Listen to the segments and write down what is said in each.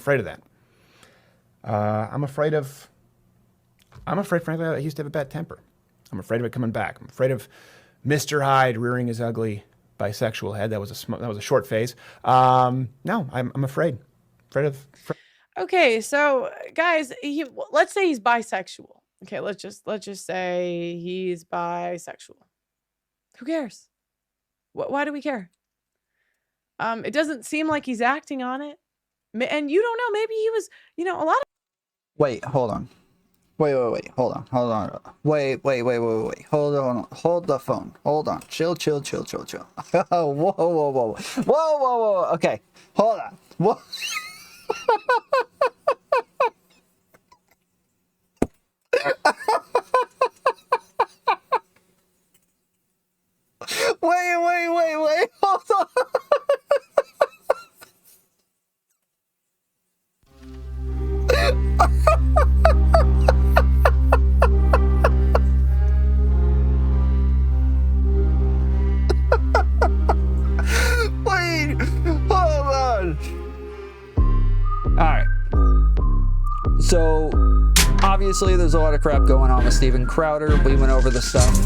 afraid of that. I'm afraid, frankly, that he used to have a bad temper. I'm afraid of it coming back. I'm afraid of Mr. Hyde rearing his ugly bisexual head. That was a short phase. No, I'm afraid. Okay, so guys, let's say he's bisexual. Okay, let's just say he's bisexual. Who cares? Why do we care? It doesn't seem like he's acting on it. And you don't know, maybe he was, a lot of... Wait, hold on. Wait, hold on. Wait. Hold on. Hold the phone. Hold on. Chill. Whoa. Okay, hold on. Whoa. Wait. Hold on. Wait, hold on. Alright. So, obviously, there's a lot of crap going on with Steven Crowder. We went over the stuff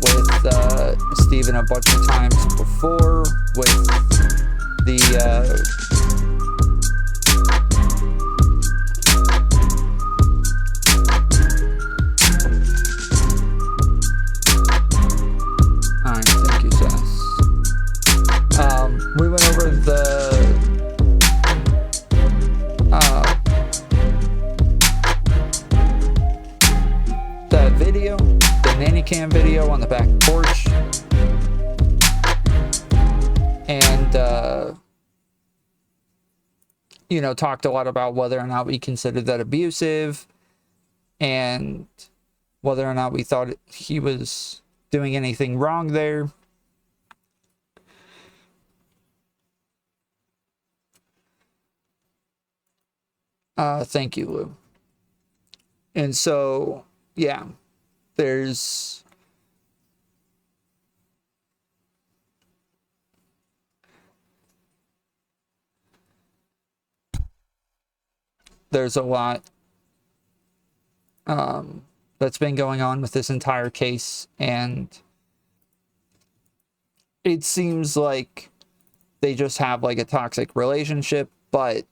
with Steven a bunch of times before with the Alright, thank you, Sass. We went over that video, the nanny cam video on the back porch, and talked a lot about whether or not we considered that abusive and whether or not we thought he was doing anything wrong there. Thank you, Lou. And so, yeah, there's a lot that's been going on with this entire case, and it seems like they just have like a toxic relationship, but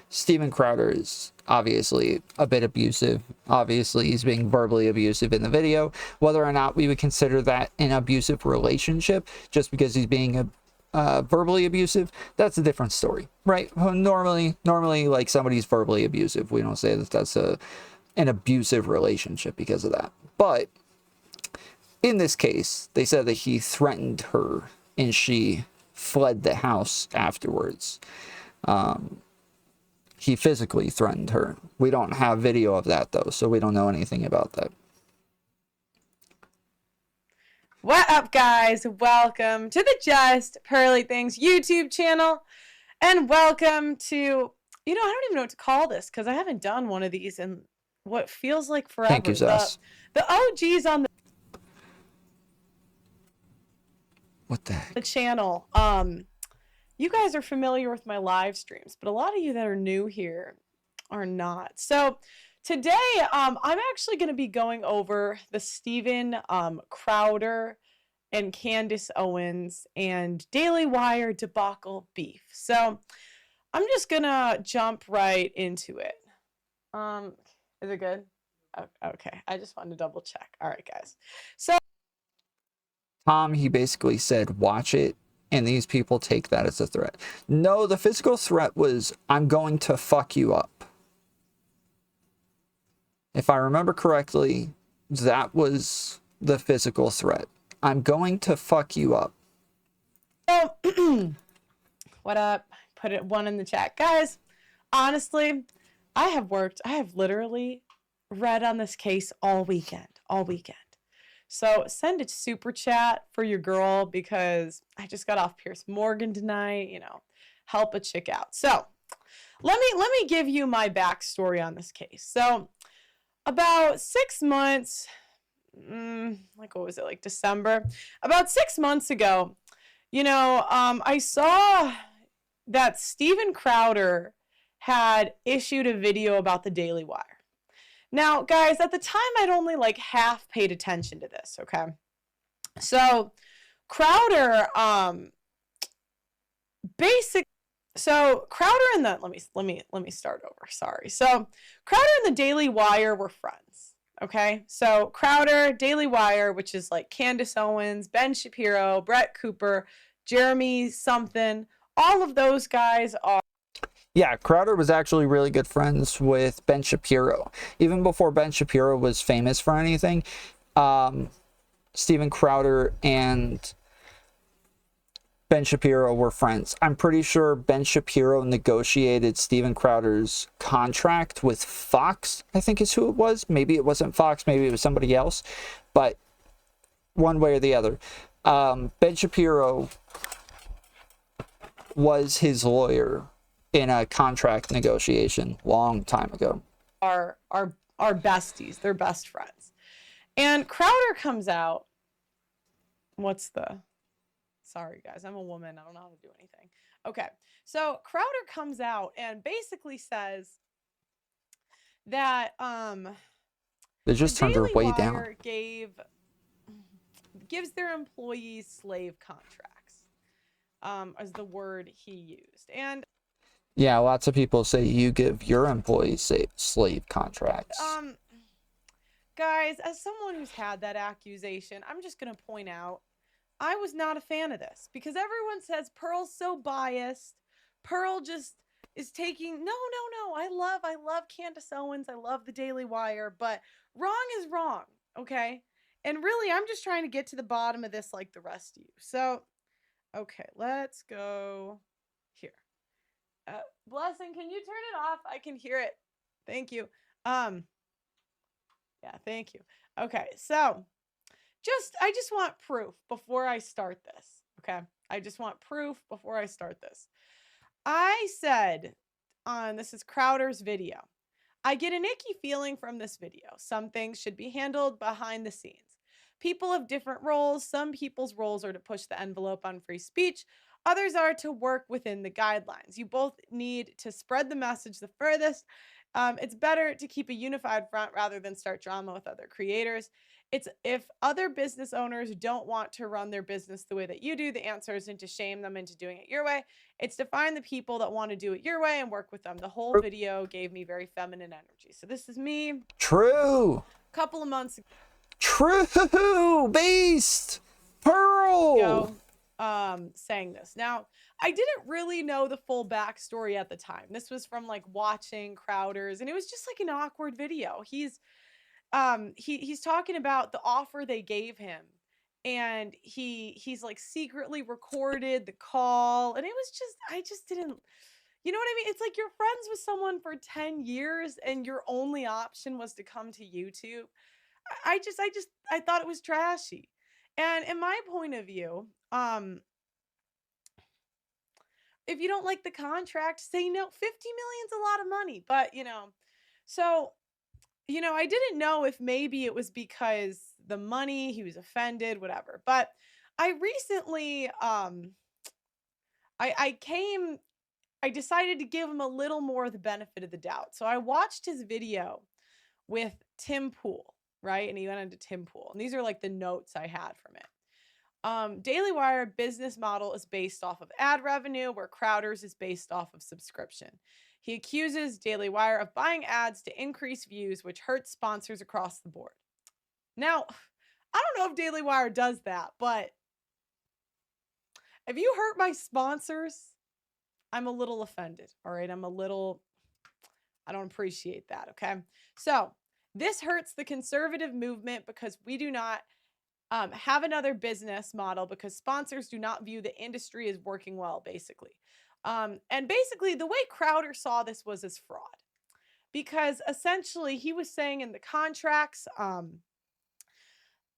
Steven Crowder is obviously a bit abusive. Obviously, he's being verbally abusive in the video. Whether or not we would consider that an abusive relationship just because he's being verbally abusive, that's a different story, right? Normally, like, somebody's verbally abusive, we don't say that that's an abusive relationship because of that. But in this case, they said that he threatened her and she fled the house afterwards. He physically threatened her. We don't have video of that, though, so we don't know anything about that. What up, guys? Welcome to the Just Pearly Things YouTube channel. And welcome to, I don't even know what to call this because I haven't done one of these in what feels like forever. Thank you, Zess. The OGs on What the heck? the channel. You guys are familiar with my live streams, but a lot of you that are new here are not. So today, I'm actually going to be going over the Steven Crowder and Candace Owens and Daily Wire debacle beef. So I'm just going to jump right into it. Is it good? Okay, I just wanted to double check. All right, guys. So Tom, he basically said, watch it. And these people take that as a threat. No, the physical threat was, I'm going to fuck you up. If I remember correctly, that was the physical threat. I'm going to fuck you up. What up? Put it one in the chat. Guys, honestly, I have literally read on this case all weekend. So send a super chat for your girl because I just got off Pierce Morgan tonight, help a chick out. So let me give you my backstory on this case. So about 6 months, December, about 6 months ago, I saw that Steven Crowder had issued a video about the Daily Wire. Now, guys, at the time, I'd only like half paid attention to this, okay? So Crowder, Crowder and the let me start over. Sorry. So Crowder and the Daily Wire were friends. Okay. So Crowder, Daily Wire, which is like Candace Owens, Ben Shapiro, Brett Cooper, Jeremy something. All of those guys are. Yeah, Crowder was actually really good friends with Ben Shapiro. Even before Ben Shapiro was famous for anything, Steven Crowder and Ben Shapiro were friends. I'm pretty sure Ben Shapiro negotiated Steven Crowder's contract with Fox, I think is who it was. Maybe it wasn't Fox, maybe it was somebody else. But one way or the other. Ben Shapiro was his lawyer in a contract negotiation long time ago. Are besties. They're best friends. And Crowder comes out. Sorry, guys. I'm a woman. I don't know how to do anything. Okay. So Crowder comes out and basically says that They just turned her way down. Gives their employees slave contracts, as the word he used. And yeah, lots of people say you give your employees slave contracts. Guys, as someone who's had that accusation, I'm just going to point out I was not a fan of this because everyone says Pearl's so biased. Pearl just is taking no. I love Candace Owens. I love the Daily Wire, but wrong is wrong, okay? And really, I'm just trying to get to the bottom of this like the rest of you. So, okay, let's go here. Blessing, can you turn it off? I can hear it. Thank you. Yeah, thank you. Okay, so I just want proof before I start this. Okay, I just want proof before I start this. I said this is Crowder's video. I get an icky feeling from this video. Some things should be handled behind the scenes. People have different roles. Some people's roles are to push the envelope on free speech. Others are to work within the guidelines. You both need to spread the message the furthest. It's better to keep a unified front rather than start drama with other creators. It's if other business owners don't want to run their business the way that you do, the answer isn't to shame them into doing it your way. It's to find the people that want to do it your way and work with them. The whole video gave me very feminine energy. So this is me. True. A couple of months ago. True. Beast. Pearl. Saying this. Now, I didn't really know the full backstory at the time. This was from like watching Crowder's, and it was just like an awkward video. He's talking about the offer they gave him, and he's like secretly recorded the call, and it was just, I just didn't, you know what I mean? It's like you're friends with someone for 10 years and your only option was to come to YouTube. I thought it was trashy. And in my point of view, if you don't like the contract, say no. 50 million's a lot of money, but so I didn't know if maybe it was because the money, he was offended, whatever. But I recently, I decided to give him a little more of the benefit of the doubt. So I watched his video with Tim Pool, right? And he went into Tim Pool. And these are like the notes I had from it. Daily Wire business model is based off of ad revenue, where Crowder's is based off of subscription. He accuses Daily Wire of buying ads to increase views, which hurts sponsors across the board. Now, I don't know if Daily Wire does that, but if you hurt my sponsors, I'm a little offended, all right? I don't appreciate that, okay? So this hurts the conservative movement because we do not have another business model because sponsors do not view the industry as working well, basically. And basically, the way Crowder saw this was as fraud. Because essentially, he was saying in the contracts,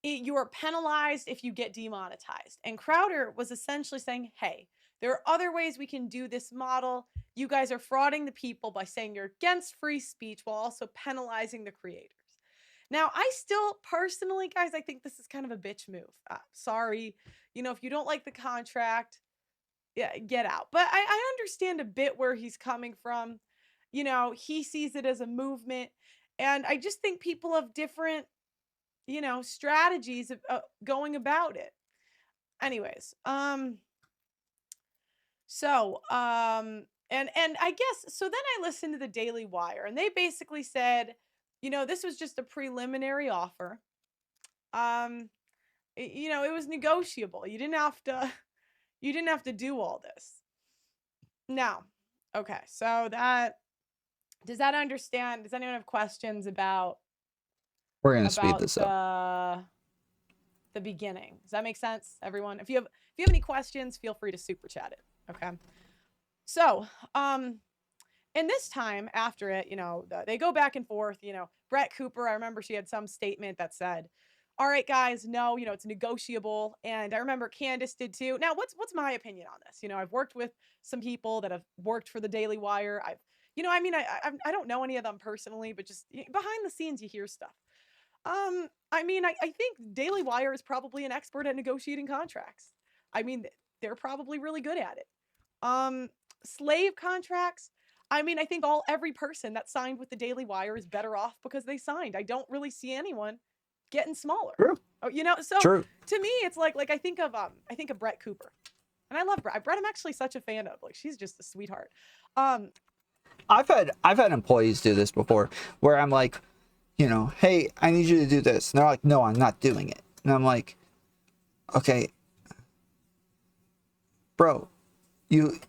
you are penalized if you get demonetized. And Crowder was essentially saying, hey, there are other ways we can do this model. You guys are frauding the people by saying you're against free speech while also penalizing the creators. Now, I still personally, guys, I think this is kind of a bitch move. Sorry. If you don't like the contract, yeah, get out. But I understand a bit where he's coming from. You know, he sees it as a movement. And I just think people have different, you know, strategies of going about it. Anyways, and I guess so then I listened to the Daily Wire and they basically said, you know, this was just a preliminary offer. Um, you know, it was negotiable. You didn't have to do all this. Now, okay, so that does that understand? Does anyone have questions We're gonna speed this up. the beginning? Does that make sense, everyone? If you have any questions, feel free to super chat it. Okay. So, and this time after it, you know, they go back and forth. You know, Brett Cooper, I remember she had some statement that said, "All right, guys, no, you know, it's negotiable." And I remember Candace did too. Now, what's my opinion on this? You know, I've worked with some people that have worked for the Daily Wire. You know, I mean, I don't know any of them personally, but just behind the scenes, you hear stuff. I mean, I think Daily Wire is probably an expert at negotiating contracts. I mean, they're probably really good at it. Slave contracts. I mean, I think every person that signed with the Daily Wire is better off because they signed. I don't really see anyone getting smaller. True. Oh, you know, so True. to me, it's like I think of Brett Cooper, and I love Brett. Brett, I'm actually such a fan of. Like, she's just a sweetheart. I've had employees do this before where I'm like, you know, hey, I need you to do this. And they're like, no, I'm not doing it. And I'm like, okay, bro, you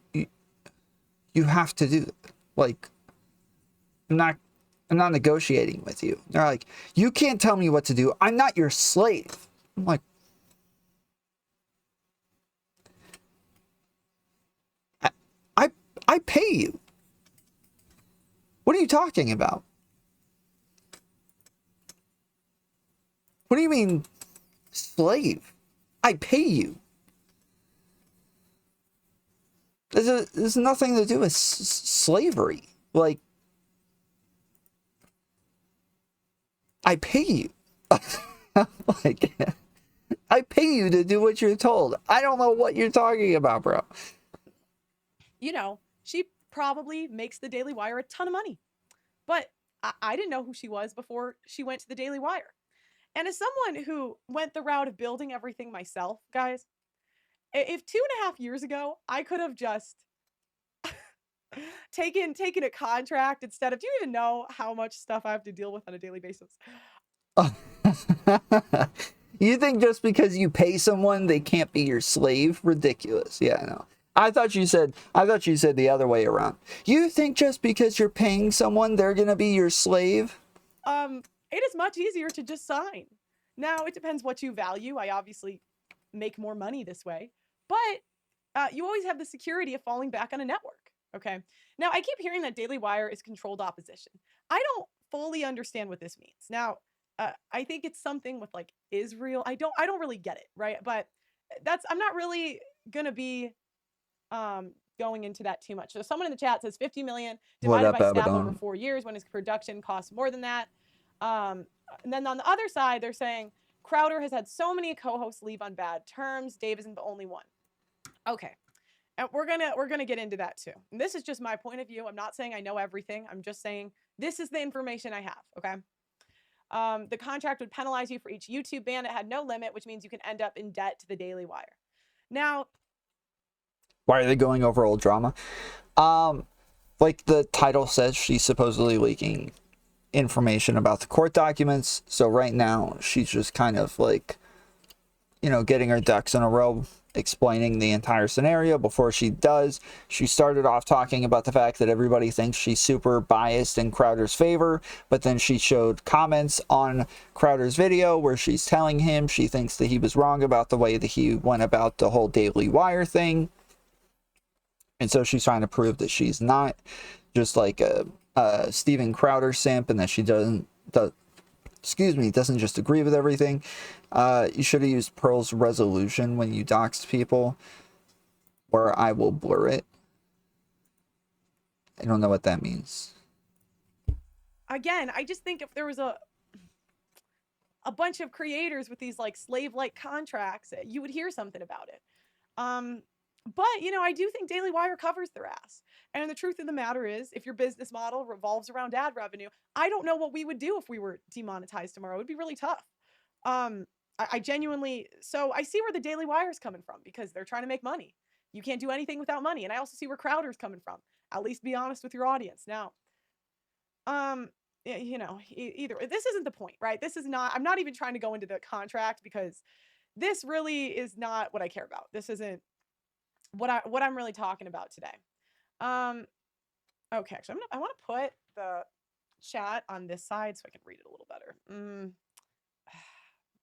have to do it. Like, I'm not negotiating with you. They're like, you can't tell me what to do. I'm not your slave. I'm like, I pay you. What are you talking about? What do you mean, slave? I pay you. There's nothing to do with slavery. Like, I pay you. Like, I pay you to do what you're told. I don't know what you're talking about, bro. You know, she probably makes the Daily Wire a ton of money, but I didn't know who she was before she went to the Daily Wire. And as someone who went the route of building everything myself, guys, if 2.5 years ago I could have just taken a contract instead of, do you even know how much stuff I have to deal with on a daily basis? You think just because you pay someone they can't be your slave? Ridiculous. Yeah, no. I thought you said the other way around. You think just because you're paying someone they're gonna be your slave? It is much easier to just sign. Now, it depends what you value. I obviously make more money this way, but you always have the security of falling back on a network. Okay. Now, I keep hearing that Daily Wire is controlled opposition. I don't fully understand what this means. Now, I think it's something with like Israel. I don't really get it, right? But I'm not really gonna be going into that too much. So someone in the chat says 50 million divided by staff over 4 years when his production costs more than that. And then on the other side, they're saying Crowder has had so many co-hosts leave on bad terms. Dave isn't the only one. Okay. And we're gonna get into that too. And this is just my point of view. I'm not saying I know everything. I'm just saying this is the information I have. Okay. The contract would penalize you for each YouTube ban. It had no limit, which means you can end up in debt to the Daily Wire. Now, why are they going over old drama? Like the title says, she's supposedly leaking information about the court documents. So right now, she's just kind of like, you know, getting her ducks in a row, explaining the entire scenario. Before she does, she started off talking about the fact that everybody thinks she's super biased in Crowder's favor, but then she showed comments on Crowder's video where she's telling him she thinks that he was wrong about the way that he went about the whole Daily Wire thing. And so she's trying to prove that she's not just like a Steven Crowder simp and that she doesn't just agree with everything. You should have used Pearl's resolution when you doxed people, where I will blur it. I don't know what that means. Again, I just think if there was a bunch of creators with these like slave-like contracts, you would hear something about it. But, you know, I do think Daily Wire covers their ass. And the truth of the matter is, if your business model revolves around ad revenue, I don't know what we would do if we were demonetized tomorrow. It would be really tough. I genuinely, so I see where the Daily Wire is coming from because they're trying to make money. You can't do anything without money. And I also see where Crowder's coming from. At least be honest with your audience. Now, you know, either this isn't the point, right? This is not, I'm not even trying to go into the contract because this really is not what I care about. This isn't what I'm really talking about today. Okay, actually, I want to put the chat on this side so I can read it a little better.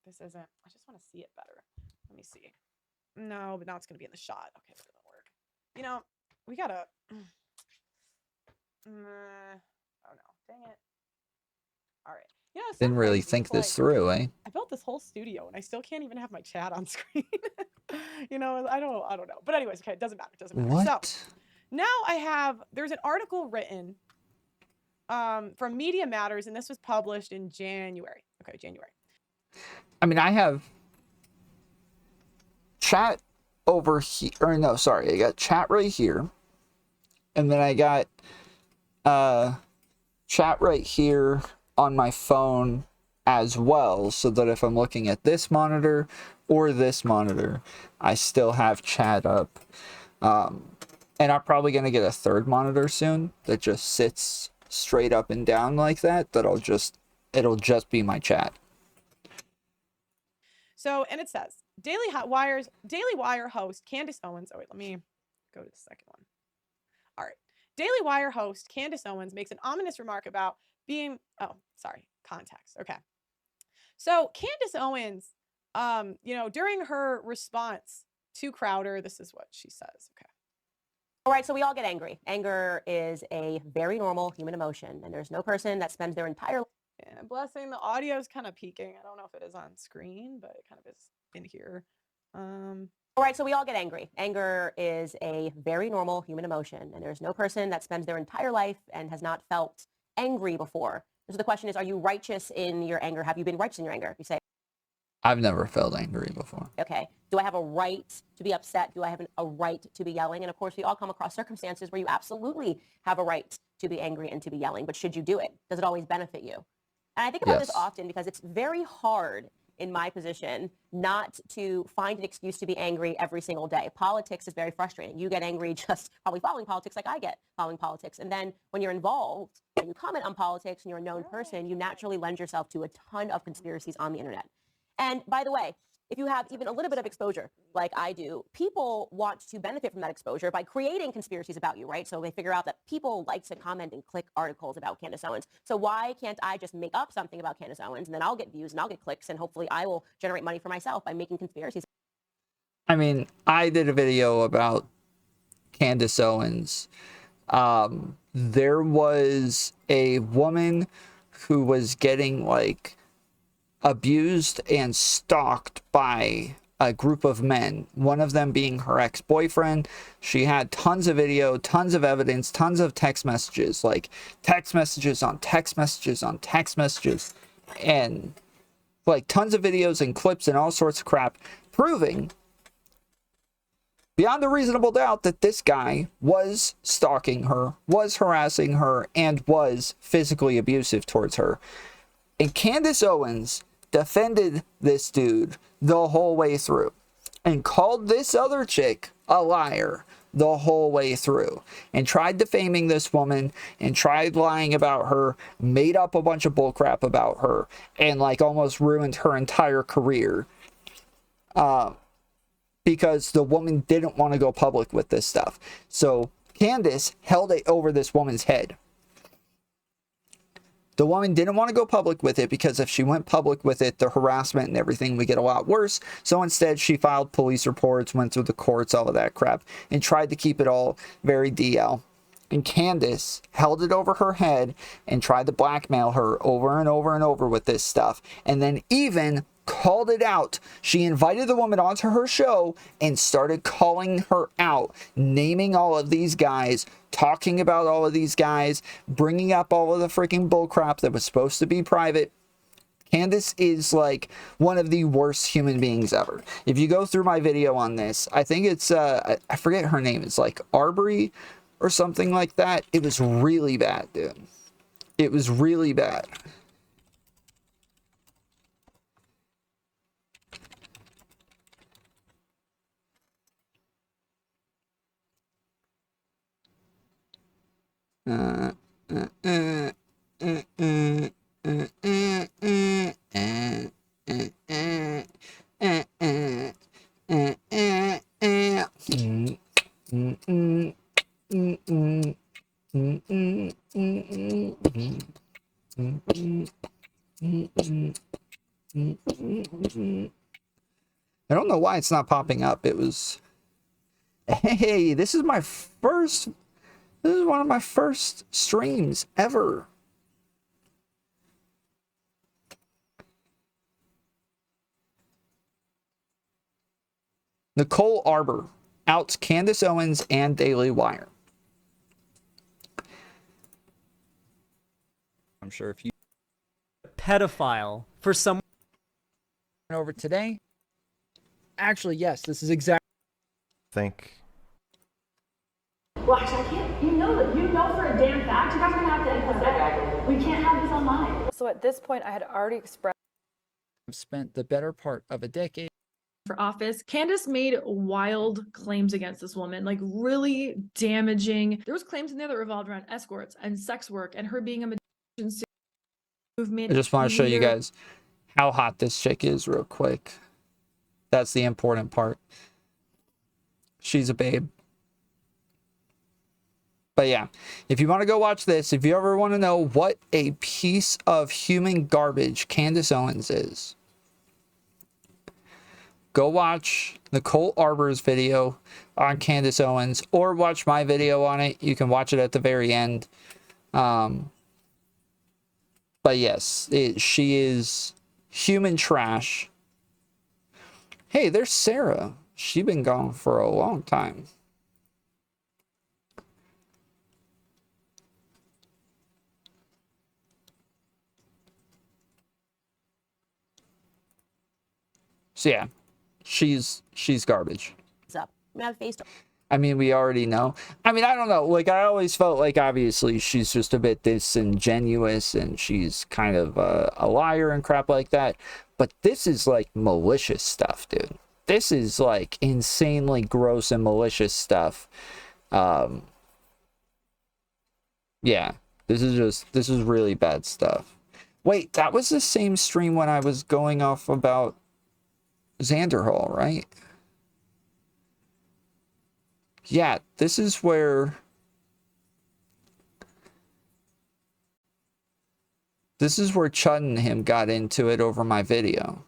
This isn't, I just want to see it better. Let me see. No, but now it's going to be in the shot. Okay, that doesn't work. You know, we gotta, oh no, dang it. All right. You know, it's so Didn't really crazy. think It's this like, through, eh? I built this whole studio and I still can't even have my chat on screen. You know, I don't know. But anyways, okay, it doesn't matter. It doesn't matter. What? So now there's an article written from Media Matters, and this was published in January. Okay, January. I mean, I have chat over here, or no, sorry, I got chat right here, and then I got chat right here on my phone as well, so that if I'm looking at this monitor or this monitor, I still have chat up. And I'm probably going to get a third monitor soon that just sits straight up and down like that. It'll just be my chat. So, and it says, Daily Wire host Candace Owens. Oh, wait, let me go to the second one. All right. Daily Wire host Candace Owens makes an ominous remark about being, context. Okay. So Candace Owens, you know, during her response to Crowder, this is what she says. Okay. All right, so we all get angry. Anger is a very normal human emotion, and there's no person that spends their entire Yeah, blessing. The audio is kind of peaking. I don't know if it is on screen, but it kind of is in here. All right, so we all get angry. Anger is a very normal human emotion, and there's no person that spends their entire life and has not felt angry before. So the question is, are you righteous in your anger? Have you been righteous in your anger? You say, I've never felt angry before. okay, do I have a right to be upset? Do I have a right to be yelling? And of course, we all come across circumstances where you absolutely have a right to be angry and to be yelling, but should you do it? Does it always benefit you? And I think about this often because it's very hard in my position not to find an excuse to be angry every single day. Politics is very frustrating. You get angry just probably following politics like I get following politics. And then when you're involved and you comment on politics and you're a known person, you naturally lend yourself to a ton of conspiracies on the internet. And by the way, if you have even a little bit of exposure like I do, people want to benefit from that exposure by creating conspiracies about you, right? So they figure out that people like to comment and click articles about Candace Owens. So why can't I just make up something about Candace Owens and then I'll get views and I'll get clicks and hopefully I will generate money for myself by making conspiracies. I mean, I did a video about Candace Owens. There was a woman who was getting like abused and stalked by a group of men, one of them being her ex-boyfriend. She had tons of video, tons of evidence, tons of text messages, like text messages on text messages on text messages, and like tons of videos and clips and all sorts of crap proving beyond a reasonable doubt that this guy was stalking her, was harassing her, and was physically abusive towards her. And Candace Owens defended this dude the whole way through and called this other chick a liar the whole way through and tried defaming this woman and tried lying about her, made up a bunch of bullcrap about her, and like almost ruined her entire career because the woman didn't want to go public with this stuff. So Candace held it over this woman's head. The woman didn't want to go public with it because if she went public with it, the harassment and everything would get a lot worse. So instead, she filed police reports, went through the courts, all of that crap, and tried to keep it all very DL. And Candace held it over her head and tried to blackmail her over and over and over with this stuff. And then even called it out. She invited the woman onto her show and started calling her out, naming all of these guys, talking about all of these guys, bringing up all of the freaking bullcrap that was supposed to be private. Candace is like one of the worst human beings ever. If you go through my video on this, I think it's I forget her name. It's like Arbery or something like that. It was really bad, dude. It was really bad. I don't know why it's not popping up. It was, hey, this is one of my first streams ever. Nicole Arbor outs Candace Owens and Daily Wire. I'm sure if you pedophile for someone over today. Actually, yes, this is exactly. Think. Well, actually, I can't. You know for a damn fact. You guys are gonna have to edit that. We can't have this online. So at this point, I had already expressed. I've spent the better part of a decade for office. Candace made wild claims against this woman, like really damaging. There was claims in there that revolved around escorts and sex work and her being a magician movement. I just want to show you guys how hot this chick is real quick. That's the important part. She's a babe. But yeah, if you want to go watch this, if you ever want to know what a piece of human garbage Candace Owens is, go watch Nicole Arbor's video on Candace Owens or watch my video on it. You can watch it at the very end. But yes, she is human trash. Hey, there's Sarah. She's been gone for a long time. So yeah, she's garbage. Up. I've faced. I mean, we already know. I mean, I don't know. Like, I always felt like obviously she's just a bit disingenuous and she's kind of a liar and crap like that. But this is like malicious stuff, dude. This is like insanely gross and malicious stuff. Yeah, this is really bad stuff. Wait, that was the same stream when I was going off about Xanderhall, right? Yeah, this is where Chud and him got into it over my video.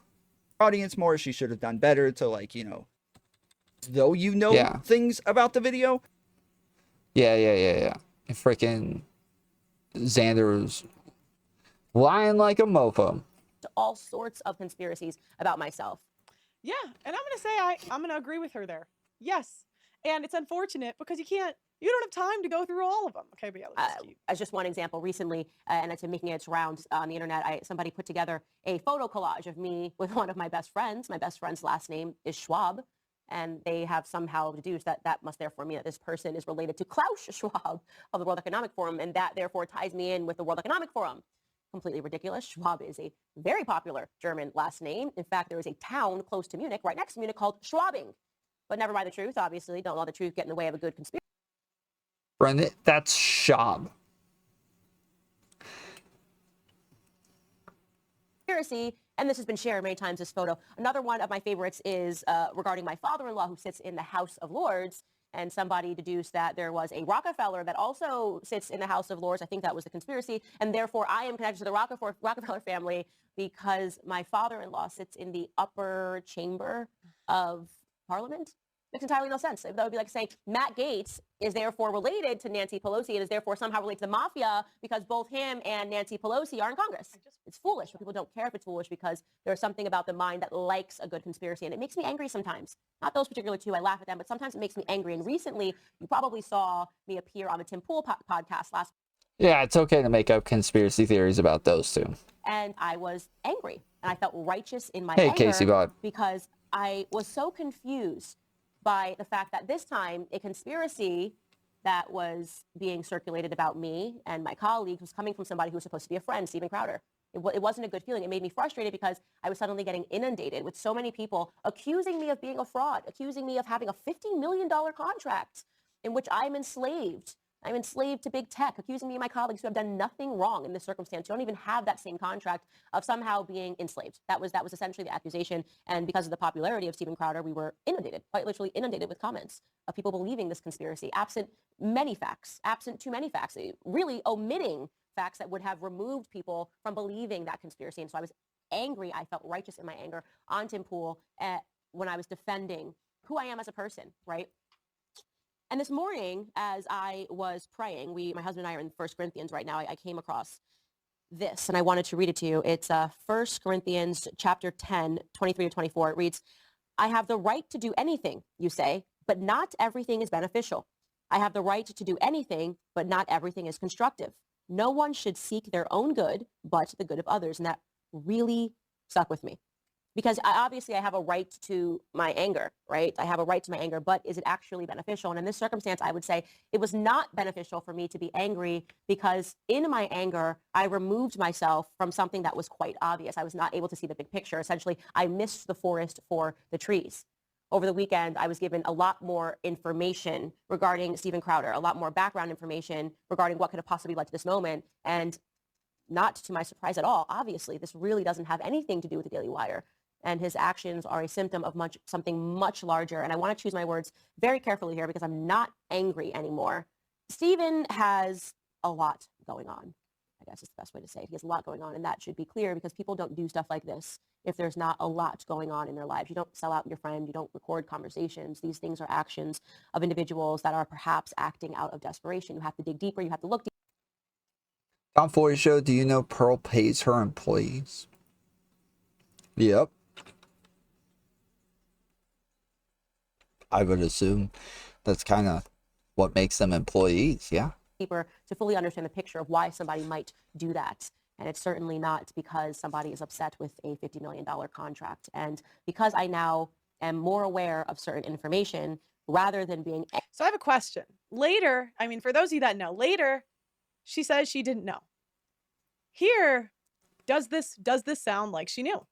audience more. She should have done better to, like, you know, though you know things about the video. Yeah. Freaking Xander was lying like a mofo. All sorts of conspiracies about myself. Yeah, and I'm gonna say I'm gonna agree with her there. Yes, and it's unfortunate because you don't have time to go through all of them. Okay, but yeah, as just one example, recently, and it's making its rounds on the internet, somebody put together a photo collage of me with one of my best friends. My best friend's last name is Schwab, and they have somehow deduced that that must therefore mean that this person is related to Klaus Schwab of the World Economic Forum, and that therefore ties me in with the World Economic Forum. Completely ridiculous. Schwab is a very popular German last name. In fact, there is a town close to Munich, right next to Munich, called Schwabing. But never mind the truth, obviously. Don't let the truth get in the way of a good conspiracy. Brendan, that's Schwab. And this has been shared many times, this photo. Another one of my favorites is regarding my father-in-law who sits in the House of Lords. And somebody deduced that there was a Rockefeller that also sits in the House of Lords. I think that was the conspiracy. And therefore, I am connected to the Rockefeller family because my father-in-law sits in the upper chamber of Parliament. Makes entirely no sense. That would be like saying Matt Gaetz is therefore related to Nancy Pelosi and is therefore somehow related to the mafia because both him and Nancy Pelosi are in Congress. It's foolish, but people don't care if it's foolish because there's something about the mind that likes a good conspiracy, and it makes me angry sometimes. Not those particular two, I laugh at them, but sometimes it makes me angry. And recently, you probably saw me appear on the Tim Pool podcast last. Yeah, it's okay to make up conspiracy theories about those two. and I was angry, and I felt righteous in my Hey, anger Casey Bud. because I was so confused by the fact that this time a conspiracy that was being circulated about me and my colleagues was coming from somebody who was supposed to be a friend, Steven Crowder. It wasn't a good feeling. It made me frustrated because I was suddenly getting inundated with so many people accusing me of being a fraud, accusing me of having a $50 million contract in which I'm enslaved. I'm enslaved to big tech, accusing me and my colleagues who have done nothing wrong in this circumstance. You don't even have that same contract of somehow being enslaved. That was essentially the accusation. And because of the popularity of Steven Crowder, we were inundated, quite literally inundated with comments of people believing this conspiracy, absent many facts, absent too many facts, really omitting facts that would have removed people from believing that conspiracy. And so I was angry. I felt righteous in my anger on Tim Pool when I was defending who I am as a person, right? And this morning, as I was praying, my husband and I are in 1 Corinthians right now. I came across this, and I wanted to read it to you. It's 1 Corinthians chapter 10, 23 to 24. It reads, I have the right to do anything, you say, but not everything is beneficial. I have the right to do anything, but not everything is constructive. No one should seek their own good, but the good of others. And that really stuck with me. Because obviously I have a right to my anger, right? I have a right to my anger, but is it actually beneficial? And in this circumstance, I would say it was not beneficial for me to be angry because in my anger, I removed myself from something that was quite obvious. I was not able to see the big picture. Essentially, I missed the forest for the trees. Over the weekend, I was given a lot more information regarding Steven Crowder, a lot more background information regarding what could have possibly led to this moment. And not to my surprise at all, obviously, this really doesn't have anything to do with the Daily Wire. And his actions are a symptom of something much larger. And I want to choose my words very carefully here because I'm not angry anymore. Steven has a lot going on. I guess is the best way to say it. He has a lot going on, and that should be clear because people don't do stuff like this if there's not a lot going on in their lives. You don't sell out your friend. You don't record conversations. These things are actions of individuals that are perhaps acting out of desperation. You have to dig deeper. You have to look deeper. Tomfoolery Show, do you know Pearl pays her employees? Yep. I would assume that's kind of what makes them employees, yeah. Deeper to fully understand the picture of why somebody might do that. And it's certainly not because somebody is upset with a $50 million contract. And because I now am more aware of certain information rather than being... So I have a question. Later, I mean, for those of you that know, later, she says she didn't know. Here, does this sound like she knew?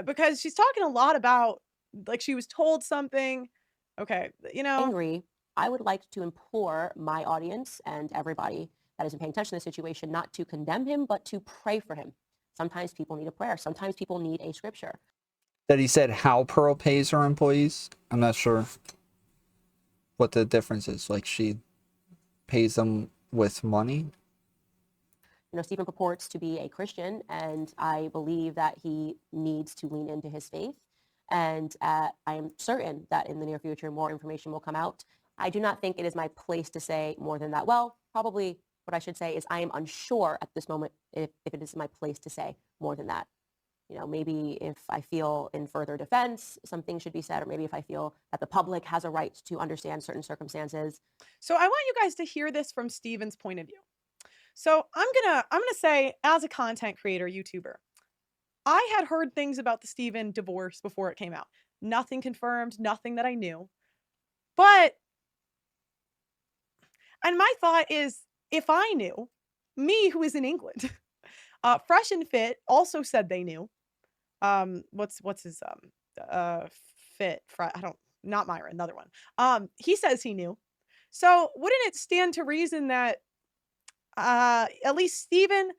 Because she's talking a lot about, like, she was told something. Okay, you know. Angry. I would like to implore my audience and everybody that isn't paying attention to the situation not to condemn him, but to pray for him. Sometimes people need a prayer. Sometimes people need a scripture. That he said how Pearl pays her employees? I'm not sure what the difference is. Like, she pays them with money? You know, Stephen purports to be a Christian, and I believe that he needs to lean into his faith. And I am certain that in the near future, more information will come out. I do not think it is my place to say more than that. Well, probably what I should say is I am unsure at this moment if it is my place to say more than that. You know, maybe if I feel in further defense, something should be said, or maybe if I feel that the public has a right to understand certain circumstances. So I want you guys to hear this from Steven's point of view. So I'm gonna say, as a content creator, YouTuber, I had heard things about the Steven divorce before it came out. Nothing confirmed, nothing that I knew. And my thought is, if I knew, me who is in England, Fresh and Fit also said they knew. What's his Fit? Not Myra, another one. He says he knew. So wouldn't it stand to reason that at least Steven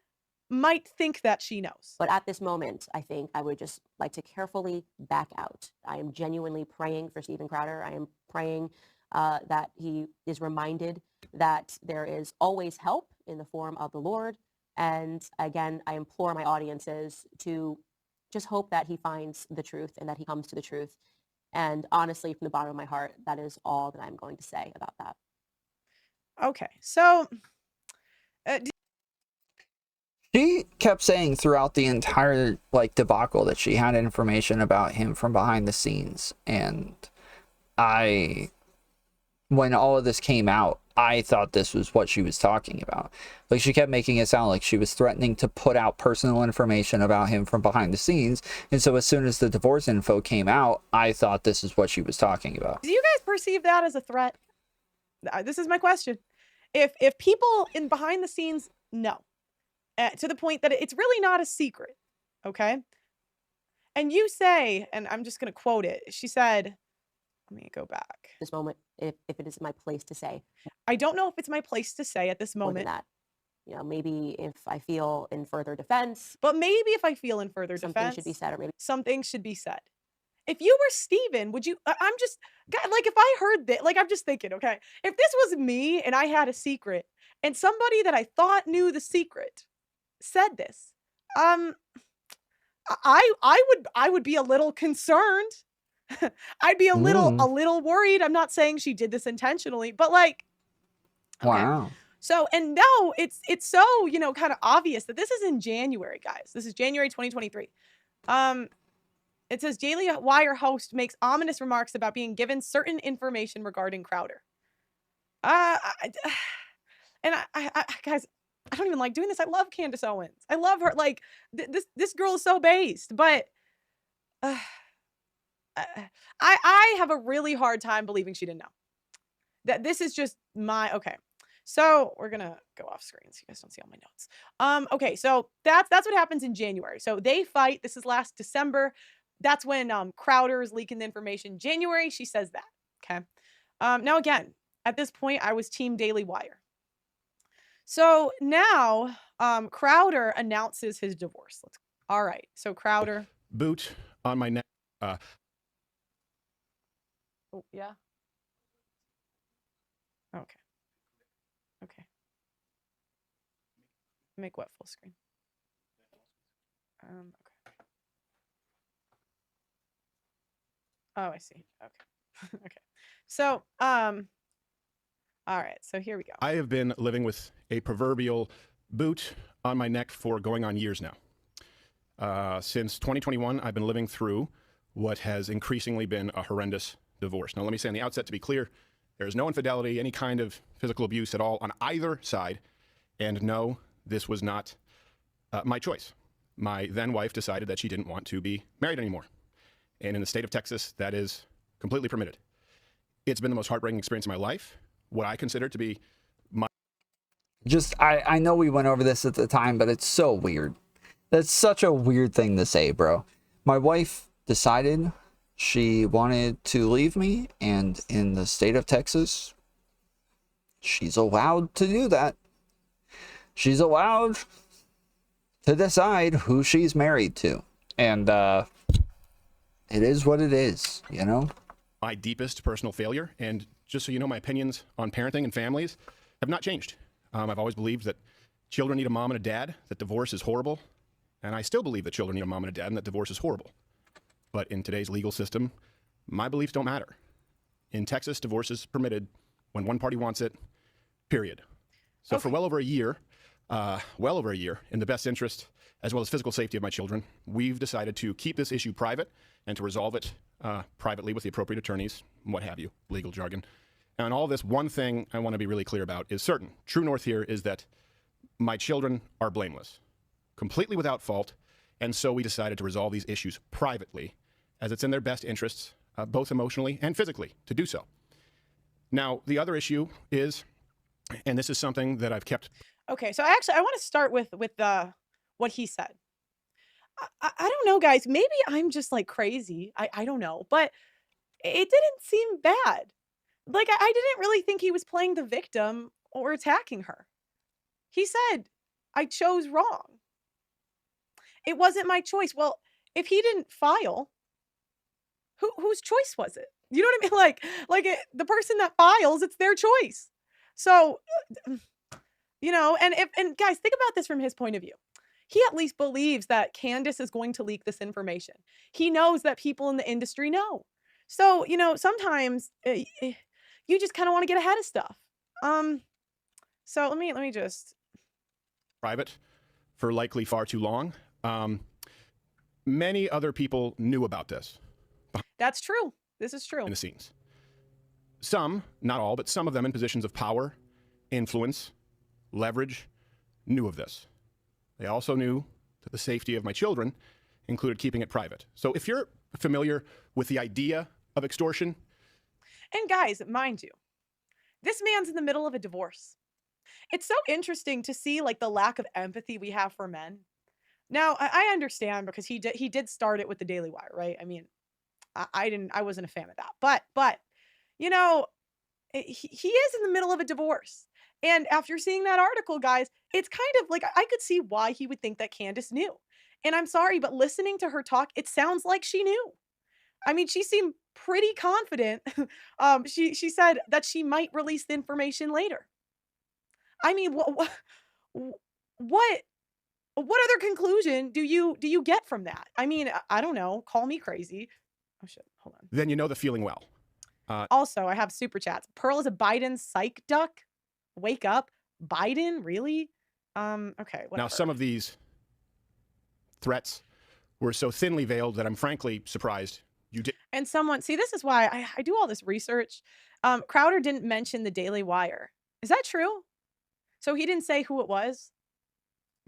might think that she knows? But at this moment, I think I would just like to carefully back out. I am genuinely praying for Steven Crowder. I am praying that he is reminded that there is always help in the form of the Lord. And again, I implore my audiences to just hope that he finds the truth and that he comes to the truth. And honestly, from the bottom of my heart, that is all that I'm going to say about that. Okay, so... She kept saying throughout the entire debacle that she had information about him from behind the scenes. And when all of this came out, I thought this was what she was talking about. Like, she kept making it sound like she was threatening to put out personal information about him from behind the scenes. And so as soon as the divorce info came out, I thought this is what she was talking about. Do you guys perceive that as a threat? This is my question. If people in behind the scenes know, to the point that it's really not a secret, okay? And you say, and I'm just going to quote it. She said, let me go back. This moment, if it is my place to say. I don't know if it's my place to say at this moment. That. Maybe if I feel in further defense. But maybe if I feel in further defense. Something should be said, or maybe. Something should be said. If you were Steven, would you, I'm just, like, if I heard that, like, I'm just thinking, okay, if this was me and I had a secret and somebody that I thought knew the secret said this, I would be a little concerned. I'd be a little worried. I'm not saying she did this intentionally, but like, okay. Wow. So, and now it's so, kind of obvious that this is in January, guys. This is January 2023. It says Daily Wire host makes ominous remarks about being given certain information regarding Crowder. Guys, I don't even like doing this. I love Candace Owens. I love her. Like, this girl is so based, but I have a really hard time believing she didn't know. That this is just okay. So we're gonna go off screen so you guys don't see all my notes. Okay, so that's what happens in January. So they fight. This is last December. That's when Crowder is leaking the information. January, she says that. Okay. Now again, at this point, I was Team Daily Wire. So now Crowder announces his divorce. All right. So Crowder. Boot on my neck. Oh, yeah. Okay. Okay. Make what full screen? Okay. Oh, I see. Okay. Okay. So, all right. So here we go. I have been living with a proverbial boot on my neck for going on years now. Since 2021, I've been living through what has increasingly been a horrendous divorce. Now, let me say on the outset, to be clear, there is no infidelity, any kind of physical abuse at all on either side. And no, this was not my choice. My then wife decided that she didn't want to be married anymore. And in the state of Texas, that is completely permitted. It's been the most heartbreaking experience of my life. What I consider to be my... I know we went over this at the time, but it's so weird. That's such a weird thing to say, bro. My wife decided she wanted to leave me, and in the state of Texas, she's allowed to do that. She's allowed to decide who she's married to. And, it is what it is, you know? My deepest personal failure, and just so you know, my opinions on parenting and families have not changed. I've always believed that children need a mom and a dad, that divorce is horrible, and I still believe that children need a mom and a dad and that divorce is horrible. But in today's legal system, my beliefs don't matter. In Texas, divorce is permitted when one party wants it, period. So for well over a year, in the best interest as well as physical safety of my children, we've decided to keep this issue private and to resolve it privately with the appropriate attorneys, what have you, legal jargon. And all this, one thing I want to be really clear about is certain. True north here is that my children are blameless, completely without fault, and so we decided to resolve these issues privately, as it's in their best interests, both emotionally and physically, to do so. Now, the other issue is, and this is something that I've kept... Okay, so I want to start with what he said. I don't know, guys. Maybe I'm just like crazy. I don't know, but it didn't seem bad. Like, I didn't really think he was playing the victim or attacking her. He said, I chose wrong. It wasn't my choice. Well, if he didn't file, whose choice was it? You know what I mean? The person that files, it's their choice. So, you know, and guys, think about this from his point of view. He at least believes that Candace is going to leak this information. He knows that people in the industry know. So, you know, sometimes you just kind of want to get ahead of stuff. So let me just... Private for likely far too long. Many other people knew about this. That's true. This is true. In the scenes. Some, not all, but some of them in positions of power influence, leverage, knew of this. They also knew that the safety of my children included keeping it private. So if you're familiar with the idea of extortion. And guys, mind you, this man's in the middle of a divorce. It's so interesting to see like the lack of empathy we have for men. Now, I understand because he did start it with the Daily Wire, right? I mean, I wasn't a fan of that. But you know, he is in the middle of a divorce. And after seeing that article, guys, it's kind of like I could see why he would think that Candace knew. And I'm sorry, but listening to her talk, it sounds like she knew. I mean, she seemed pretty confident. She said that she might release the information later. I mean, what other conclusion do you get from that? I mean, I don't know. Call me crazy. Oh shit! Hold on. Then you know the feeling well. Also, I have super chats. Pearl is a Biden psych duck. Wake up, Biden, really? Okay. Whatever. Now, some of these threats were so thinly veiled that I'm frankly surprised you did. And someone, see, this is why I do all this research. Crowder didn't mention the Daily Wire. Is that true? So he didn't say who it was?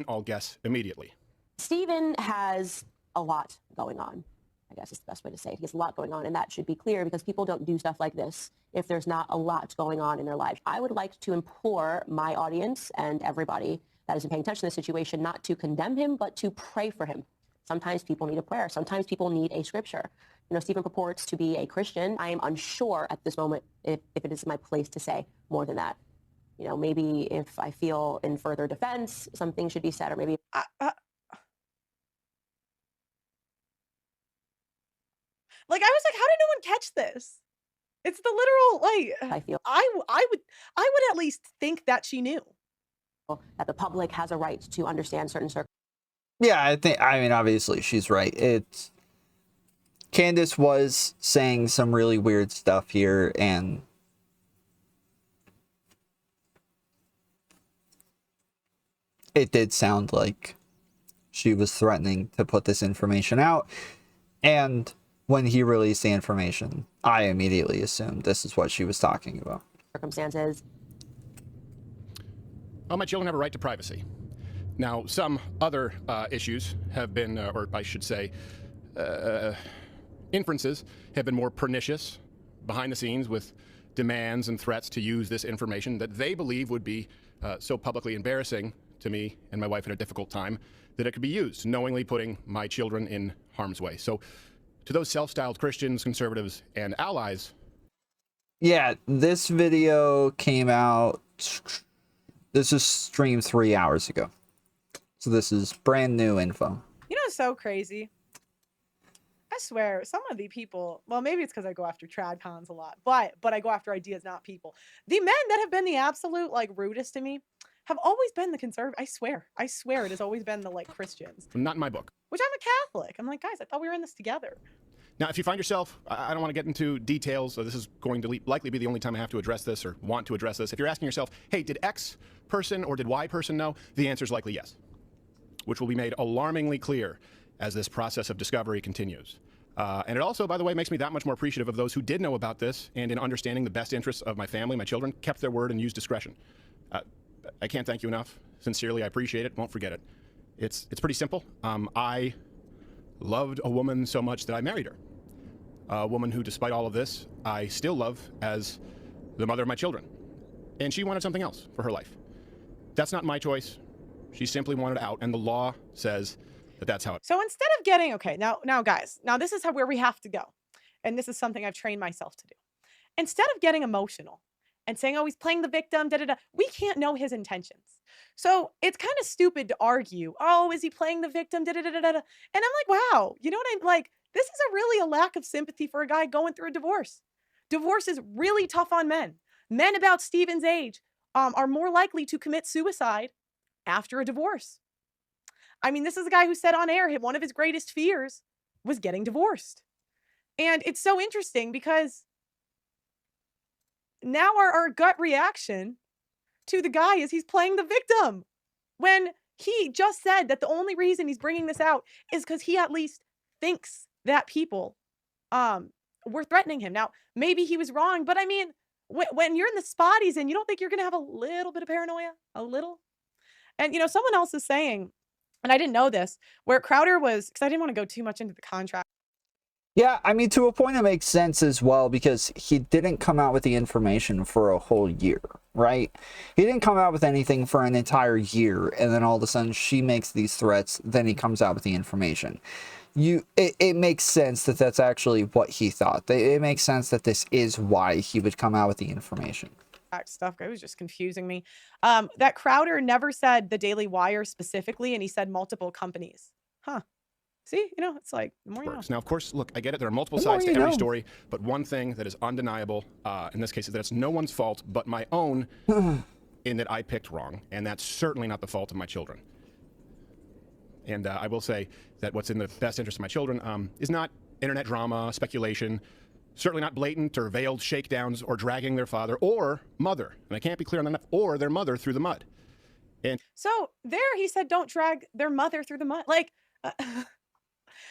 I'll guess immediately. Stephen has a lot going on. I guess is the best way to say it. He has a lot going on, and that should be clear because people don't do stuff like this if there's not a lot going on in their lives. I would like to implore my audience and everybody that is paying attention to the situation not to condemn him, but to pray for him. Sometimes people need a prayer. Sometimes people need a scripture. You know, Stephen purports to be a Christian. I am unsure at this moment if it is my place to say more than that. You know, maybe if I feel in further defense, something should be said, or maybe... Like, I was like, how did no one catch this? It's the literal, like, I feel I would at least think that she knew. That the public has a right to understand certain circumstances. Yeah, I mean, obviously she's right. Candace was saying some really weird stuff here, and it did sound like she was threatening to put this information out. And when he released the information, I immediately assumed this is what she was talking about. Circumstances. Well, my children have a right to privacy. Now, some other issues have been, or I should say, inferences have been more pernicious behind the scenes with demands and threats to use this information that they believe would be so publicly embarrassing to me and my wife at a difficult time that it could be used, knowingly putting my children in harm's way. So to those self-styled Christians, conservatives, and allies. Yeah, this video came out, this is streamed 3 hours ago. So this is brand new info. You know, it's so crazy. I swear, some of the people, well, maybe it's because I go after trad cons a lot, but I go after ideas, not people. The men that have been the absolute, like, rudest to me have always been the conservative. I swear it has always been the, like, Christians. Not in my book. Which I'm a Catholic. I'm like, guys, I thought we were in this together. Now, if you find yourself, I don't want to get into details, so this is going to likely be the only time I have to address this or want to address this. If you're asking yourself, hey, did X person or did Y person know? The answer is likely yes, which will be made alarmingly clear as this process of discovery continues. And it also, by the way, makes me that much more appreciative of those who did know about this and in understanding the best interests of my family, my children, kept their word and used discretion. I can't thank you enough. Sincerely, I appreciate it. Won't forget it. It's pretty simple. I loved a woman so much that I married her. A woman who, despite all of this, I still love as the mother of my children. And she wanted something else for her life. That's not my choice. She simply wanted out, and the law says that that's how it. So instead of getting, okay, now guys, now this is where we have to go. And this is something I've trained myself to do. Instead of getting emotional and saying, oh, he's playing the victim, we can't know his intentions. So it's kind of stupid to argue, oh, is he playing the victim, And I'm like, wow, you know what I'm like? This is really a lack of sympathy for a guy going through a divorce. Divorce is really tough on men. Men about Stephen's age are more likely to commit suicide after a divorce. I mean, this is a guy who said on air, one of his greatest fears was getting divorced. And it's so interesting because now our gut reaction to the guy is he's playing the victim when he just said that the only reason he's bringing this out is because he at least thinks that people were threatening him. Now, maybe he was wrong, but I mean, when you're in the spot he's in, you don't think you're going to have a little bit of paranoia? A little? And, you know, someone else is saying, and I didn't know this, where Crowder was, because I didn't want to go too much into the contract. Yeah, I mean, to a point it makes sense as well, because he didn't come out with the information for a whole year, right? He didn't come out with anything for an entire year, and then all of a sudden she makes these threats, then he comes out with the information. It makes sense that that's actually what he thought. It makes sense that this is why he would come out with the information. Stuff, it was just confusing me. That Crowder never said the Daily Wire specifically, and he said multiple companies. Huh. See, you know, it's like the more you know. Now, of course, look, I get it. There are multiple sides to every story, but one thing that is undeniable in this case is that it's no one's fault but my own in that I picked wrong, and that's certainly not the fault of my children. And I will say that what's in the best interest of my children is not internet drama, speculation, certainly not blatant or veiled shakedowns or dragging their father or mother, and I can't be clear on that enough, or their mother through the mud. And so there he said don't drag their mother through the mud. Like,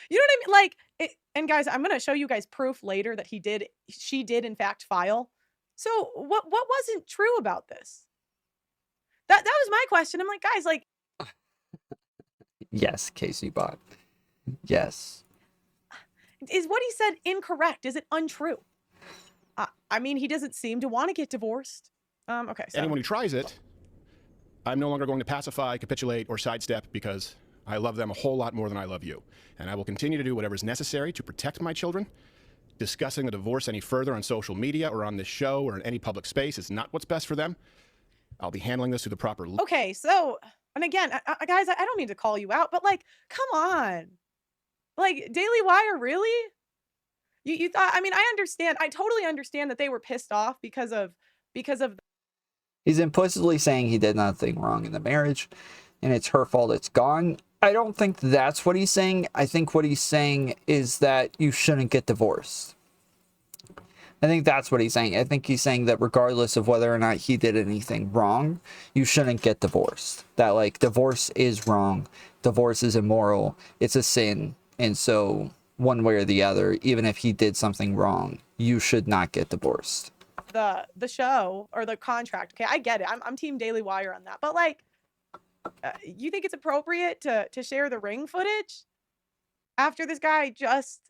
you know what I mean? Like, and guys, I'm going to show you guys proof later that she did in fact file. So what wasn't true about this? That was my question. I'm like, guys, like. Yes, Casey Bot. Yes. Is what he said incorrect? Is it untrue? I mean, he doesn't seem to want to get divorced. Okay. So. Anyone who tries it, I'm no longer going to pacify, capitulate, or sidestep because I love them a whole lot more than I love you. And I will continue to do whatever is necessary to protect my children. Discussing a divorce any further on social media or on this show or in any public space is not what's best for them. I'll be handling this through the proper... Okay, so, and again, guys, I don't mean to call you out, but like, come on. Like, Daily Wire, really? You thought, I mean, I understand. I totally understand that they were pissed off because of. He's implicitly saying he did nothing wrong in the marriage and it's her fault it's gone. I don't think that's what he's saying. I think what he's saying is that you shouldn't get divorced. I think that's what he's saying. I think he's saying that regardless of whether or not he did anything wrong, you shouldn't get divorced. That, like, divorce is wrong. Divorce is immoral. It's a sin. And so, one way or the other, even if he did something wrong, you should not get divorced. The show or the contract. Okay, I get it. I'm Team Daily Wire on that. But, like, you think it's appropriate to share the ring footage after this guy just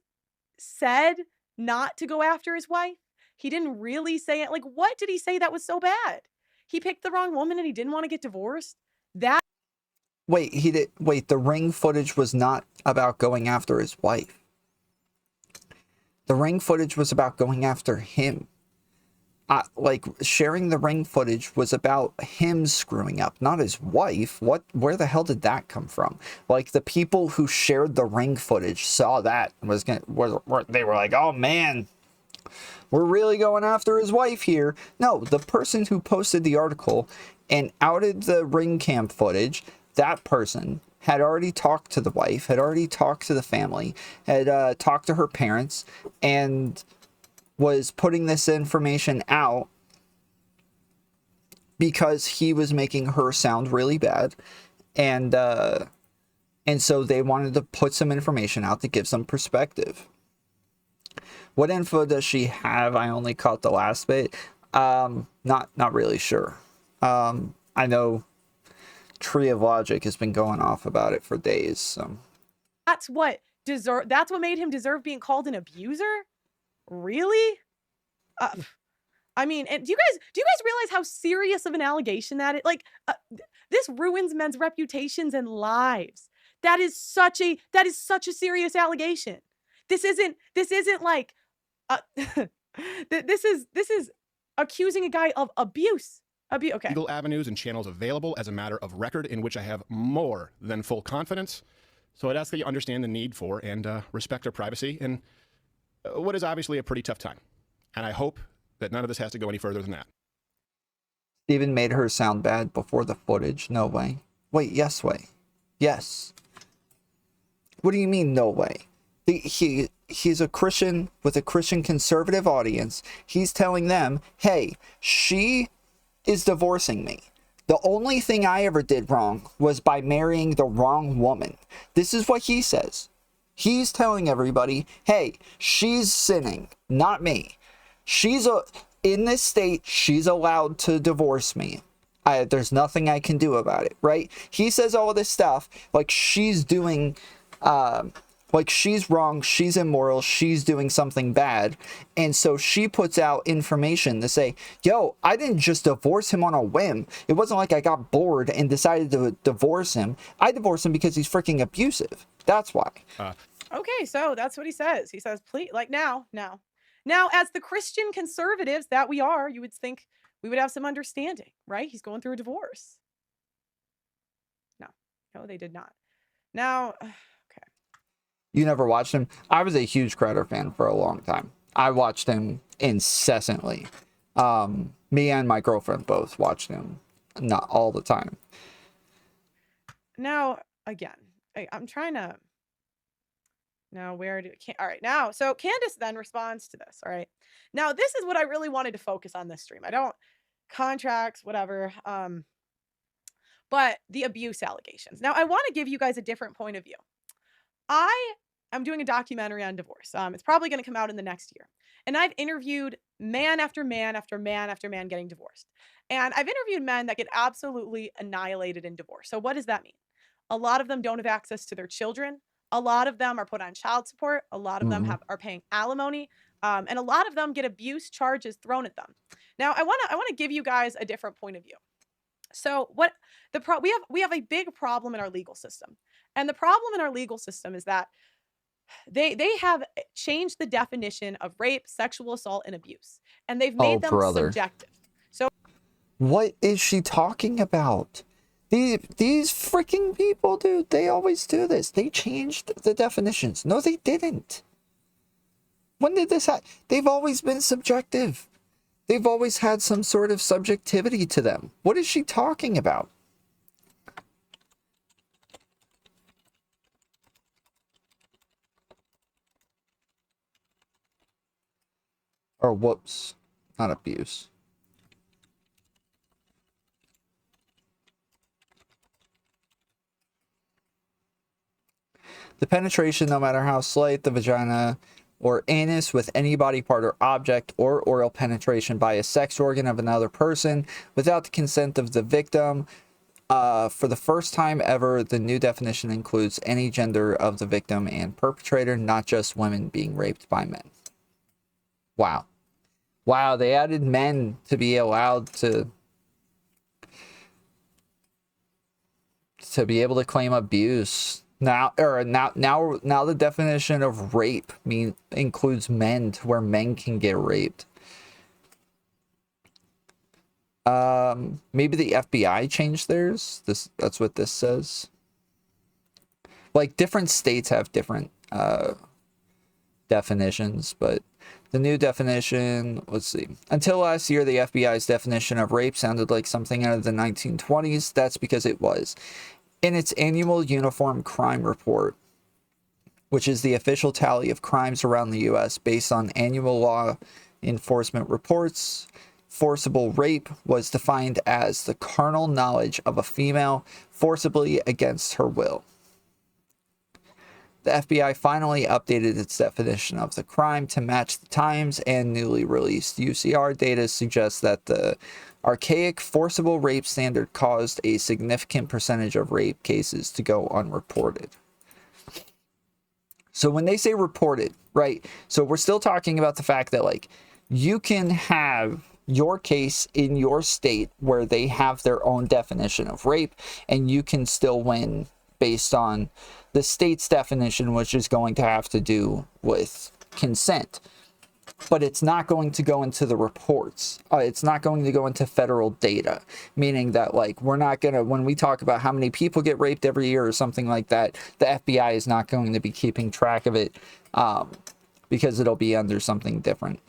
said not to go after his wife? He didn't really say it. Like, what did he say that was so bad? He picked the wrong woman and he didn't want to get divorced? That... Wait, the ring footage was not about going after his wife. The ring footage was about going after him. Like, sharing the ring footage was about him screwing up, not his wife. Where the hell did that come from? Like, the people who shared the ring footage saw that and they were like, oh man, we're really going after his wife here. No, the person who posted the article and outed the ring cam footage, that person had already talked to the wife, had already talked to the family, had talked to her parents, and was putting this information out because he was making her sound really bad. And so they wanted to put some information out to give some perspective. What info does she have? I only caught the last bit. Not really sure. I know Tree of Logic has been going off about it for days. So that's what made him deserve being called an abuser? Really? I mean, and do you guys realize how serious of an allegation that is? Like, this ruins men's reputations and lives. That is such a serious allegation. This isn't like, this is accusing a guy of abuse. Okay. Legal avenues and channels available as a matter of record in which I have more than full confidence. So I'd ask that you understand the need for and respect our privacy in what is obviously a pretty tough time. And I hope that none of this has to go any further than that. Steven made her sound bad before the footage. No way. Wait, yes way. Yes. What do you mean, no way? He's a Christian with a Christian conservative audience. He's telling them, hey, she is divorcing me. The only thing I ever did wrong was by marrying the wrong woman. This is what he says. He's telling everybody, hey, she's sinning, not me. in this state, she's allowed to divorce me. There's nothing I can do about it, right? He says all of this stuff like she's doing, like she's wrong, she's immoral, she's doing something bad. And so she puts out information to say, yo, I didn't just divorce him on a whim. It wasn't like I got bored and decided to divorce him. I divorced him because he's freaking abusive. That's why. Okay, so that's what he says. He says, please, like now, as the Christian conservatives that we are, you would think we would have some understanding, right? He's going through a divorce. No, they did not. Now, okay. You never watched him? I was a huge Crowder fan for a long time. I watched him incessantly. Me and my girlfriend both watched him, not all the time. Now, again, I'm trying to... Now, all right, now, so Candace then responds to this, all right? Now, this is what I really wanted to focus on this stream. Contracts, whatever, but the abuse allegations. Now, I want to give you guys a different point of view. I am doing a documentary on divorce. It's probably going to come out in the next year. And I've interviewed man after man after man after man getting divorced. And I've interviewed men that get absolutely annihilated in divorce. So what does that mean? A lot of them don't have access to their children. A lot of them are put on child support. A lot of them are paying alimony. And a lot of them get abuse charges thrown at them. Now, I want to give you guys a different point of view. So what we have a big problem in our legal system. And the problem in our legal system is that they have changed the definition of rape, sexual assault, and abuse. And they've made them subjective. So what is she talking about? These freaking people, dude, they always do this. They changed the definitions. No, they didn't. When did this happen? They've always been subjective. They've always had some sort of subjectivity to them. What is she talking about? Or whoops, not abuse. The penetration, no matter how slight, the vagina or anus with any body part or object, or oral penetration by a sex organ of another person without the consent of the victim. For the first time ever, the new definition includes any gender of the victim and perpetrator, not just women being raped by men. Wow. Wow, they added men to be allowed to be able to claim abuse. Now the definition of rape includes men, to where men can get raped. Maybe the FBI changed theirs. That's what this says. Like, different states have different definitions, but the new definition, let's see. Until last year, the FBI's definition of rape sounded like something out of the 1920s. That's because it was. In its annual Uniform Crime Report, which is the official tally of crimes around the U.S. based on annual law enforcement reports, forcible rape was defined as the carnal knowledge of a female forcibly against her will. The FBI finally updated its definition of the crime to match the times, and newly released UCR data suggests that the archaic forcible rape standard caused a significant percentage of rape cases to go unreported. So when they say reported, right? So we're still talking about the fact that, like, you can have your case in your state where they have their own definition of rape, and you can still win based on the state's definition, which is going to have to do with consent. But it's not going to go into the reports. It's not going to go into federal data, meaning that, like, we're not going to, when we talk about how many people get raped every year or something like that, the FBI is not going to be keeping track of it because it'll be under something different.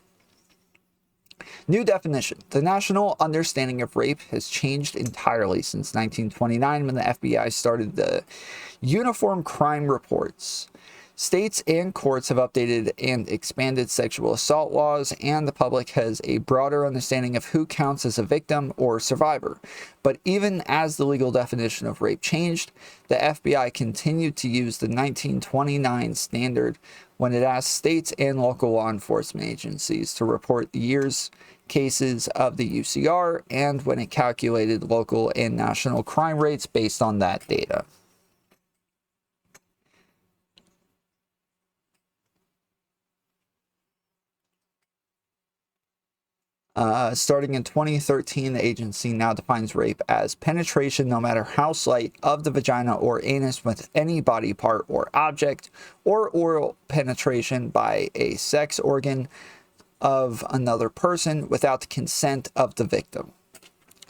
New definition. The national understanding of rape has changed entirely since 1929, when the FBI started the Uniform Crime Reports. States and courts have updated and expanded sexual assault laws, and the public has a broader understanding of who counts as a victim or survivor. But even as the legal definition of rape changed, the FBI continued to use the 1929 standard when it asked states and local law enforcement agencies to report the years cases of the UCR and when it calculated local and national crime rates based on that data. Starting in 2013, the agency now defines rape as penetration, no matter how slight, of the vagina or anus with any body part or object, or oral penetration by a sex organ of another person without the consent of the victim.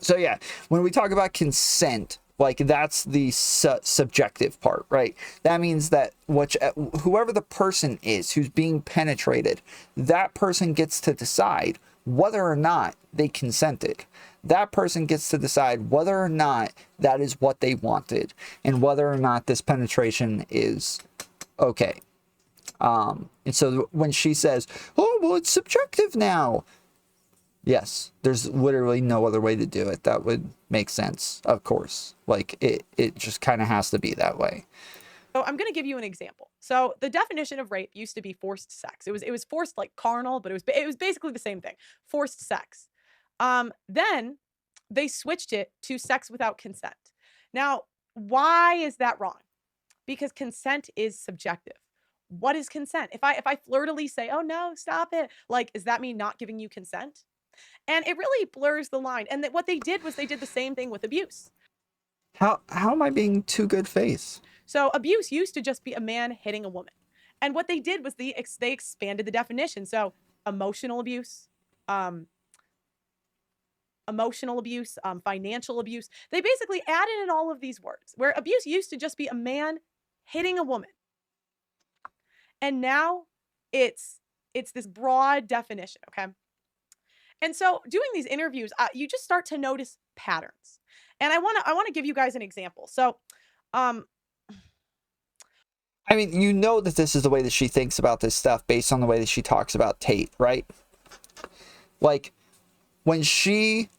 So yeah, when we talk about consent, like that's the subjective part, right? That means that whoever the person is who's being penetrated, that person gets to decide whether or not they consented. That person gets to decide whether or not that is what they wanted and whether or not this penetration is okay. And so when she says, oh, well, it's subjective now. Yes, there's literally no other way to do it. That would make sense, of course. Like, it just kind of has to be that way. So I'm going to give you an example. So the definition of rape used to be forced sex. It was forced like carnal, but it was basically the same thing. Forced sex. Then they switched it to sex without consent. Now, why is that wrong? Because consent is subjective. What is consent? If I flirtily say, "Oh no, stop it," like, is that me not giving you consent? And it really blurs the line. And what they did was they did the same thing with abuse. How am I being too good faith? So abuse used to just be a man hitting a woman. And what they did was they expanded the definition. So emotional abuse, financial abuse. They basically added in all of these words where abuse used to just be a man hitting a woman. And now it's this broad definition, okay? And so doing these interviews, you just start to notice patterns. And I want to give you guys an example. So, I mean, you know that this is the way that she thinks about this stuff based on the way that she talks about Tate, right? Like, when she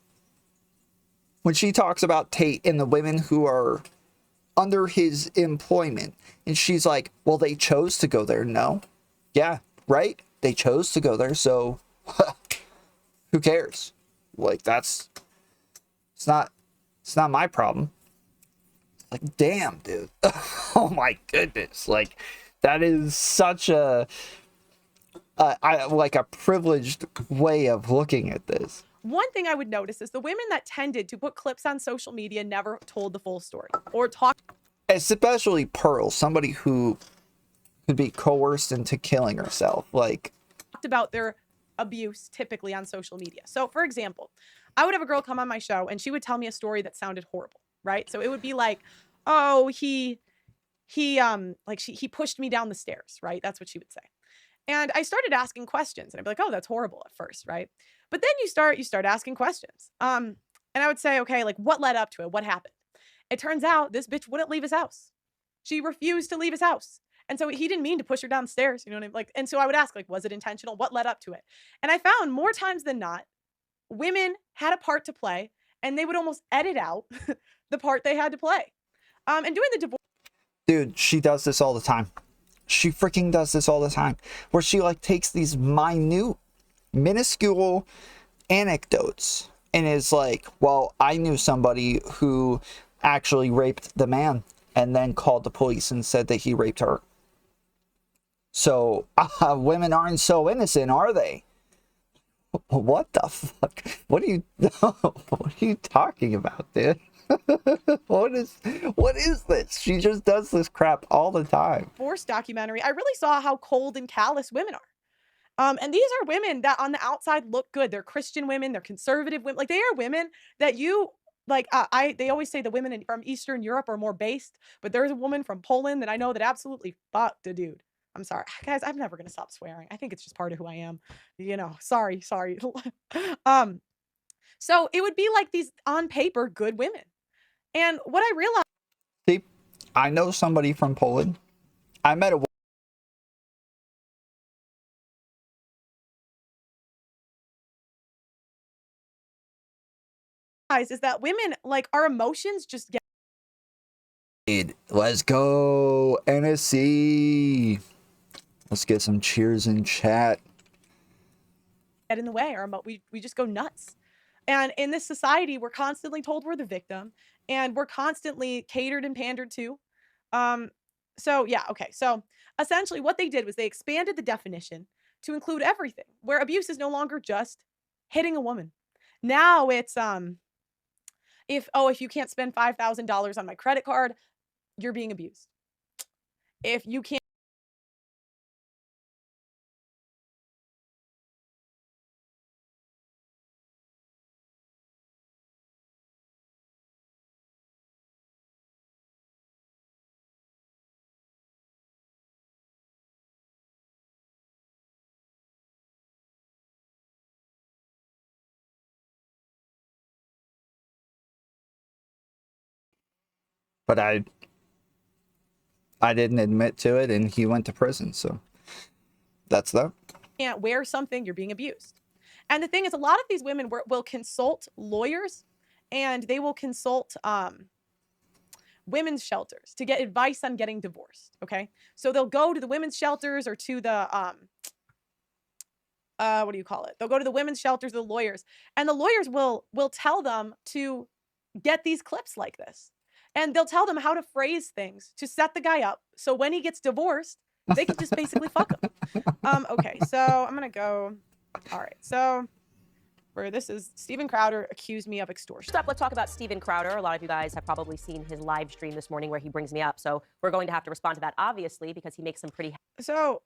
talks about Tate and the women who are under his employment, and she's like, well, they chose to go there. No. Yeah, right? They chose to go there, so who cares? Like, it's not my problem. Like, damn, dude. Oh my goodness. Like, that is such a privileged way of looking at this. One thing I would notice is the women that tended to put clips on social media never told the full story or talked. Especially Pearl, somebody who could be coerced into killing herself. Like, about their abuse typically on social media. So for example, I would have a girl come on my show and she would tell me a story that sounded horrible, right? So it would be like, oh, he pushed me down the stairs, right? That's what she would say. And I started asking questions and I'd be like, oh, that's horrible at first, right? But then you start asking questions. And I would say, okay, like what led up to it? What happened? It turns out this bitch wouldn't leave his house. She refused to leave his house. And so he didn't mean to push her downstairs, you know what I mean? Like, and so I would ask, like, was it intentional? What led up to it? And I found more times than not, women had a part to play and they would almost edit out the part they had to play. And doing the divorce. Dude, she does this all the time. She freaking does this all the time. Where she like takes these minuscule anecdotes and is like, well, I knew somebody who actually raped the man and then called the police and said that he raped her. So women aren't so innocent, are they? What the fuck? What are you talking about, dude? What is this? She just does this crap all the time. Divorce documentary, I really saw how cold and callous women are. And these are women that on the outside look good. They're Christian women, they're conservative women. Like, they are women that you like. They always say the women from Eastern Europe are more based, but there's a woman from Poland that I know that absolutely fucked a dude. I'm sorry, guys. I'm never gonna stop swearing. I think it's just part of who I am. You know, sorry. So it would be like these on paper good women. And what I realized. See, I know somebody from Poland. I met a is that women, like, our emotions just get. Let's go, NSC. Let's get some cheers in chat. in the way, or we just go nuts. And in this society, we're constantly told we're the victim, and we're constantly catered and pandered to. So yeah, okay. So essentially what they did was they expanded the definition to include everything, where abuse is no longer just hitting a woman. Now it's if you can't spend $5,000 on my credit card, you're being abused. If you can't But I didn't admit to it, and he went to prison, so that's that. can't wear something, you're being abused. And the thing is, a lot of these women will consult lawyers, and they will consult women's shelters to get advice on getting divorced. Okay, so they'll go to the women's shelters or to the what do you call it? They'll go to the women's shelters, the lawyers, and the lawyers will tell them to get these clips like this, and they'll tell them how to phrase things to set the guy up, so when he gets divorced, they can just basically fuck him. Okay, so I'm gonna go. All right, so where this is, Steven Crowder accused me of extortion. First up, let's talk about Steven Crowder. A lot of you guys have probably seen his live stream this morning where he brings me up. So we're going to have to respond to that, obviously, because he makes some pretty... So,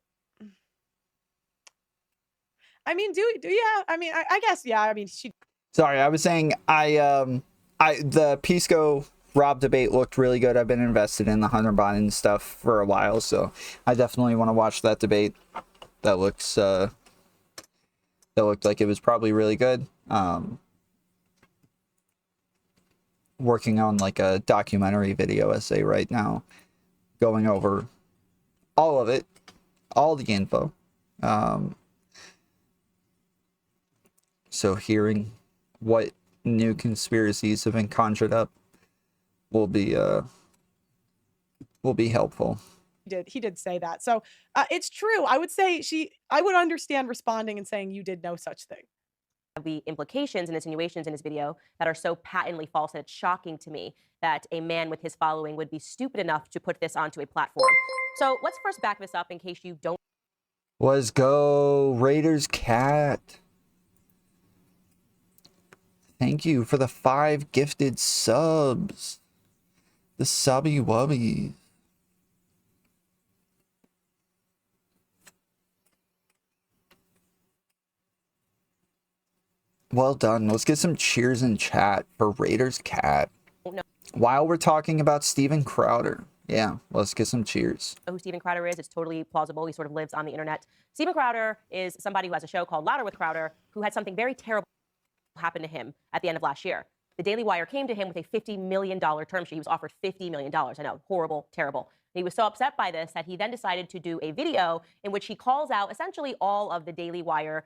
I mean, do you have, I mean, I guess, yeah, I mean, she... Sorry, I was saying the Pisco Rob debate looked really good. I've been invested in the Hunter Biden stuff for a while, so I definitely want to watch that debate. That looks that looked like it was probably really good. Working on like a documentary video essay right now, going over all of it, all the info. So hearing what new conspiracies have been conjured up will be helpful. He did say that. So it's true. I would say I would understand responding and saying you did no such thing. The implications and insinuations in his video that are so patently false, and it's shocking to me that a man with his following would be stupid enough to put this onto a platform. So let's first back this up in case you don't. Let's go, Raiders Cat. Thank you for the 5 gifted subs. The subby wubby. Well done. Let's get some cheers in chat for Raiders Cat. No. While we're talking about Steven Crowder. Yeah, let's get some cheers. Who Steven Crowder is, it's totally plausible. He sort of lives on the internet. Steven Crowder is somebody who has a show called Louder with Crowder, who had something very terrible happen to him at the end of last year. The Daily Wire came to him with a $50 million term sheet. He was offered $50 million. I know, horrible, terrible. He was so upset by this that he then decided to do a video in which he calls out essentially all of the Daily Wire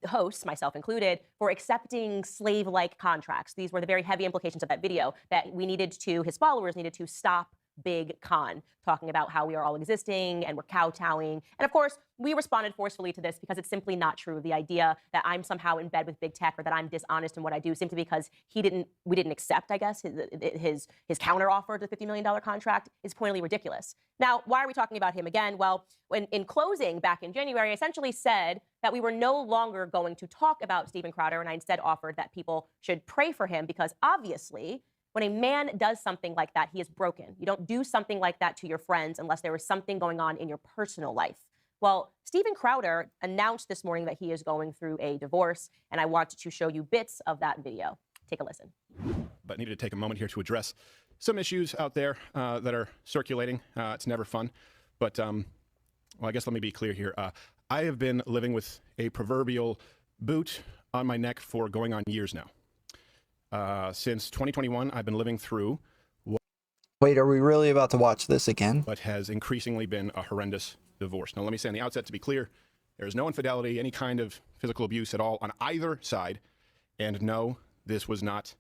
hosts, myself included, for accepting slave-like contracts. These were the very heavy implications of that video, that his followers needed to stop Big Con, talking about how we are all existing and we're kowtowing. And of course, we responded forcefully to this because it's simply not true. The idea that I'm somehow in bed with big tech or that I'm dishonest in what I do simply because we didn't accept, I guess, his counter offer to the $50 million contract is pointedly ridiculous. Now, why are we talking about him again? Well, in closing back in January, I essentially said that we were no longer going to talk about Steven Crowder, and I instead offered that people should pray for him because obviously, when a man does something like that, he is broken. You don't do something like that to your friends unless there is something going on in your personal life. Well, Steven Crowder announced this morning that he is going through a divorce, and I want to show you bits of that video. Take a listen. But needed to take a moment here to address some issues out there that are circulating. It's never fun. But, well, I guess let me be clear here. I have been living with a proverbial boot on my neck for going on years now. Since 2021, I've been living through Wait, are we really about to watch this again? what has increasingly been a horrendous divorce. Now, let me say on the outset, to be clear, there is no infidelity, any kind of physical abuse at all on either side. And no, this was not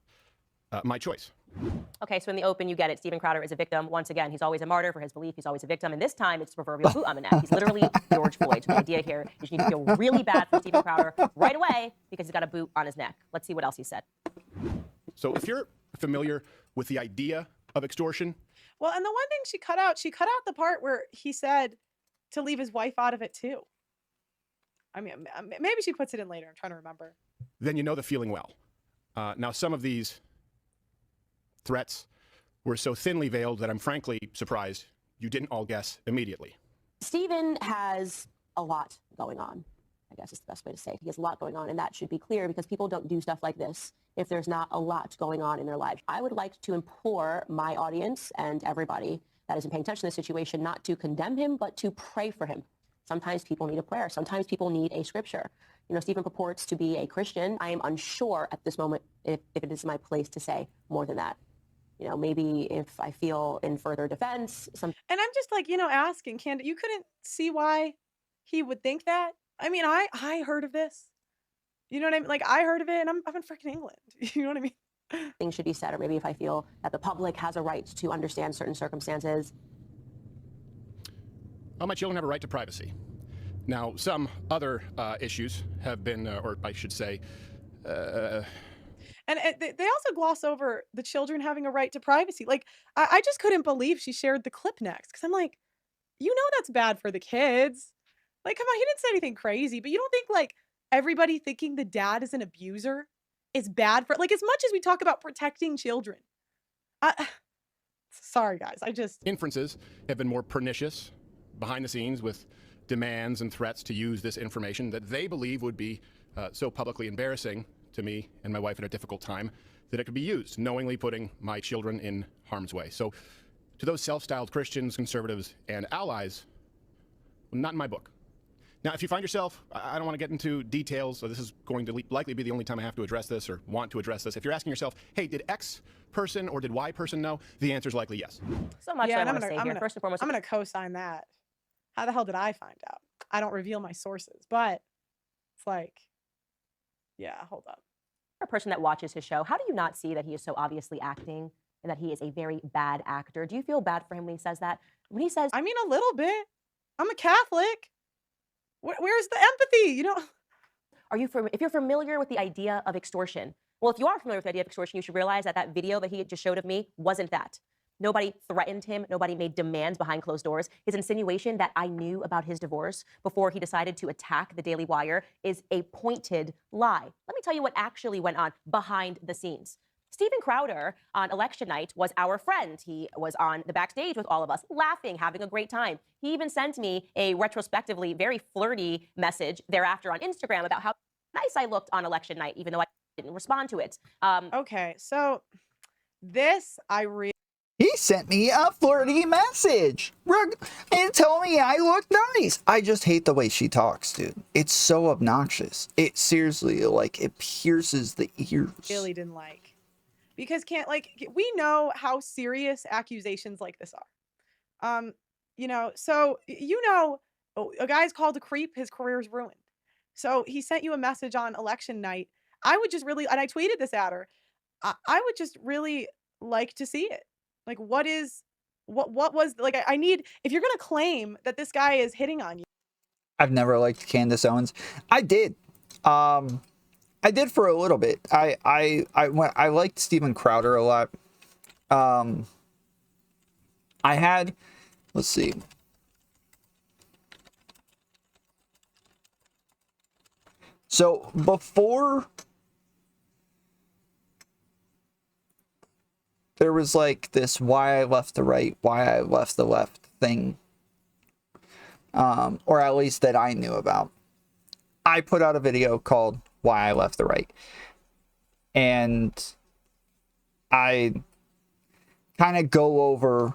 my choice. Okay, so in the open, you get it. Steven Crowder is a victim. Once again, he's always a martyr for his belief. He's always a victim. And this time, it's the proverbial boot on the neck. He's literally George Floyd. So the idea here is you need to feel really bad for Steven Crowder right away because he's got a boot on his neck. Let's see what else he said. So if you're familiar with the idea of extortion. Well, and the one thing she cut out the part where he said to leave his wife out of it too. I mean, maybe she puts it in later. I'm trying to remember. Then you know the feeling well. Now, some of these threats were so thinly veiled that I'm frankly surprised you didn't all guess immediately. Steven has a lot going on, I guess is the best way to say it. He has a lot going on, and that should be clear because people don't do stuff like this if there's not a lot going on in their life. I would like to implore my audience and everybody that isn't paying attention to this situation not to condemn him, but to pray for him. Sometimes people need a prayer. Sometimes people need a scripture. You know, Steven purports to be a Christian. I am unsure at this moment if it is my place to say more than that. You know, maybe if I feel in further defense. And I'm just like, asking, Candace, you couldn't see why he would think that? I mean, I heard of this. You know what I mean? Like, I heard of it, and I'm in freaking England. You know what I mean? Things should be said, or maybe if I feel that the public has a right to understand certain circumstances. Well, my children have a right to privacy. Now, some other issues have been, or I should say, and they also gloss over the children having a right to privacy. Like, I just couldn't believe she shared the clip next. Because I'm like, that's bad for the kids. Like, come on, he didn't say anything crazy. But you don't think, like, everybody thinking the dad is an abuser is bad for, like, as much as we talk about protecting children. Sorry, guys. Inferences have been more pernicious behind the scenes with demands and threats to use this information that they believe would be so publicly embarrassing to me and my wife at a difficult time that it could be used, knowingly putting my children in harm's way. So to those self-styled Christians, conservatives, and allies, not in my book. Now, if you find yourself, I don't want to get into details, so this is going to likely be the only time I have to address this or want to address this. If you're asking yourself, hey, did X person or did Y person know? The answer is likely yes. So much I want to say here. First and foremost, I'm going to co-sign that. How the hell did I find out? I don't reveal my sources, but it's like, yeah, hold up. A person that watches his show, how do you not see that he is so obviously acting and that he is a very bad actor? Do you feel bad for him when he says that? When he says, I mean, a little bit. I'm a Catholic. Where's the empathy? If you're familiar with the idea of extortion, well, if you are familiar with the idea of extortion, you should realize that video that he just showed of me wasn't that. Nobody threatened him. Nobody made demands behind closed doors. His insinuation that I knew about his divorce before he decided to attack the Daily Wire is a pointed lie. Let me tell you what actually went on behind the scenes. Steven Crowder on election night was our friend. He was on the backstage with all of us, laughing, having a great time. He even sent me a retrospectively very flirty message thereafter on Instagram about how nice I looked on election night, even though I didn't respond to it. Okay, so this He sent me a flirty message and told me I look nice. I just hate the way she talks, dude. It's so obnoxious. It seriously, like, it pierces the ears. Really didn't like. Because we know how serious accusations like this are. So, a guy's called a creep, his career's ruined. So he sent you a message on election night. I would just really, and I tweeted this at her, I would just really like to see it. Like, what was, like, I need, if you're going to claim that this guy is hitting on you. I've never liked Candace Owens. I did. I did for a little bit. I liked Steven Crowder a lot. Let's see. So before there was like this why I left the right, why I left the left thing. Or at least that I knew about. I put out a video called Why I Left the Right. And I kind of go over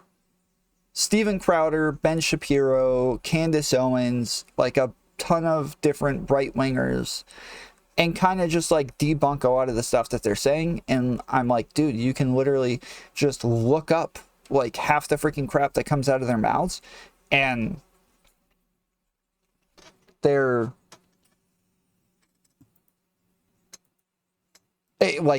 Steven Crowder, Ben Shapiro, Candace Owens, like a ton of different right-wingers, and kind of just like debunk a lot of the stuff that they're saying. And I'm like, dude, you can literally just look up like half the freaking crap that comes out of their mouths, and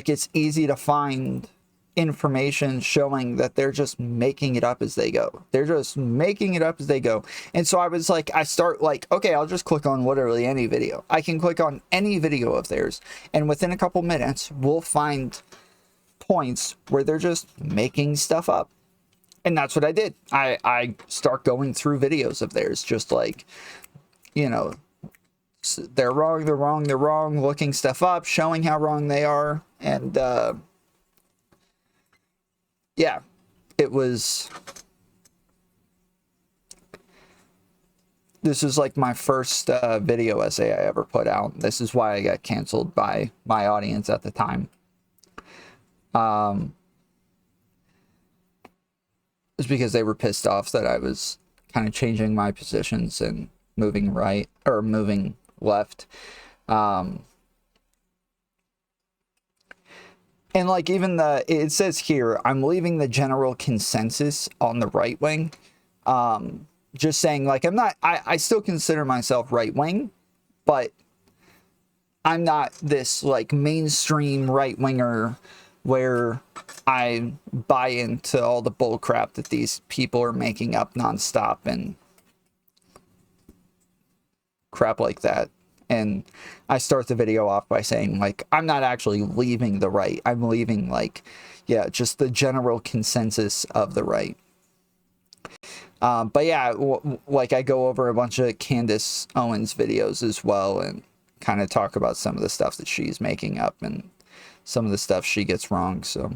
it's easy to find information showing that they're just making it up as they go. They're just making it up as they go. And so I was like, I start like, okay, I'll just click on literally any video. I can click on any video of theirs, and within a couple minutes, we'll find points where they're just making stuff up. And that's what I did. I start going through videos of theirs, just like, you know, they're wrong, looking stuff up, showing how wrong they are. And yeah, it was, this is like my first video essay I ever put out. This is why I got canceled by my audience at the time. It's because they were pissed off that I was kind of changing my positions and moving right or moving left. And like even it says here, I'm leaving the general consensus on the right wing. Just saying, like, I still consider myself right wing, but I'm not this like mainstream right winger where I buy into all the bull crap that these people are making up nonstop and crap like that. And I start the video off by saying, like, I'm not actually leaving the right. I'm leaving, like, yeah, just the general consensus of the right. But yeah, like, I go over a bunch of Candace Owens videos as well and kind of talk about some of the stuff that she's making up and some of the stuff she gets wrong. So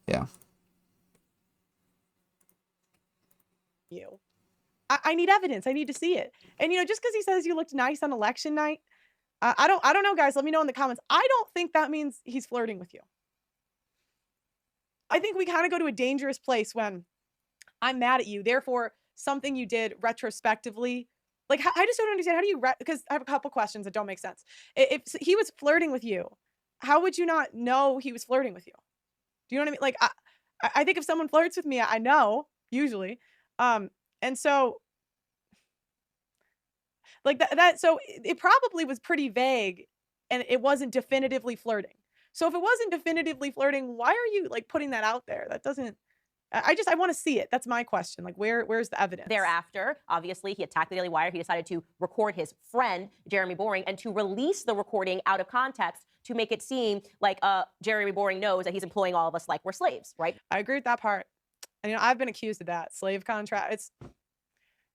yeah. I need evidence. I need to see it. And, you know, just because he says you looked nice on election night, I don't know, guys. Let me know in the comments. I don't think that means he's flirting with you. I think we kind of go to a dangerous place when I'm mad at you. Therefore, something you did retrospectively, like, I just don't understand. How do you, because I have a couple questions that don't make sense. If he was flirting with you, how would you not know he was flirting with you? Do you know what I mean? Like, I think if someone flirts with me, I know, usually. And so, like so it probably was pretty vague and it wasn't definitively flirting. So if it wasn't definitively flirting, why are you like putting that out there? That doesn't, I want to see it. That's my question. Like, where's the evidence? Thereafter, obviously, he attacked the Daily Wire. He decided to record his friend, Jeremy Boring, and to release the recording out of context to make it seem like Jeremy Boring knows that he's employing all of us like we're slaves, right? I agree with that part. And, you know, I've been accused of that. Slave contract.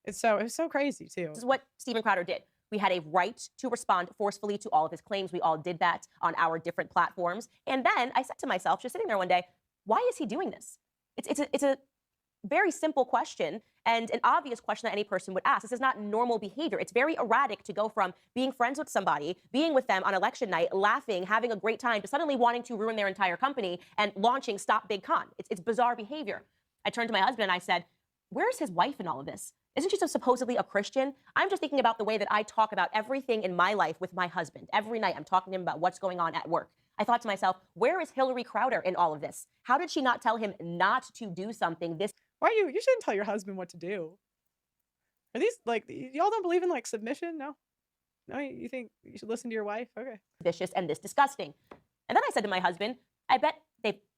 It's so crazy, too. This is what Steven Crowder did. We had a right to respond forcefully to all of his claims. We all did that on our different platforms. And then I said to myself, just sitting there one day, why is he doing this? It's a very simple question and an obvious question that any person would ask. This is not normal behavior. It's very erratic to go from being friends with somebody, being with them on election night, laughing, having a great time, to suddenly wanting to ruin their entire company and launching Stop Big Con. It's bizarre behavior. I turned to my husband and I said, where's his wife in all of this? Isn't she so supposedly a Christian? I'm just thinking about the way that I talk about everything in my life with my husband. Every night I'm talking to him about what's going on at work. I thought to myself, where is Hillary Crowder in all of this? How did she not tell him not to do something this? Why you shouldn't tell your husband what to do. Are these like, y'all don't believe in like submission? No, you think you should listen to your wife? Okay. Vicious and this disgusting. And then I said to my husband, I bet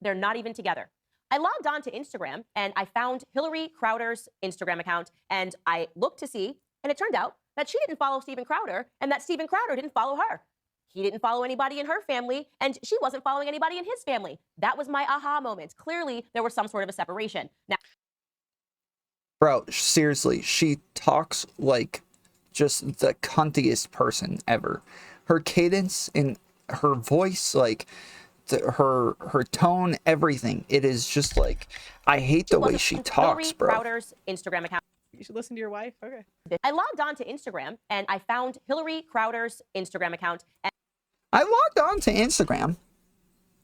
they're not even together. I logged on to Instagram and I found Hillary Crowder's Instagram account and I looked to see, and it turned out that she didn't follow Steven Crowder and that Steven Crowder didn't follow her. He didn't follow anybody in her family and she wasn't following anybody in his family. That was my aha moment. Clearly, there was some sort of a separation. Now, bro, seriously, she talks like just the cuntiest person ever. Her cadence and her voice, like, her tone, everything. It is just like, I hate the way she talks, bro. Hillary Crowder's Instagram account. You should listen to your wife. Okay. I logged on to Instagram and I found Hillary Crowder's Instagram account. And I logged on to Instagram.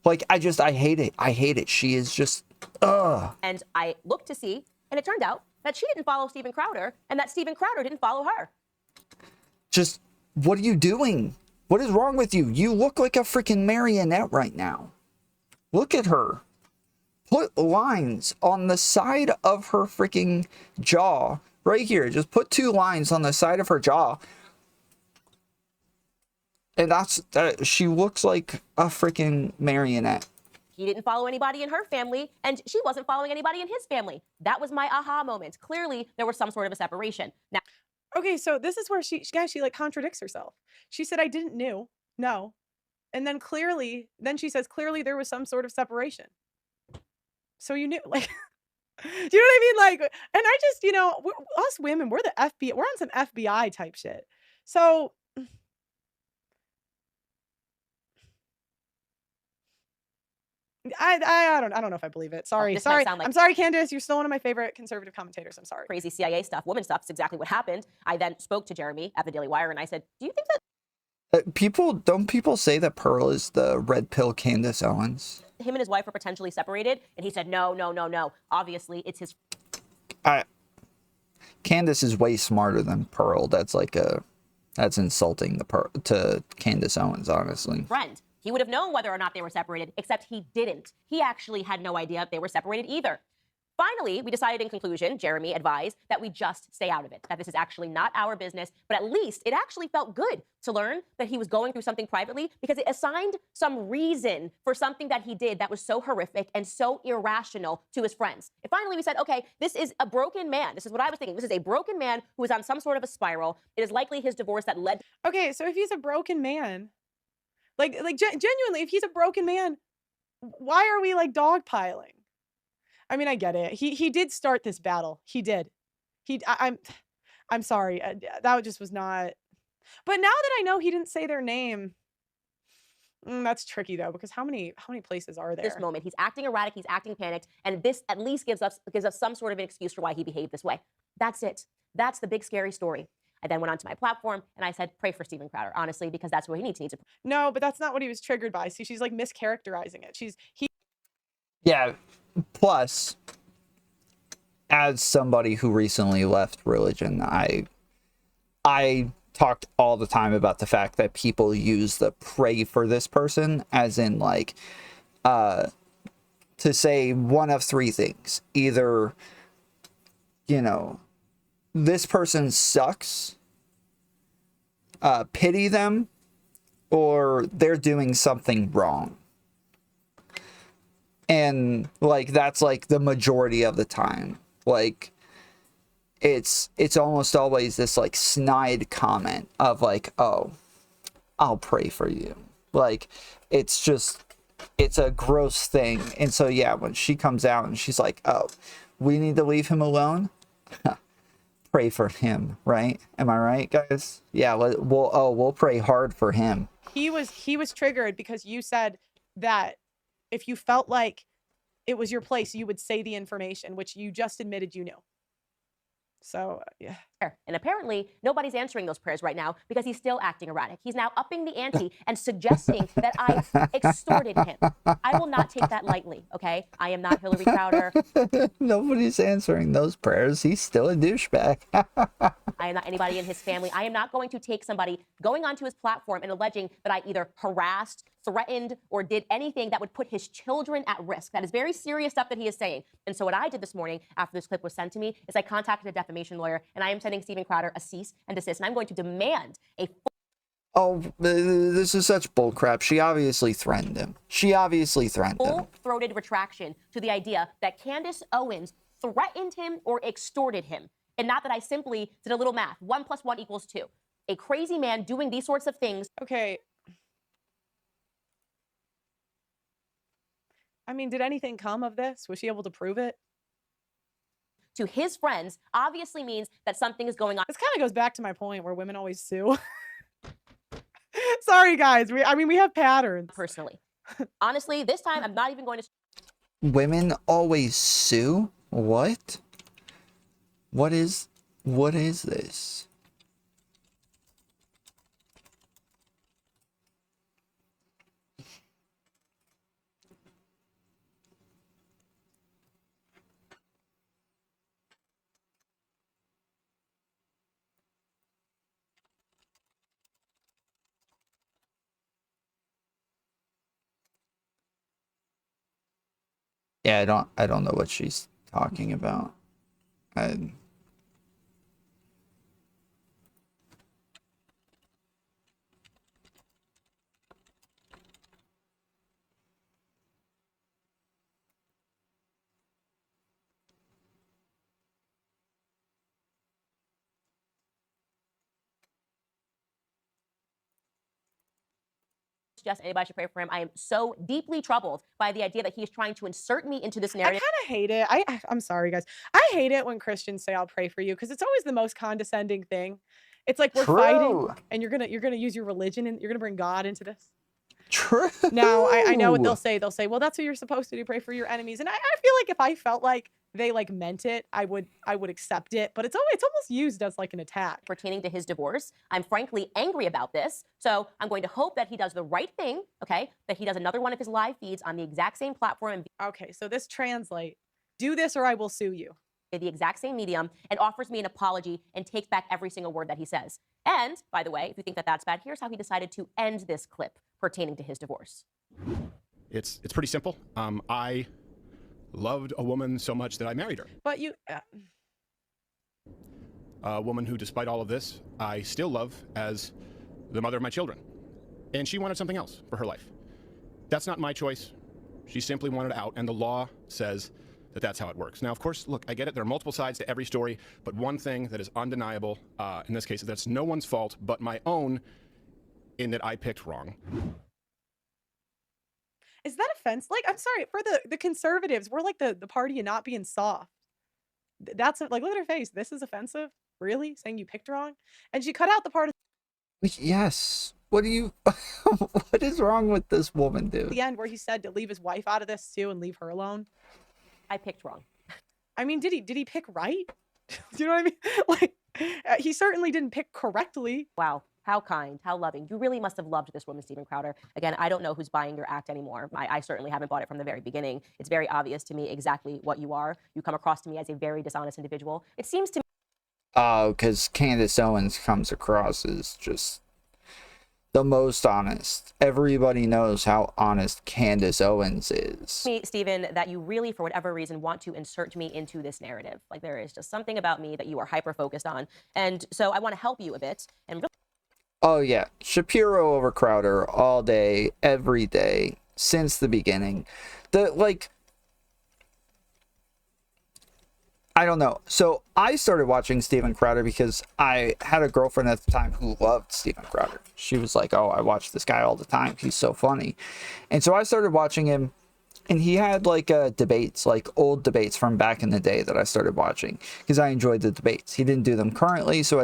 Like, I hate it. I hate it. She is just, ugh. And I looked to see, and it turned out that she didn't follow Steven Crowder and that Steven Crowder didn't follow her. Just, what are you doing? What is wrong with you? You look like a freaking marionette right now. Look at her. Put lines on the side of her freaking jaw. Right here. Just put 2 lines on the side of her jaw. And she looks like a freaking marionette. He didn't follow anybody in her family, and she wasn't following anybody in his family. That was my aha moment. Clearly, there was some sort of a separation. Now, okay, so this is where she like contradicts herself. She said, I didn't know. And then she says, clearly there was some sort of separation. So you knew, like, do you know what I mean? Like, and I just, us women, we're the FBI, we're on some FBI type shit. So I don't know if I believe it. Sorry. this might sound like I'm sorry, Candace. You're still one of my favorite conservative commentators. I'm sorry. crazy CIA stuff, woman stuff. It's exactly what happened. I then spoke to Jeremy at the Daily Wire and I said, do you think that don't people say that Pearl is the red pill Candace Owens? him and his wife are potentially separated? And he said, no. Obviously, it's his Candace is way smarter than Pearl. That's insulting to Candace Owens, honestly. friend. He would have known whether or not they were separated, except he didn't. He actually had no idea if they were separated either. Finally, we decided in conclusion, Jeremy advised, that we just stay out of it, that this is actually not our business, but at least it actually felt good to learn that he was going through something privately because it assigned some reason for something that he did that was so horrific and so irrational to his friends. And finally, we said, okay, this is a broken man. This is what I was thinking. This is a broken man who is on some sort of a spiral. It is likely his divorce that led. Okay, so if he's a broken man, like genuinely, if he's a broken man, why are we like dogpiling? I mean, I get it. He did start this battle. He did. I'm sorry. That just was not. But now that I know he didn't say their name, that's tricky though, because how many places are there? This moment, he's acting erratic, he's acting panicked, and this at least gives us some sort of an excuse for why he behaved this way. That's it. That's the big scary story. I then went onto my platform and I said, pray for Steven Crowder, honestly, because that's what he needs. He needs to. No, but that's not what he was triggered by. See, she's like mischaracterizing it. Yeah. Plus, as somebody who recently left religion, I talked all the time about the fact that people use the pray for this person as in like to say one of three things. Either, this person sucks, pity them, or they're doing something wrong. And like that's like the majority of the time. Like it's almost always this like snide comment of like, oh, I'll pray for you. Like it's a gross thing. And so yeah, when she comes out and she's like, oh, we need to leave him alone. Pray for him, right? Am I right, guys? Yeah, we'll pray hard for him. He was triggered because you said that if you felt like it was your place, you would say the information, which you just admitted you knew. So, yeah. And apparently, nobody's answering those prayers right now because he's still acting erratic. He's now upping the ante and suggesting that I extorted him. I will not take that lightly, okay? I am not Hillary Crowder. Nobody's answering those prayers. He's still a douchebag. I am not anybody in his family. I am not going to take somebody going onto his platform and alleging that I either harassed, threatened, or did anything that would put his children at risk. That is very serious stuff that he is saying. And so what I did this morning after this clip was sent to me is I contacted a defamation lawyer, and I am sending Steven Crowder a cease and desist, and I'm going to demand a Oh, this is such bullcrap. She obviously threatened him. full-throated retraction to the idea that Candace Owens threatened him or extorted him. And not that I simply did a little math. 1 + 1 = 2. A crazy man doing these sorts of things. Okay. I mean, did anything come of this? Was she able to prove it? To his friends obviously means that something is going on. This kind of goes back to my point where women always sue. Sorry, guys. We have patterns. Personally. Honestly, this time I'm not even going to. Women always sue? What? What is this? Yeah, I don't know what she's talking about. suggest anybody should pray for him. I am so deeply troubled by the idea that he is trying to insert me into this I narrative. kind of hate it. I'm sorry, guys. I hate it when Christians say I'll pray for you because it's always the most condescending thing. It's like we're fighting and you're gonna use your religion and you're gonna bring God into this. True. Now I know what they'll say. They'll say, well, that's what you're supposed to do, pray for your enemies. And I feel like if I felt like they like meant it, I would accept it. But it's almost used as like an attack. Pertaining to his divorce. I'm frankly angry about this. So I'm going to hope that he does the right thing, okay? That he does another one of his live feeds on the exact same platform. Okay, so this translate. Do this or I will sue you. The exact same medium and offers me an apology and takes back every single word that he says. And, by the way, if you think that that's bad, here's how he decided to end this clip pertaining to his divorce. It's pretty simple. I loved a woman so much that I married her. But you... A woman who, despite all of this, I still love as the mother of my children. And she wanted something else for her life. That's not my choice. She simply wanted out, and the law says that that's how it works. Now, of course, look, I get it. There are multiple sides to every story, but one thing that is undeniable, in this case, that's no one's fault but my own, in that I picked wrong. Is that offense? Like, I'm sorry, for the conservatives, we're like the party of not being soft. That's like, look at her face. This is offensive? Really? Saying you picked wrong? And she cut out the part of Yes. What do you... what is wrong with this woman, dude? the end where he said to leave his wife out of this too and leave her alone. I picked wrong. I mean, did he pick right? Do you know what I mean? Like, he certainly didn't pick correctly. Wow. How kind, how loving. You really must have loved this woman, Steven Crowder. Again, I don't know who's buying your act anymore. I certainly haven't bought it from the very beginning. It's very obvious to me exactly what you are. You come across to me as a very dishonest individual. It seems to me... Oh, because Candace Owens comes across as just the most honest. Everybody knows how honest Candace Owens is. Me, Steven, that you really, for whatever reason, want to insert me into this narrative. Like, there is just something about me that you are hyper-focused on. And so I want to help you a bit and really... Oh yeah, Shapiro over Crowder all day, every day, since the beginning. I don't know. So I started watching Steven Crowder because I had a girlfriend at the time who loved Steven Crowder. She was like, oh, I watch this guy all the time. He's so funny. And so I started watching him, and he had like debates, like old debates from back in the day that I started watching because I enjoyed the debates. He didn't do them currently, so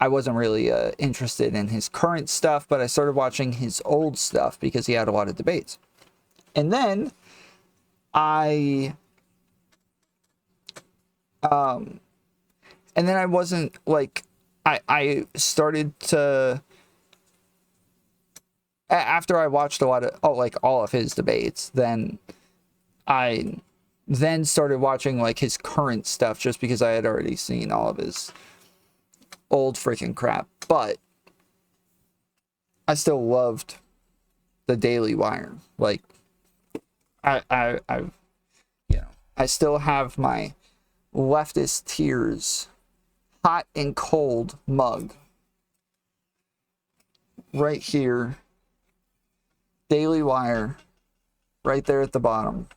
I wasn't really interested in his current stuff, but I started watching his old stuff because he had a lot of debates. And then I wasn't like, I started to, after I watched a lot of, all of his debates, then I started watching like his current stuff just because I had already seen all of his old freaking crap. But I still loved the Daily Wire. Like, I still have my leftist tears hot and cold mug right here. Daily Wire right there at the bottom.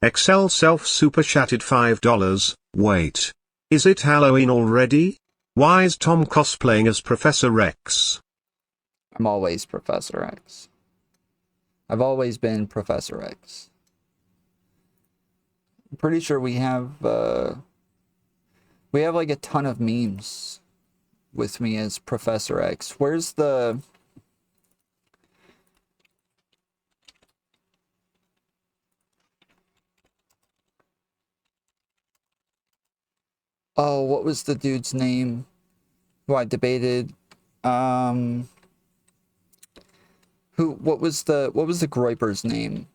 Excel Self super chatted $5. Wait. Is it Halloween already? Why is Tom cosplaying as Professor X? I'm always Professor X. I've always been Professor X. I'm pretty sure we have like a ton of memes with me as Professor X. Where's the... Oh, what was the dude's name who I debated? What was the Groiper's name?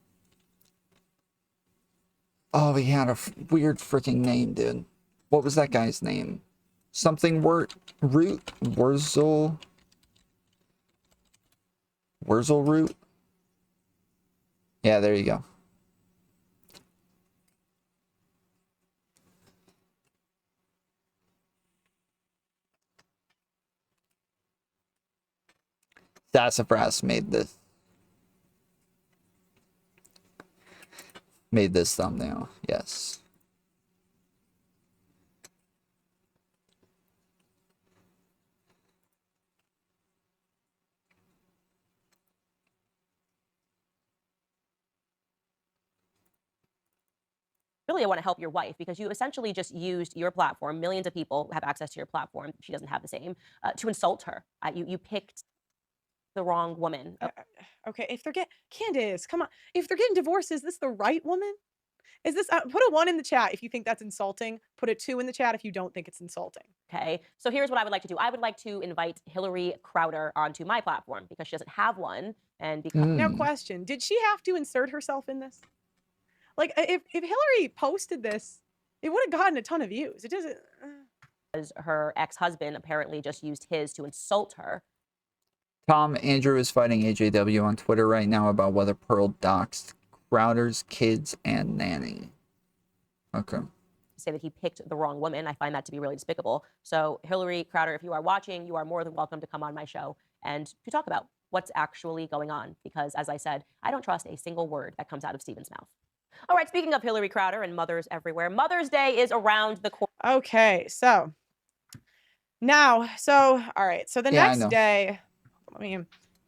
Oh, he had a weird freaking name, dude. What was that guy's name? Something Wurzel Root? Yeah, there you go. Sassafras made this thumbnail. Yes. really, I want to help your wife because you essentially just used your platform. Millions of people have access to your platform. She doesn't have the same to insult her. You picked the wrong woman. Okay, if they're Candace, come on. If they're getting divorced, is this the right woman? Is this put a 1 in the chat if you think that's insulting. Put a 2 in the chat if you don't think it's insulting. Okay, so here's what I would like to do. I would like to invite Hillary Crowder onto my platform because she doesn't have one. And because Now, question: did she have to insert herself in this? Like, if Hillary posted this, it would have gotten a ton of views. It doesn't. Her ex-husband apparently just used his to insult her. Tom, Andrew is fighting AJW on Twitter right now about whether Pearl doxed Crowder's kids and nanny. Okay. Say that he picked the wrong woman. I find that to be really despicable. So Hillary Crowder, if you are watching, you are more than welcome to come on my show and to talk about what's actually going on. Because as I said, I don't trust a single word that comes out of Stephen's mouth. All right, speaking of Hillary Crowder and mothers everywhere, Mother's Day is around the corner. Okay, so now, all right, so the next day, let me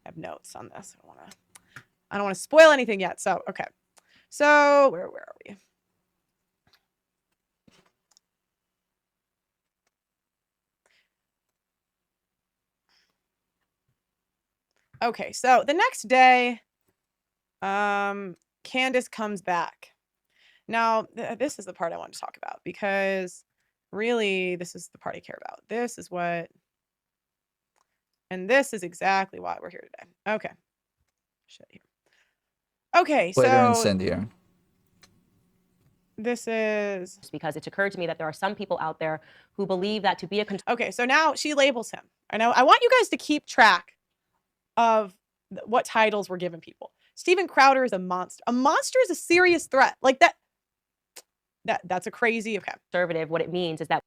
have notes on this. I don't want to spoil anything yet. So, okay. So, where are we? Okay, so the next day, Candace comes back. Now, this is the part I want to talk about because really, this is the part I care about. This is what, and this is exactly why we're here today. Okay. Shut here. Okay, Later so incendiary. This is because it's occurred to me that there are some people out there who believe that to be a okay, so now she labels him. I know I want you guys to keep track of what titles we're giving people. Steven Crowder is a monster. A monster is a serious threat. Like that's a crazy, okay. Conservative, what it means is that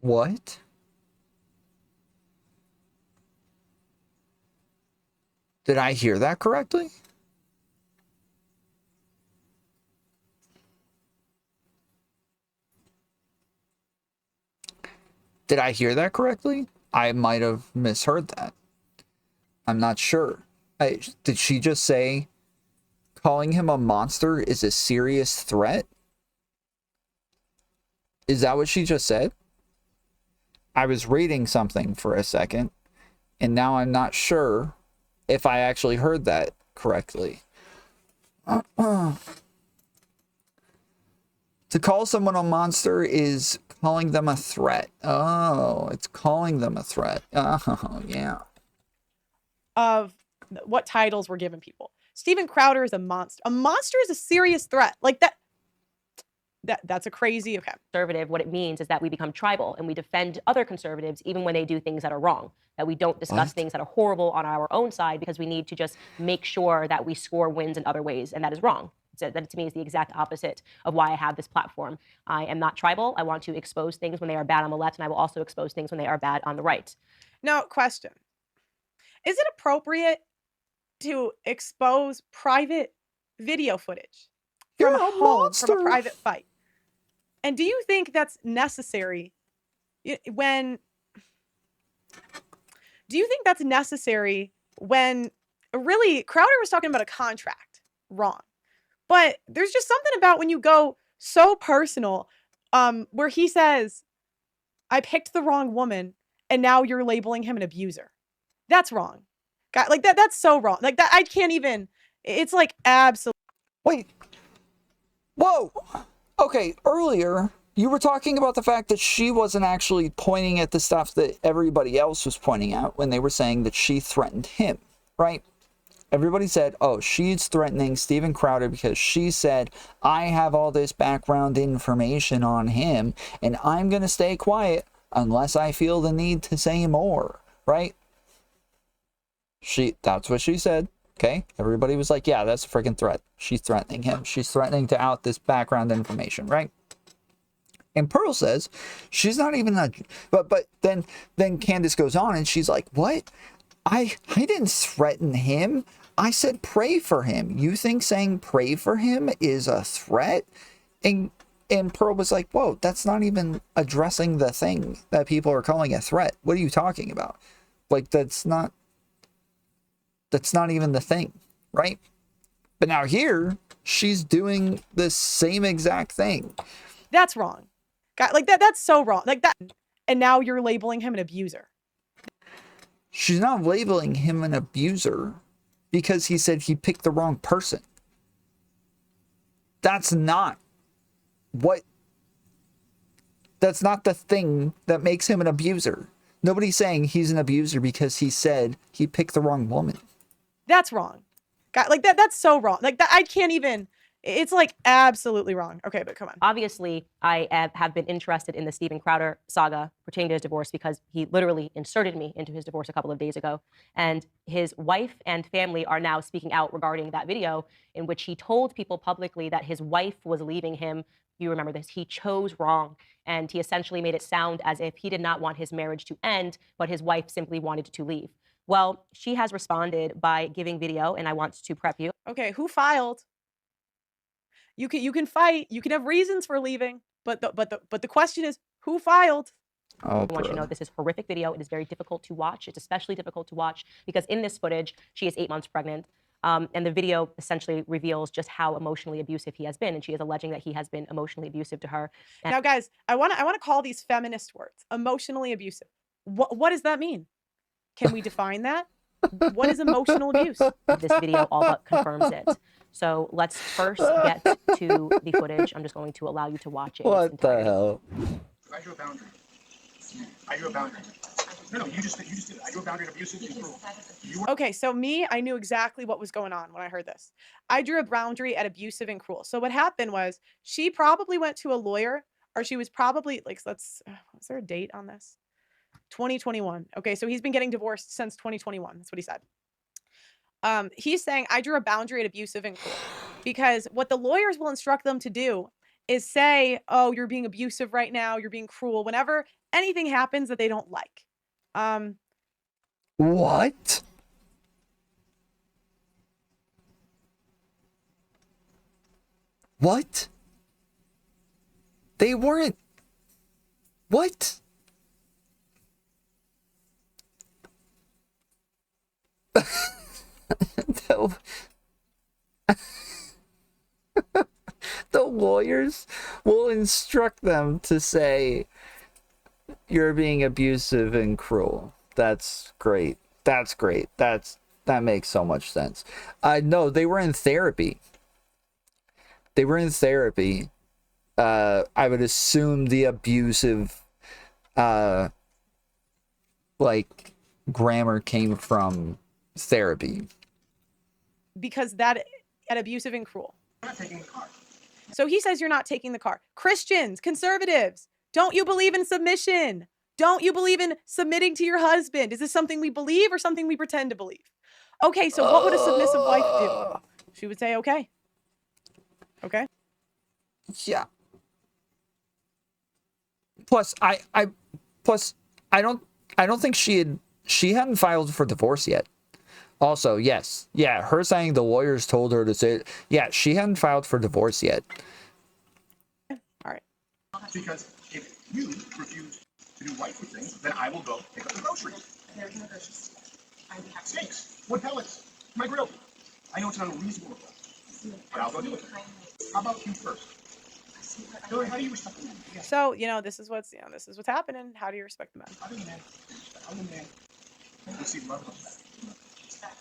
What? Did I hear that correctly? Did I hear that correctly? I might have misheard that. I'm not sure. Did she just say calling him a monster is a serious threat? Is that what she just said? I was reading something for a second, and now I'm not sure if I actually heard that correctly. To call someone a monster is calling them a threat. Oh, it's calling them a threat. Oh, yeah. Of what titles we're giving people. Steven Crowder is a monster. A monster is a serious threat. Like that's a crazy, okay. Conservative, what it means is that we become tribal and we defend other conservatives even when they do things that are wrong. That we don't discuss things that are horrible on our own side because we need to just make sure that we score wins in other ways, and that is wrong. So that to me is the exact opposite of why I have this platform. I am not tribal. I want to expose things when they are bad on the left, and I will also expose things when they are bad on the right. Now, question. Is it appropriate to expose private video footage from a home, from a private fight? And do you think that's necessary when really Crowder was talking about a contract? Wrong. But there's just something about when you go so personal, where he says, I picked the wrong woman and now you're labeling him an abuser. That's wrong. God, like that's so wrong. Like that, I can't even, it's like absolutely. Wait. Whoa. Okay, earlier you were talking about the fact that she wasn't actually pointing at the stuff that everybody else was pointing out when they were saying that she threatened him, right? Everybody said, oh, she's threatening Steven Crowder because she said, I have all this background information on him and I'm going to stay quiet unless I feel the need to say more, right? That's what she said. Okay, everybody was like, yeah, that's a freaking threat. She's threatening him. She's threatening to out this background information, right? And Pearl says she's not even but then Candace goes on and she's like, what? I didn't threaten him. I said pray for him. You think saying pray for him is a threat? And Pearl was like, whoa, that's not even addressing the thing that people are calling a threat. What are you talking about? Like, that's not even the thing, right? But now here, she's doing the same exact thing. That's wrong. Like that's so wrong. Like that. And now you're labeling him an abuser. She's not labeling him an abuser because he said he picked the wrong person. That's not the thing that makes him an abuser. Nobody's saying he's an abuser because he said he picked the wrong woman. That's wrong. Like that's so wrong. Like that, I can't even. It's like absolutely wrong. Okay, but come on. Obviously, I have been interested in the Steven Crowder saga pertaining to his divorce because he literally inserted me into his divorce a couple of days ago. And his wife and family are now speaking out regarding that video in which he told people publicly that his wife was leaving him. You remember this. He chose wrong. And he essentially made it sound as if he did not want his marriage to end, but his wife simply wanted to leave. Well, she has responded by giving video, and I want to prep you. Okay, who filed? You can fight. You can have reasons for leaving, but the question is who filed? Oh, I want you to know this is horrific video. It is very difficult to watch. It's especially difficult to watch because in this footage, she is 8 months pregnant. And the video essentially reveals just how emotionally abusive he has been. And she is alleging that he has been emotionally abusive to her. And now, guys, I want to call these feminist words. Emotionally abusive. What does that mean? Can we define that? What is emotional abuse? This video all but confirms it. So let's first get to the footage. I'm just going to allow you to watch it. What the hell? I drew a boundary. I drew a boundary. No, you just did it. I drew a boundary of abusive and cruel. Okay, so I knew exactly what was going on when I heard this. I drew a boundary at abusive and cruel. So what happened was she probably went to a lawyer, or she was probably like, is there a date on this? 2021. Okay, so he's been getting divorced since 2021. That's what he said. He's saying I drew a boundary at abusive and cruel because what the lawyers will instruct them to do is say, oh, you're being abusive right now. You're being cruel whenever anything happens that they don't like. What? What? They weren't. What? The lawyers will instruct them to say you're being abusive and cruel. That's great. That's great. That makes so much sense. No, they were in therapy. They were in therapy. I would assume the abusive like grammar came from therapy. Because that at abusive and cruel. I'm not taking the car. So he says you're not taking the car. Christians, conservatives, don't you believe in submission? Don't you believe in submitting to your husband? Is this something we believe or something we pretend to believe? Okay, so what would a submissive wife do? She would say, okay. Okay. Yeah. Plus, I don't think she hadn't filed for divorce yet. Also, yes. Yeah, her saying the lawyers told her to say it. Yeah, she hadn't filed for divorce yet. All right. Because if you refuse to do wifely things, then I will go pick up the groceries. There's no groceries. I have Steaks, wood pellets, my grill. I know it's an unreasonable request, but I'll go do it. How about you first? Hillary, how do you respect the man? Yes. So, this is what's happening. How do you respect the man? How do you man? How do you man? You see love comes back.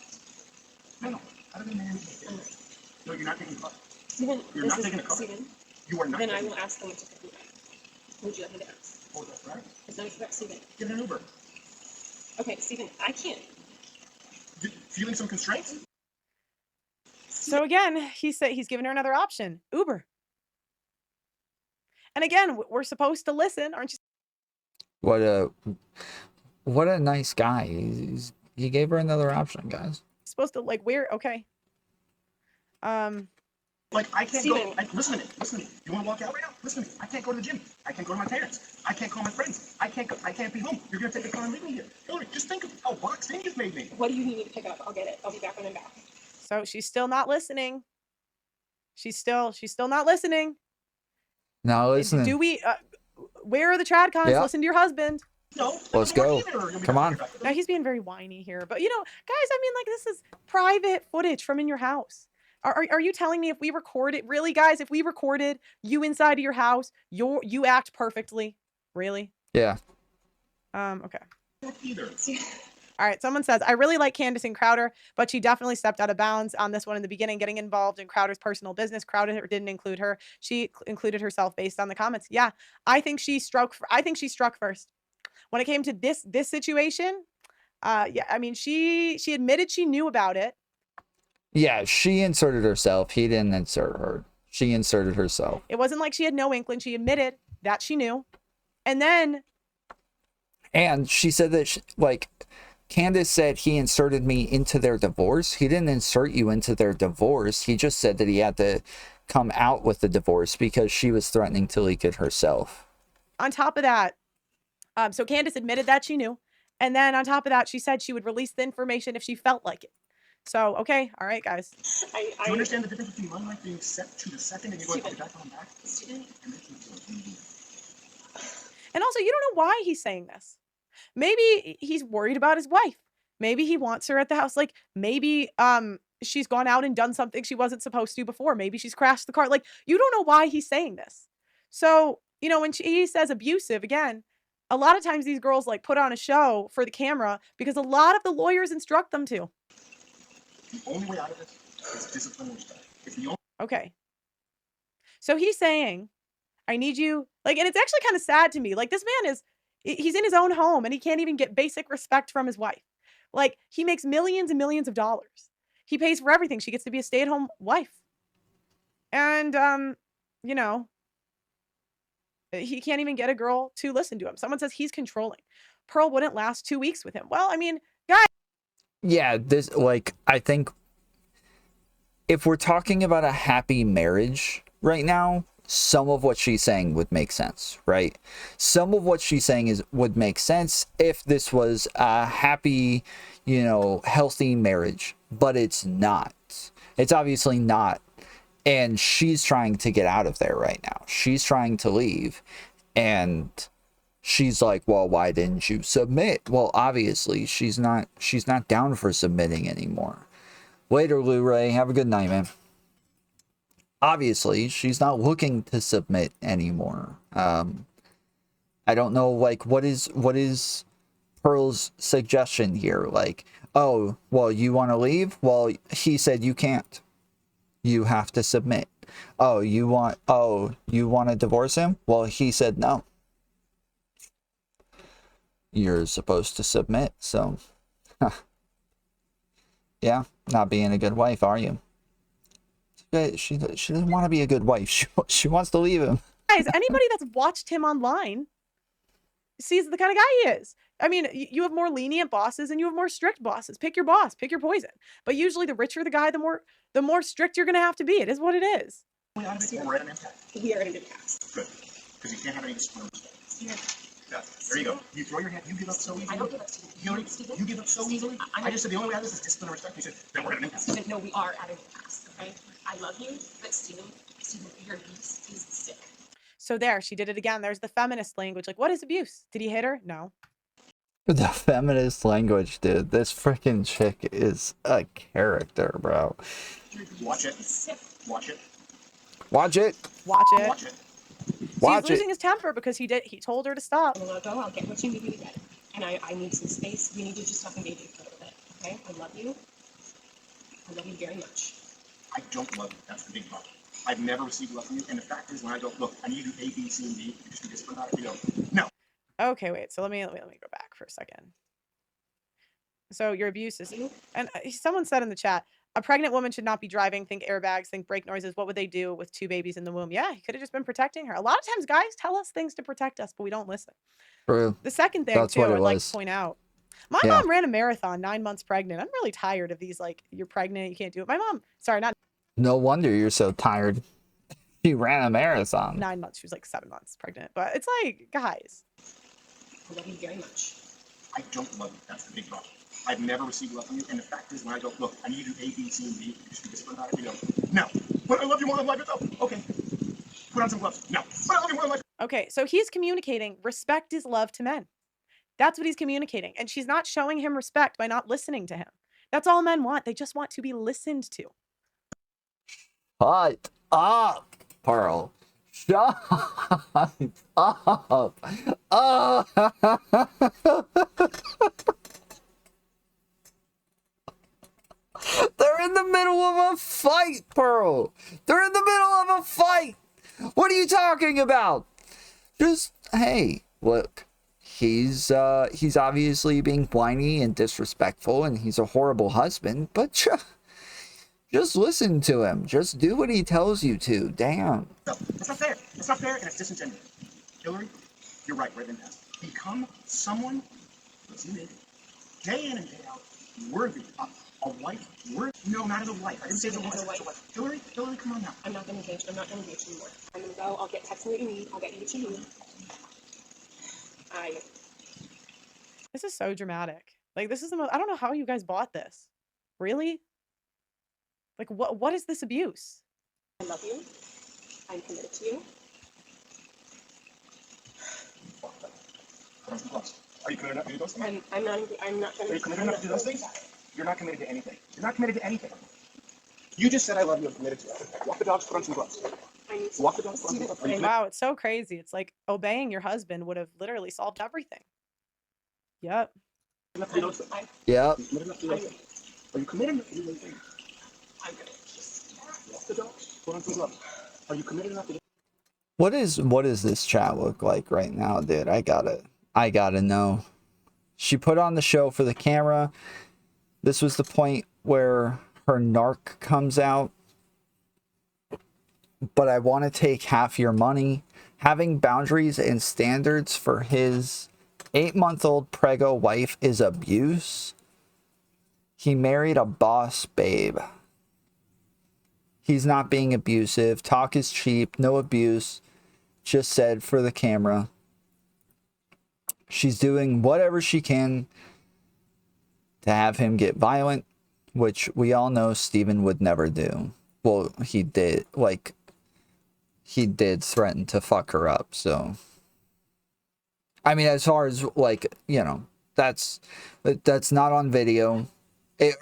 No. How do you man? No, you're not taking the car. Steven, You're not taking the car. Steven, You are not. then I will ask them to pick me up. Would you like me to ask? Oh, that's right. It's not about Steven. Get an Uber. Okay, Steven, I can't. Feeling some constraints? So again, he's giving her another option, Uber. And again, we're supposed to listen, aren't you? What a nice guy. He gave her another option, guys. Supposed to okay. Like, I can't go. Listen to me. You want to walk out right now? Listen to me. I can't go to the gym. I can't go to my parents. I can't call my friends. I can't be home. You're gonna take the car and leave me here. Hillary, just think of how boxed in you've made me. What do you need me to pick up? I'll get it. I'll be back when I'm back. So she's still not listening. She's still not listening. Not listening. Do we? Where are the tradcons? Yeah. Listen to your husband. No. Let's go. Come on. Now he's being very whiny here, but guys, I mean, this is private footage from in your house. Are you telling me if we recorded, really, guys, if we recorded you inside of your house, you act perfectly? Really? Yeah. Okay. All right, someone says, I really like Candace and Crowder, but she definitely stepped out of bounds on this one in the beginning, getting involved in Crowder's personal business. Crowder didn't include her. She included herself based on the comments. Yeah, I think she struck first. When it came to this situation, yeah, I mean, she admitted she knew about it. Yeah, she inserted herself. He didn't insert her. She inserted herself. It wasn't like she had no inkling. She admitted that she knew. And she said that, like, Candace said he inserted me into their divorce. He didn't insert you into their divorce. He just said that he had to come out with the divorce because she was threatening to leak it herself. On top of that, so Candace admitted that she knew. And then on top of that, she said she would release the information if she felt like it. So, okay. All right, guys. Do you understand the difference between one life being set to the second and you're going back on back? And also, you don't know why he's saying this. Maybe he's worried about his wife. Maybe he wants her at the house. Like, maybe she's gone out and done something she wasn't supposed to before. Maybe she's crashed the car. Like, you don't know why he's saying this. So, you know, when he says abusive, again, a lot of times these girls like put on a show for the camera because a lot of the lawyers instruct them to. The only way out of this is discipline and respect. Okay. So he's saying, I need you, like, and it's actually kind of sad to me. Like, this man he's in his own home and he can't even get basic respect from his wife. Like, he makes millions and millions of dollars. He pays for everything. She gets to be a stay-at-home wife. And, you know, he can't even get a girl to listen to him. Someone says he's controlling. Pearl wouldn't last 2 weeks with him. Well, I mean, guys. Yeah, this, like, I think if we're talking about a happy marriage right now, some of what she's saying would make sense, right? Some of what she's saying would make sense if this was a happy, you know, healthy marriage, but it's not. It's obviously not. And she's trying to get out of there right now. She's trying to leave. And she's like, well, why didn't you submit? Well, obviously, she's not down for submitting anymore. Later, Blu-ray. Have a good night, man. Obviously, she's not looking to submit anymore. I don't know, like, what is Pearl's suggestion here? Like, oh, well, you want to leave? Well, he said you can't. You have to submit. Oh, you want to divorce him? Well, he said no. You're supposed to submit, so yeah, not being a good wife, are you? She doesn't want to be a good wife. She wants to leave him. Guys, anybody that's watched him online sees the kind of guy he is. I mean, you have more lenient bosses and you have more strict bosses. Pick your boss, pick your poison. But usually the richer the guy, the more strict you're going to have to be. It is what it is. We are going to do cast. Good. Because you can't have any discipline. Yeah. There you go. You throw your hand. You give up so easily. I don't give up so easily. You give up so easily. I just said the only way out of this is discipline and respect. You said, then we're going to do cast. No, we are adding cast. Okay? I love you, but Steven, your abuse is sick. So there, she did it again. There's the feminist language. Like, what is abuse? Did he hit her? No. The feminist language, dude. This freaking chick is a character, bro. Watch it. Watch it. Watch it. Watch it. Watch it. Watch he's losing his temper because he told her to stop. I'll get what you need to get. And I need some space. We need to just talk and maybe a little bit. Okay? I love you. I love you very much. I don't love you. That's the big problem. I've never received love from you. And the fact is, when I don't look, I need to do A, B, C, and D. You just be disciplined about it. You don't. No. Okay, wait. So let me go back for a second. So your abuse is, and someone said in the chat, a pregnant woman should not be driving. Think airbags, think brake noises. What would they do with 2 babies in the womb? Yeah, he could have just been protecting her. A lot of times guys tell us things to protect us, but we don't listen. True. The second thing too, I'd like to point out, my mom ran a marathon 9 months pregnant. I'm really tired of these, like, you're pregnant, you can't do it. My mom, sorry, not. No wonder you're so tired. She ran a marathon. 9 months. She was like 7 months pregnant. But it's like, guys. I love you very much. I don't love you. That's the big problem. I've never received love from you. And the fact is, when I don't look, I need to do A, B, C, and D. You just be disciplined about it. You don't. No. But I love you more than life itself. Okay. Put on some gloves. No. But I love you more than life. Okay, so he's communicating respect is love to men. That's what he's communicating. And she's not showing him respect by not listening to him. That's all men want. They just want to be listened to. Shut up, Pearl. Shut up. They're in the middle of a fight, Pearl. They're in the middle of a fight. What are you talking about? Just, hey, look. He's obviously being whiny and disrespectful, and he's a horrible husband, but just listen to him. Just do what he tells you to. Damn. No, that's not fair. It's not fair, and it's disingenuous. Hillary, you're right in that. Become someone that's you day in and day out, worthy of a wife. No, not as a wife. I didn't say as a wife. Hillary, come on now. I'm not gonna date. I'm not gonna date you anymore. I'm gonna go. I'll get text me what you need. I'll get you what you need. This is so dramatic. Like, this is the most, I don't know how you guys bought this. Really? Like, what is this abuse? I love you. I'm committed to you. Are you committed enough to do those things? I'm not committed. Are you committed enough to do those things? You're not committed to anything. You're not committed to anything. You just said I love you. I'm committed to it. Walk the dogs, put on some gloves. Walk the dogs, put on some gloves. Wow, it's so crazy. It's like obeying your husband would have literally solved everything. Yep. Yep. Are you committed enough to do those things? I'm gonna walk the dogs, put on some gloves. Are you committed enough to do? What does this chat look like right now, dude? I gotta know. She put on the show for the camera. This was the point where her narc comes out. But I want to take half your money. Having boundaries and standards for his 8-month-old preggo wife is abuse. He married a boss babe. He's not being abusive. Talk is cheap. No abuse. Just said for the camera. She's doing whatever she can to have him get violent, which we all know Steven would never do. Well, he did. Like, he did threaten to fuck her up, so... I mean, as far as, like, you know, that's not on video.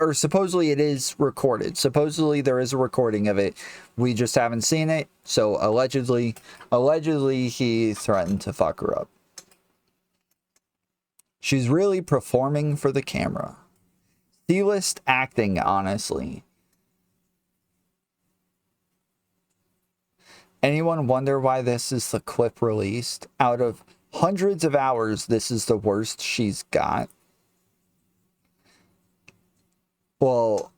Or supposedly it is recorded. Supposedly there is a recording of it. We just haven't seen it. So allegedly he threatened to fuck her up. She's really performing for the camera. C-list acting, honestly. Anyone wonder why this is the clip released? Out of hundreds of hours, this is the worst she's got. Well,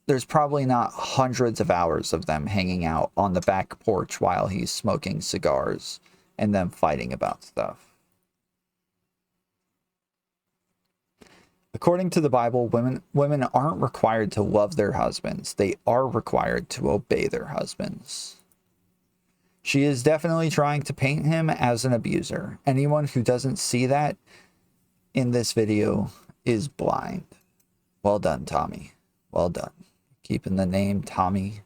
there's probably not hundreds of hours of them hanging out on the back porch while he's smoking cigars and them fighting about stuff. According to the Bible, women aren't required to love their husbands. They are required to obey their husbands. She is definitely trying to paint him as an abuser. Anyone who doesn't see that in this video is blind. Well done, Tommy. Well done. Keeping the name Tommy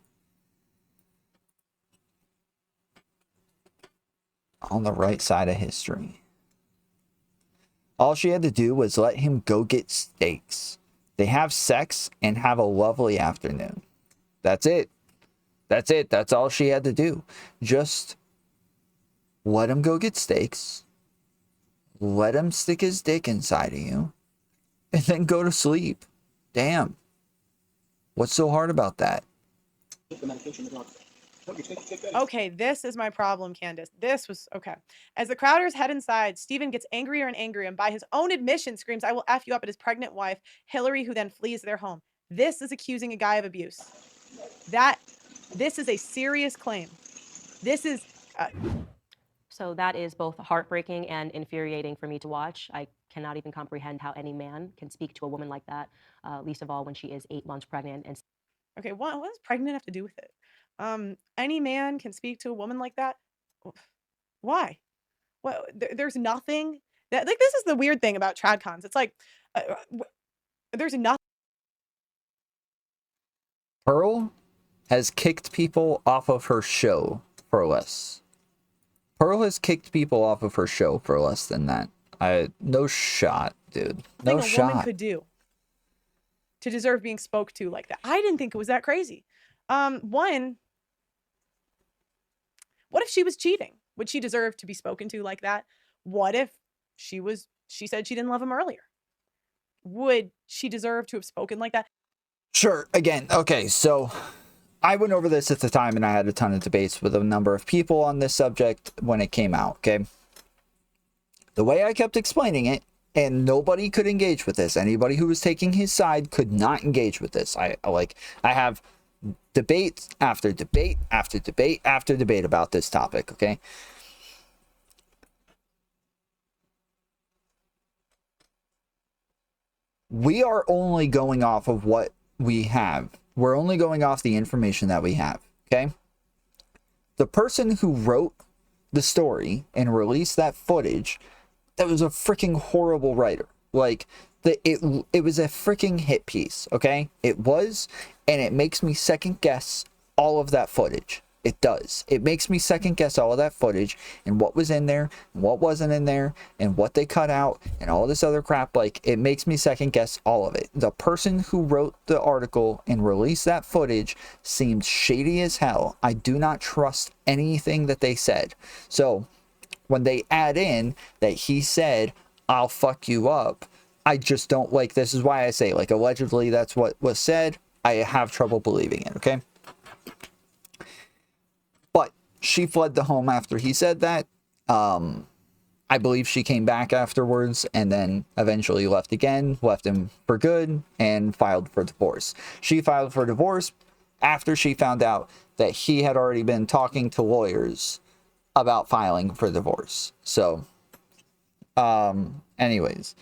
on the right side of history. All she had to do was let him go get steaks. They have sex and have a lovely afternoon. That's it. That's it. That's all she had to do. Just let him go get steaks. Let him stick his dick inside of you. And then go to sleep. Damn. What's so hard about that? Okay, this is my problem, Candace. This was, okay. As the Crowders head inside, Steven gets angrier and angrier and by his own admission screams, "I will F you up" at his pregnant wife, Hillary, who then flees their home. This is accusing a guy of abuse. This is a serious claim. This is... So that is both heartbreaking and infuriating for me to watch. I cannot even comprehend how any man can speak to a woman like that, least of all when she is 8 months pregnant. And okay, what does pregnant have to do with it? Any man can speak to a woman like that? Why? Well, there's nothing that, like, this is the weird thing about TradCons. It's like, there's nothing. Pearl has kicked people off of her show for less. Pearl has kicked people off of her show for less than that. No shot, dude. No shot. A woman could do to deserve being spoke to like that. I didn't think it was that crazy. One, if she was cheating? Would she deserve to be spoken to like that? What if she said she didn't love him earlier? Would she deserve to have spoken like that? Sure. Again, okay, so I went over this at the time and I had a ton of debates with a number of people on this subject when it came out, okay? The way I kept explaining it, and nobody could engage with this. Anybody who was taking his side could not engage with this. I have debate after debate after debate after debate about this topic, okay? We are only going off of what we have. We're only going off the information that we have, okay? The person who wrote the story and released that footage, that was a freaking horrible writer. Like, it was a freaking hit piece, okay? It was, and it makes me second guess all of that footage. It does. It makes me second guess all of that footage and what was in there and what wasn't in there and what they cut out and all this other crap. Like, it makes me second guess all of it. The person who wrote the article and released that footage seemed shady as hell. I do not trust anything that they said. So when they add in that he said, "I'll fuck you up," I just don't like. This is why I say, like, allegedly that's what was said. I have trouble believing it, okay? But she fled the home after he said that. I believe she came back afterwards and then eventually left again, left him for good, and filed for divorce. She filed for divorce after she found out that he had already been talking to lawyers about filing for divorce. So, anyways,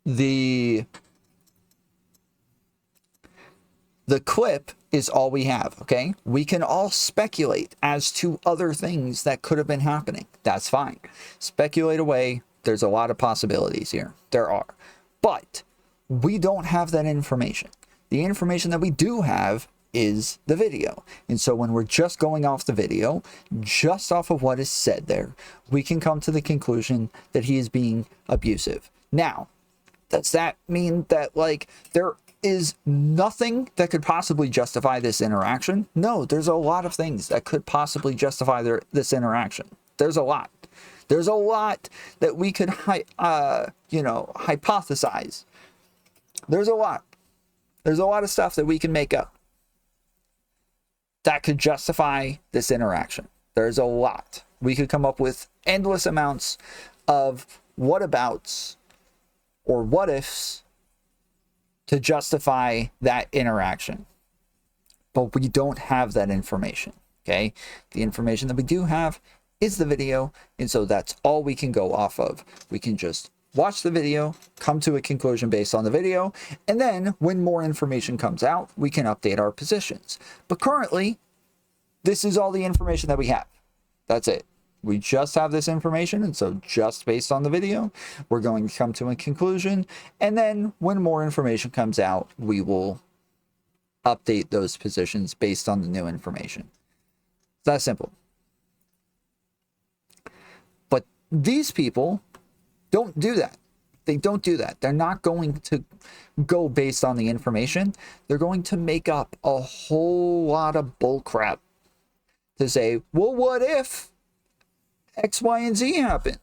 the clip is all we have, okay? We can all speculate as to other things that could have been happening. That's fine. Speculate away. There's a lot of possibilities here. There are. But we don't have that information. The information that we do have is the video. And so when we're just going off the video, just off of what is said there, we can come to the conclusion that he is being abusive. Now, does that mean that, like, there is nothing that could possibly justify this interaction? No, there's a lot of things that could possibly justify this interaction. There's a lot. There's a lot that we could, hypothesize. There's a lot. There's a lot of stuff that we can make up that could justify this interaction. There's a lot. We could come up with endless amounts of whatabouts or what ifs to justify that interaction. But we don't have that information, okay? The information that we do have is the video, and so that's all we can go off of. We can just watch the video, come to a conclusion based on the video, and then when more information comes out, we can update our positions. But currently, this is all the information that we have. That's it. We just have this information, and so just based on the video, we're going to come to a conclusion, and then when more information comes out, we will update those positions based on the new information. It's that simple. But these people don't do that. They don't do that. They're not going to go based on the information. They're going to make up a whole lot of bullcrap to say, well, what if X, Y, and Z happened?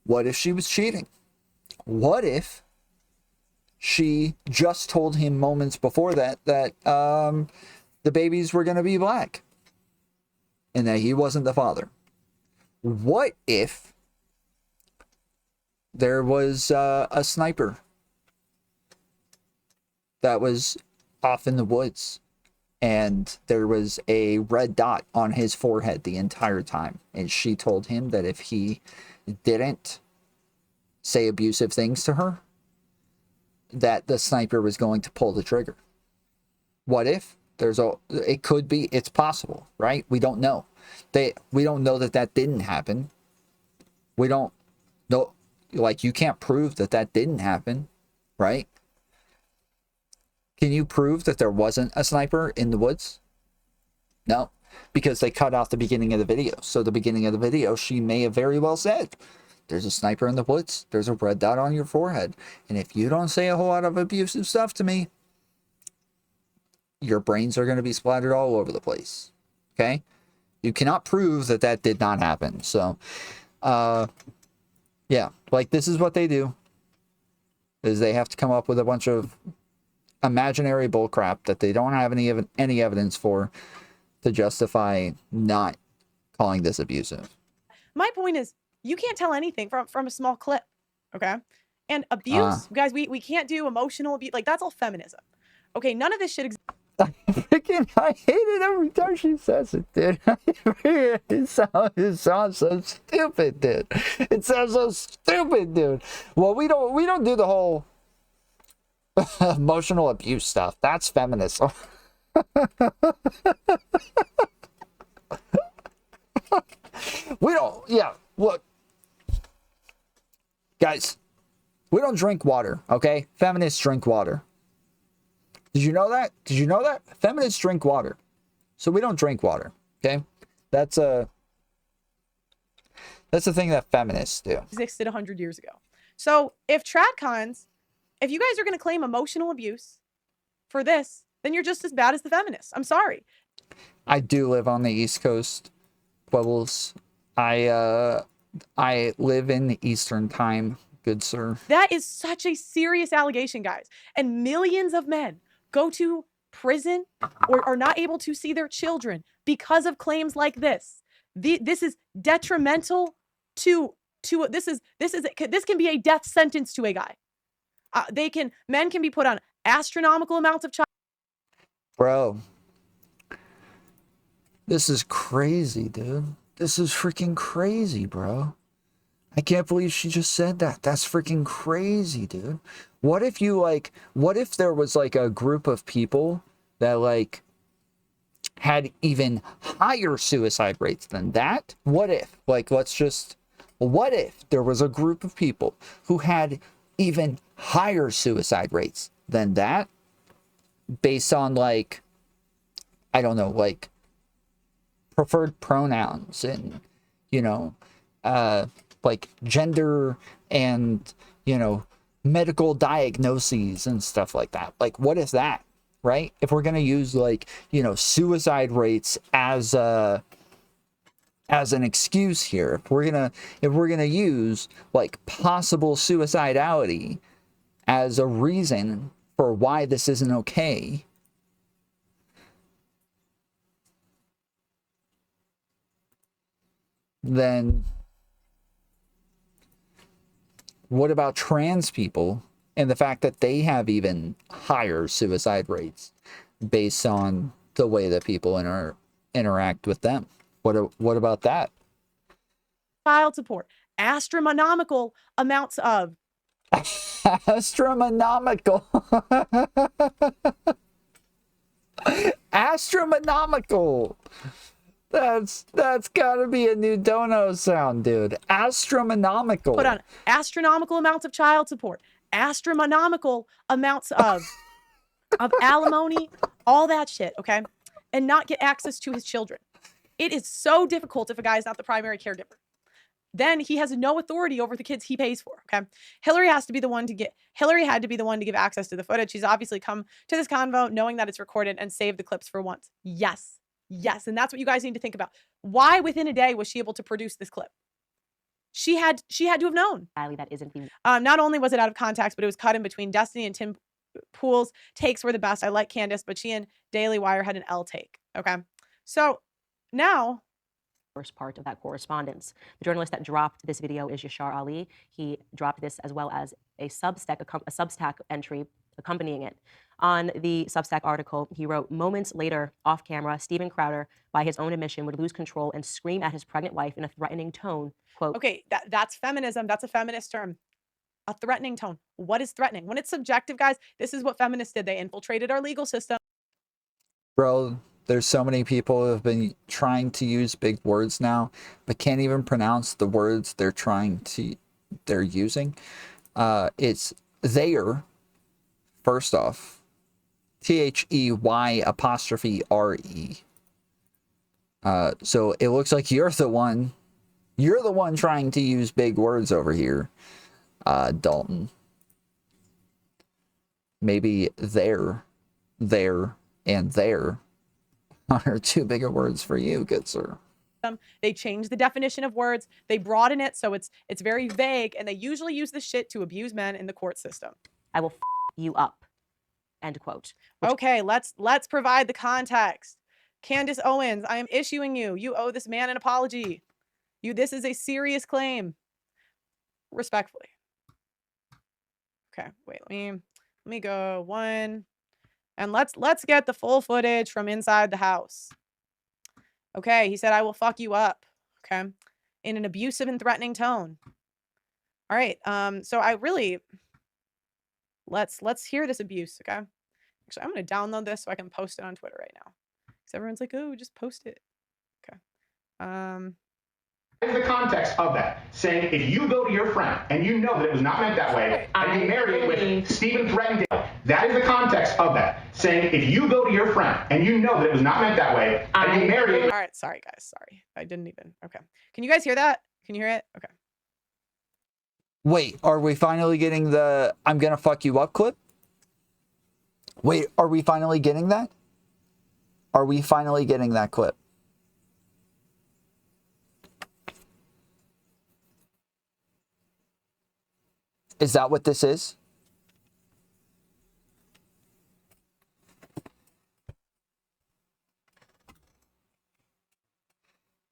What if she was cheating? What if she just told him moments before that the babies were going to be black and that he wasn't the father? What if there was a sniper that was off in the woods and there was a red dot on his forehead the entire time, and she told him that if he didn't say abusive things to her, that the sniper was going to pull the trigger? What if? It could be, it's possible, right? We don't know. We don't know that didn't happen. We don't know, like, you can't prove that didn't happen, right? Can you prove that there wasn't a sniper in the woods? No, because they cut out the beginning of the video. So the beginning of the video, she may have very well said, there's a sniper in the woods, there's a red dot on your forehead, and if you don't say a whole lot of abusive stuff to me, your brains are going to be splattered all over the place, okay? You cannot prove that that did not happen. So, yeah, like this is what they do. Is they have to come up with a bunch of imaginary bullcrap that they don't have any evidence for to justify not calling this abusive. My point is, you can't tell anything from a small clip, okay? And abuse, guys, we can't do emotional abuse. Like, that's all feminism. Okay, none of this shit exists. I hate it every time she says it, dude. It sounds so stupid, dude. It sounds so stupid, dude. Well, we don't do the whole emotional abuse stuff. That's feminism. We don't. Yeah, look, guys, we don't drink water. Okay, feminists drink water. Did you know that? Did you know that? Feminists drink water. So we don't drink water. Okay? That's a thing that feminists do. Existed 100 years ago. So if tradcons, if you guys are going to claim emotional abuse for this, then you're just as bad as the feminists. I'm sorry. I do live on the East Coast, Bubbles. I live in the Eastern time, good sir. That is such a serious allegation, guys. And millions of men go to prison or are not able to see their children because of claims like this. This is detrimental to this can be a death sentence to a guy. Men can be put on astronomical amounts of child. Bro, this is crazy, dude. This is freaking crazy, bro. I can't believe she just said that. That's freaking crazy, dude. What if there was like a group of people that like had even higher suicide rates than that? What if, what if there was a group of people who had even higher suicide rates than that based on like, I don't know, like preferred pronouns and, you know, like gender and, you know, medical diagnoses and stuff like that. Like, what is that, right? If we're going to use like, you know, suicide rates as an excuse here, if we're going to use like possible suicidality as a reason for why this isn't okay, then what about trans people and the fact that they have even higher suicide rates based on the way that people interact with them? What about that? Child support, astronomical amounts of. Astronomical. Astronomical. That's gotta be a new dono sound, dude. Astronomical. Put on astronomical amounts of child support, astronomical amounts of alimony, all that shit, okay? And not get access to his children. It is so difficult if a guy is not the primary caregiver. Then he has no authority over the kids he pays for, okay? Hillary had to be the one to give access to the footage. She's obviously come to this convo knowing that it's recorded and saved the clips for once. Yes. Yes, and that's what you guys need to think about. Why within a day was she able to produce this clip? She had to have known. That isn't the... Not only was it out of context, but it was cut in between. Destiny and Tim Pool's takes were the best. I like Candace, but she and Daily Wire had an L take. Okay, so now... First part of that correspondence. The journalist that dropped this video is Yashar Ali. He dropped this as well as a Substack entry accompanying it. On the Substack article, he wrote, moments later, off camera, Steven Crowder, by his own admission, would lose control and scream at his pregnant wife in a threatening tone. Quote, okay, that's feminism. That's a feminist term. A threatening tone. What is threatening? When it's subjective, guys, this is what feminists did. They infiltrated our legal system. Bro, there's so many people who have been trying to use big words now, but can't even pronounce the words they're using. It's there, first off. THEY''RE. So it looks like you're the one trying to use big words over here, Dalton. Maybe there, and there are too big of words for you, good sir. They change the definition of words. They broaden it so it's very vague, and they usually use this shit to abuse men in the court system. I will you up. End quote. Okay, let's provide the context. Candace Owens, I am issuing you. You owe this man an apology. This is a serious claim. Respectfully. Okay, wait, let me go one. And let's get the full footage from inside the house. Okay, he said, I will fuck you up. Okay, in an abusive and threatening tone. All right, so I really, let's hear this abuse, okay? Actually, I'm going to download this so I can post it on Twitter right now. Because everyone's like, oh, just post it. Okay. What is the context of that? Saying if you go to your friend and you know that it was not meant that way, and you marry it with Stephen threatened it, that is the context of that. Saying if you go to your friend and you know that it was not meant that way, and you marry it. All right, sorry guys, sorry. I didn't even, okay. Can you guys hear that? Can you hear it? Okay. Wait, are we finally getting the I'm gonna fuck you up clip? Wait, are we finally getting that? Are we finally getting that clip? Is that what this is?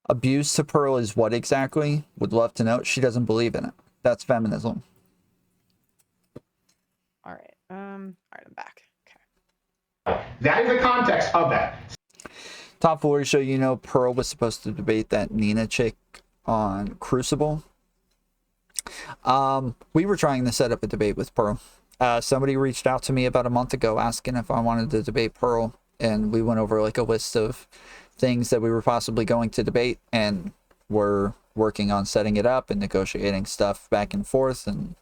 Abuse to Pearl is what exactly? Would love to know. She doesn't believe in it. That's feminism. All right, I'm back. That is the context of that. Tomfoolery show, you know, Pearl was supposed to debate that Nina chick on Crucible. We were trying to set up a debate with Pearl. Somebody reached out to me about a month ago asking if I wanted to debate Pearl, and we went over like a list of things that we were possibly going to debate, and we're working on setting it up and negotiating stuff back and forth, and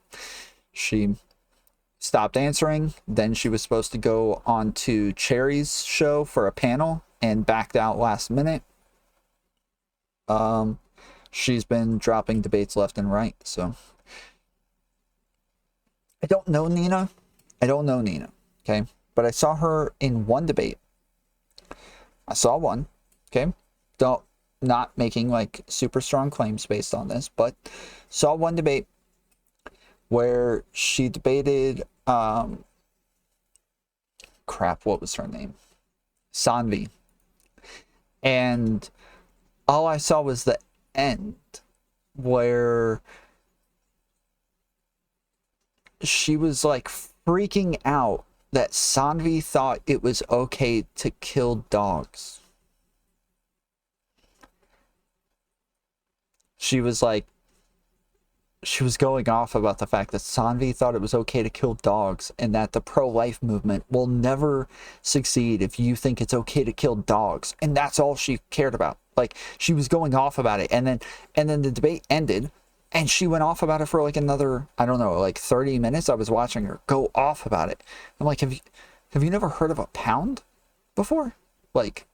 she stopped answering. Then she was supposed to go on to Cherry's show for a panel and backed out last minute. She's been dropping debates left and right, so I don't know Nina. Okay? But I saw her in one debate. I saw one, okay? Not making like super strong claims based on this, but saw one debate where she debated crap, what was her name? Sanvi. And all I saw was the end where she was like freaking out that Sanvi thought it was okay to kill dogs. She was going off about the fact that Sanvi thought it was okay to kill dogs, and that the pro-life movement will never succeed if you think it's okay to kill dogs. And that's all she cared about. Like, she was going off about it, and then the debate ended, and she went off about it for like another, I don't know, like 30 minutes. I was watching her go off about it. I'm like, have you never heard of a pound before? Like,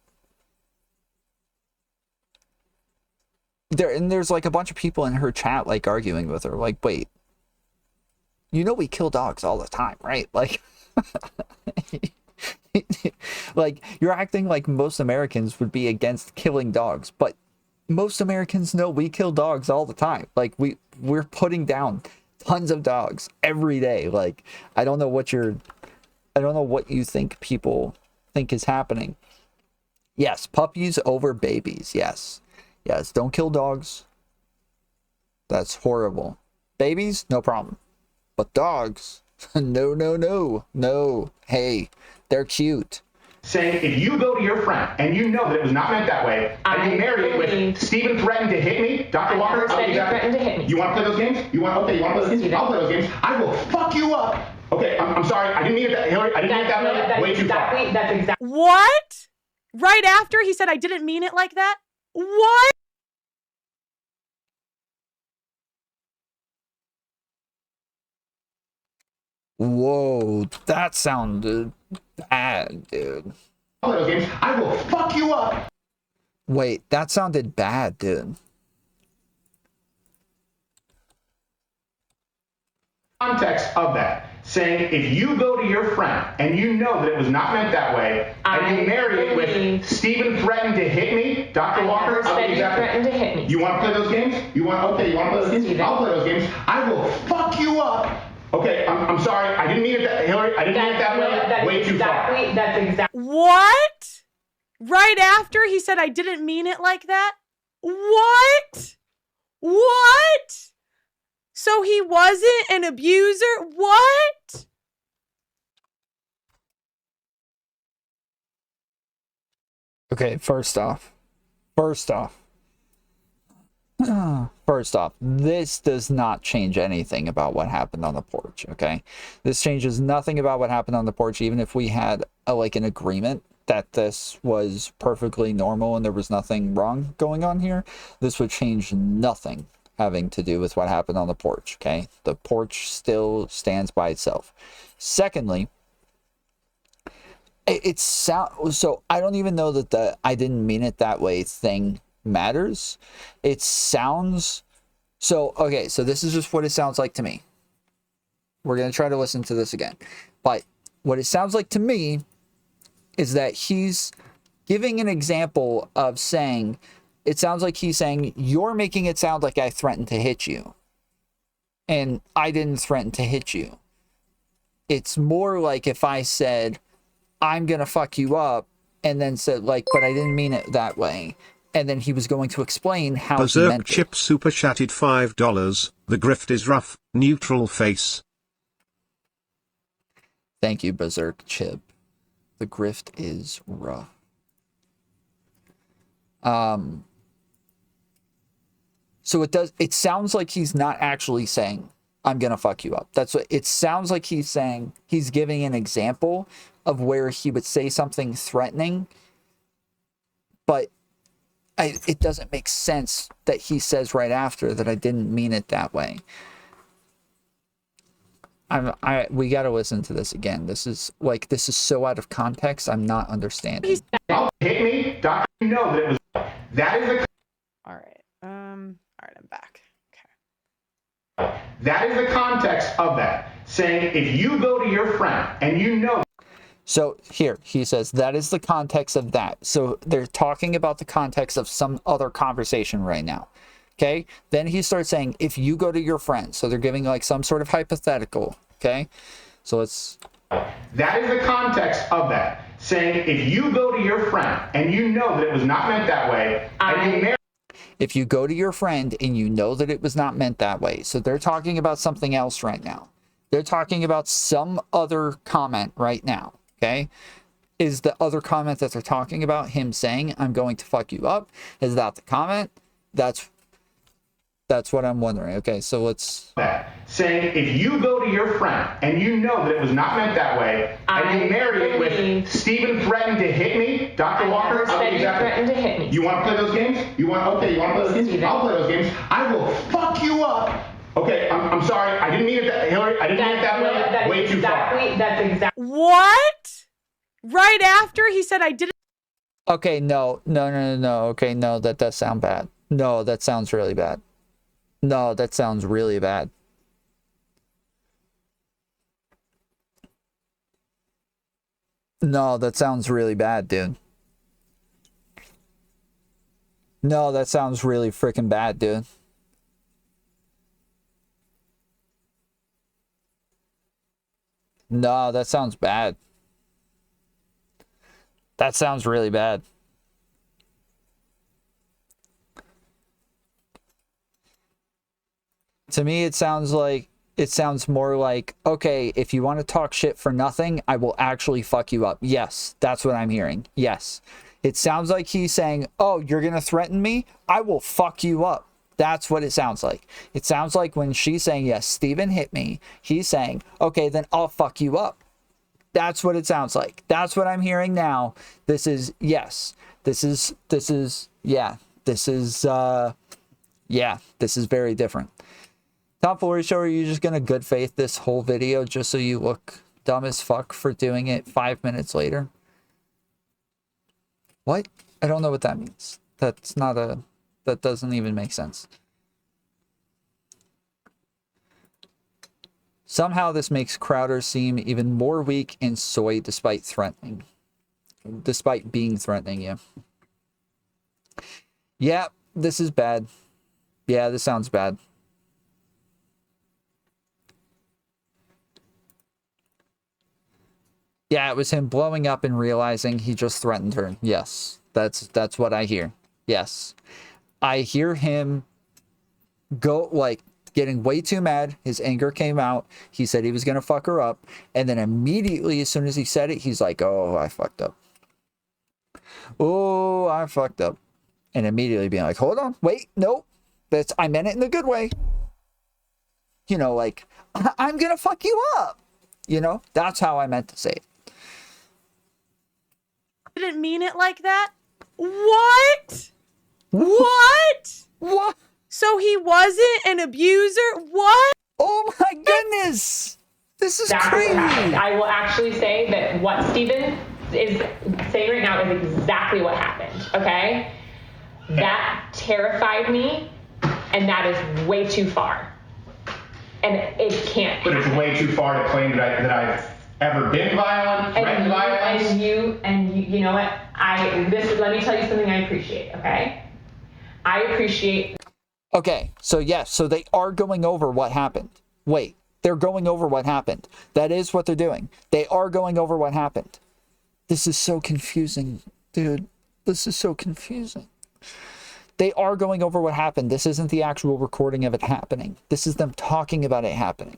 there's like a bunch of people in her chat like arguing with her, like, wait, you know we kill dogs all the time, right? Like, like, you're acting like most Americans would be against killing dogs, but most Americans know we kill dogs all the time. Like, we're putting down tons of dogs every day. Like, I don't know what you think people think is happening. Yes, puppies over babies. Yes, don't kill dogs. That's horrible. Babies, no problem. But dogs, no. Hey, they're cute. Saying if you go to your friend and you know that it was not meant that way, and you marry it with Stephen threatened to hit me, Dr. Walker, said you threatened to hit me. You want to play those games? You want to play those games? I'll play those games. I will fuck you up. Okay, I'm sorry. I didn't mean it that, Hillary. I didn't mean it that way. Way too far. That's exactly. What? Right after he said I didn't mean it like that? What? Whoa, that sounded bad, dude. I will fuck you up. Wait, that sounded bad, dude. Context of that. saying if you go to your friend and you know that it was not meant that way, and you marry it with Stephen threatened to hit me, Dr. Walker, threatened to hit me. You want to play those games? You want to play those games? I'll play those games. I will fuck you up. Okay, I'm sorry. I didn't mean it that, Hillary. I didn't mean it that way. Way too far. That's exactly. What? Right after he said I didn't mean it like that? What? What? So he wasn't an abuser? What? Okay, first off, this does not change anything about what happened on the porch, okay? This changes nothing about what happened on the porch, even if we had like an agreement that this was perfectly normal and there was nothing wrong going on here. This would change nothing having to do with what happened on the porch, okay? The porch still stands by itself. Secondly, so I don't even know that the I didn't mean it that way thing matters. It sounds so okay, so this is just what it sounds like to me. We're going to try to listen to this again. But what it sounds like to me is that he's giving an example of saying, it sounds like he's saying, you're making it sound like I threatened to hit you. And I didn't threaten to hit you. It's more like if I said, I'm going to fuck you up, and then said, like, but I didn't mean it that way. And then he was going to explain how he meant it. Chip super chatted $5. The grift is rough. Neutral face. Thank you, Berserk Chip. The grift is rough. So it sounds like he's not actually saying, I'm gonna fuck you up. That's what it sounds like he's saying. He's giving an example of where he would say something threatening, but it doesn't make sense that he says right after that I didn't mean it that way. We got to listen to this again. This is so out of context. I'm not understanding. Hit me, Doctor. You know that it was. That is the. All right. I'm back. Okay. That is the context of that. Saying if you go to your friend and you know. So here he says that is the context of that. So they're talking about the context of some other conversation right now. Okay. Then he starts saying if you go to your friend. So they're giving like some sort of hypothetical. Okay. So it's. That is the context of that. Saying if you go to your friend and you know that it was not meant that way, and you marry. If you go to your friend and you know that it was not meant that way. So they're talking about something else right now. They're talking about some other comment right now. Okay. Is the other comment that they're talking about him saying, I'm going to fuck you up? Is that the comment? That's what I'm wondering. Okay. So let's. Saying if you go to your friend and you know that it was not meant that way, and you marry it with Stephen threatened to hit me, Dr. Walker, threatened to hit me. You want to play those games? You want to play those games? I'll play those games. I will fuck you up. Okay, I'm sorry. I didn't mean it that, Hillary. I didn't mean it that way. Way too far. That's exactly. What? Right after he said I didn't. Okay, no. Okay, no, that does sound bad. No, that sounds really bad. No, that sounds really bad. No, that sounds really bad, dude. No, that sounds really freaking bad, dude. No, that sounds bad. That sounds really bad. To me, it sounds more like, okay, if you want to talk shit for nothing, I will actually fuck you up. Yes, that's what I'm hearing. Yes. It sounds like he's saying, oh, you're going to threaten me? I will fuck you up. That's what it sounds like. It sounds like when she's saying, yes, Steven hit me, he's saying, okay, then I'll fuck you up. That's what it sounds like. That's what I'm hearing now. This is, yes. This is very different. Tomfoolery Show, are you just going to good faith this whole video just so you look dumb as fuck for doing it 5 minutes later? What? I don't know what that means. That doesn't even make sense. Somehow this makes Crowder seem even more weak and soy despite being threatening, yeah. Yeah, this is bad. Yeah, this sounds bad. Yeah, it was him blowing up and realizing he just threatened her. Yes, that's what I hear. Yes. I hear him go, like, getting way too mad. His anger came out. He said he was going to fuck her up. And then immediately, as soon as he said it, he's like, oh, I fucked up. Oh, I fucked up. And immediately being like, hold on, wait, no. I meant it in a good way. You know, like, I'm going to fuck you up. You know, that's how I meant to say it. Didn't mean it like that? What? What? What? So he wasn't an abuser? What? Oh my goodness! This is That's crazy. what happened. I will actually say that what Steven is saying right now is exactly what happened, okay? That terrified me, and that is way too far. And it can't But it's way too far to claim that I've ever been violent, threatened violence. And you know what? Let me tell you something I appreciate, okay? I appreciate. Okay, so yes, so they are going over what happened. Wait, they're going over what happened. That is what they're doing. They are going over what happened. This is so confusing, dude. This is so confusing. They are going over what happened. This isn't the actual recording of it happening. This is them talking about it happening.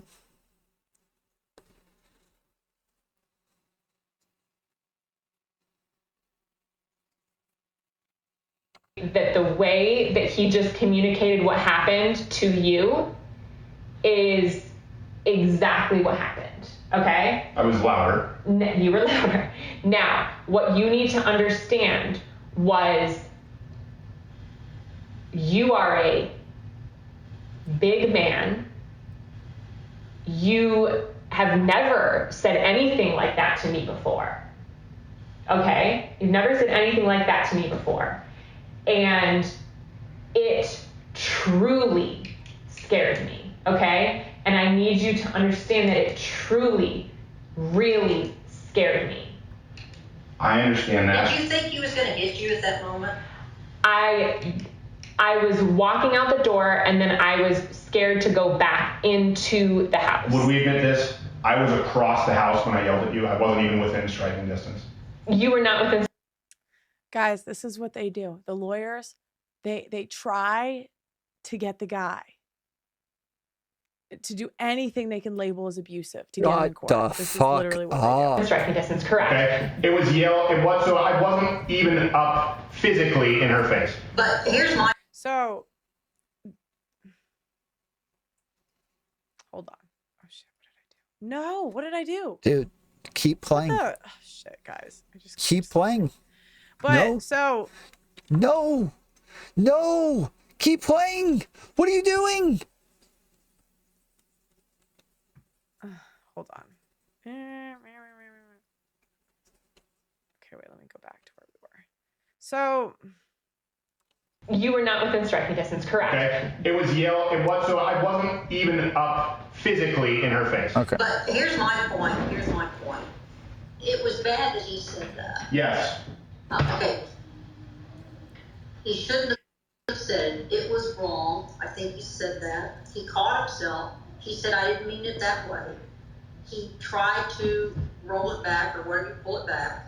That the way that he just communicated what happened to you is exactly what happened, okay? I was louder. You were louder. Now, what you need to understand was you are a big man. You have never said anything like that to me before, okay? You've never said anything like that to me before. And it truly scared me, okay? And I need you to understand that it truly, really scared me. I understand that. Did you think he was going to hit you at that moment? I was walking out the door, and then I was scared to go back into the house. Would we admit this? I was across the house when I yelled at you. I wasn't even within striking distance. You were not within. Guys, this is what they do. The lawyers, they try to get the guy to do anything they can label as abusive to get him in court. What the fuck up? Striking distance, correct. Okay. It was so I wasn't even up physically in her face. But here's my... So, hold on. Oh shit, what did I do? No, what did I do? Dude, keep playing. Oh shit, guys. I just Keep playing. But no. So No. No. Keep playing. What are you doing? Hold on. Okay, wait, let me go back to where we were. So you were not within striking distance, correct? Okay. It was so I wasn't even up physically in her face. Okay. But here's my point. It was bad that he said that. Yes. Okay. He shouldn't have said it. It was wrong. I think he said that. He caught himself. He said, I didn't mean it that way. He tried to roll it back or whatever, pull it back.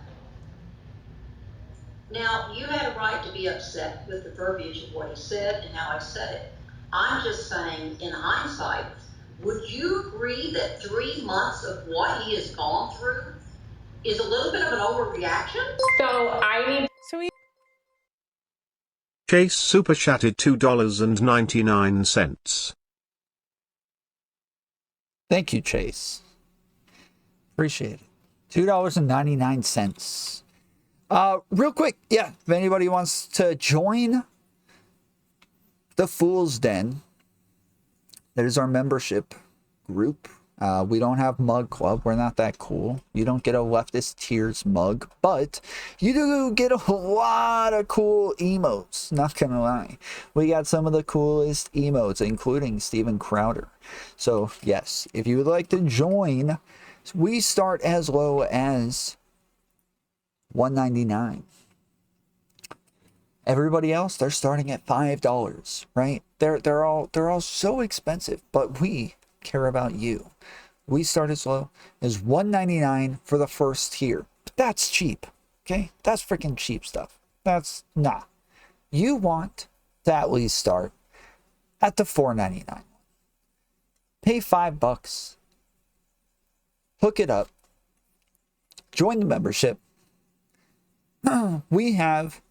Now, you had a right to be upset with the verbiage of what he said and how I said it. I'm just saying, in hindsight, would you agree that 3 months of what he has gone through is a little bit of an overreaction? So I need... Chase super chatted $2.99. Thank you, Chase. Appreciate it. $2.99. Real quick, yeah, if anybody wants to join the Fool's Den, that is our membership group. We don't have mug club. We're not that cool. You don't get a leftist tears mug, but you do get a lot of cool emotes. Not gonna lie. We got some of the coolest emotes, including Steven Crowder. So yes, if you would like to join, we start as low as $1.99. Everybody else, they're starting at $5, right? They're all so expensive, but we care about you. We start as low as $1.99 for the first tier. That's cheap, okay? That's freaking cheap stuff. That's not. You want to at least start at the $4.99. Pay $5. Hook it up. Join the membership. We have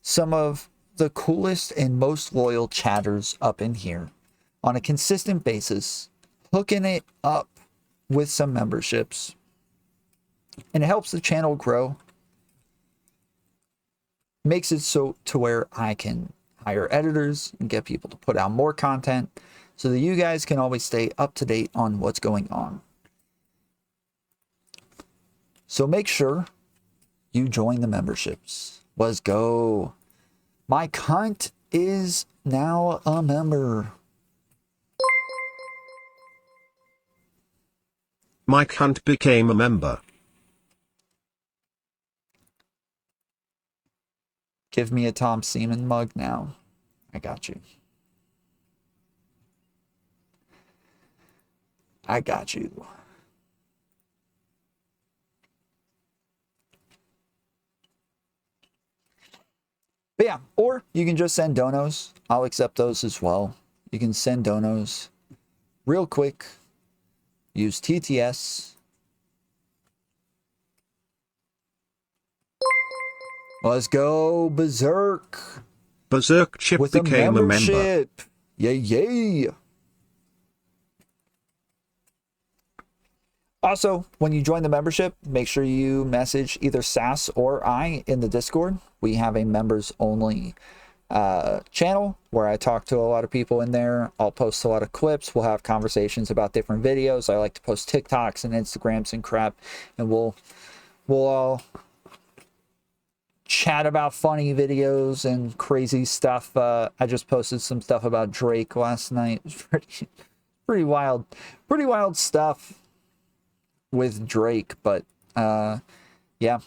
some of the coolest and most loyal chatters up in here on a consistent basis, hooking it up with some memberships, and it helps the channel grow, makes it so to where I can hire editors and get people to put out more content so that you guys can always stay up to date on what's going on. So make sure you join the memberships. Let's go. My cunt is now a member. My cunt became a member. Give me a Tom Seaman mug now. I got you. I got you. But yeah, or you can just send donos. I'll accept those as well. You can send donos real quick. Use TTS. Let's go Berserk. Berserk Chip with became a member. Yay, yay. Also, when you join the membership, make sure you message either Sass or I in the Discord. We have a members only channel where I talk to a lot of people in there. I'll post a lot of clips. We'll have conversations about different videos. I like to post TikToks and Instagrams and crap, and we'll all chat about funny videos and crazy stuff. I just posted some stuff about Drake last night. It was pretty wild stuff with Drake, but yeah.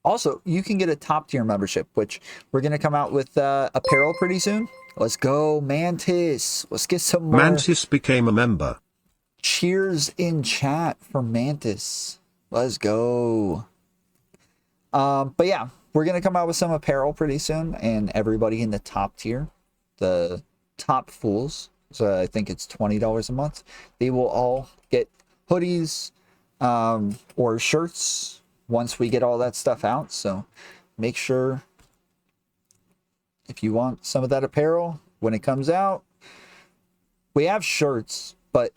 Also, you can get a top tier membership, which we're gonna come out with apparel pretty soon. Let's go, Mantis. Let's get some more. Mantis became a member. Cheers in chat for Mantis. Let's go. But yeah, we're gonna come out with some apparel pretty soon, and everybody in the top tier, the top fools, so I think it's $20 a month, they will all get hoodies or shirts once we get all that stuff out. So make sure, if you want some of that apparel when it comes out, we have shirts, but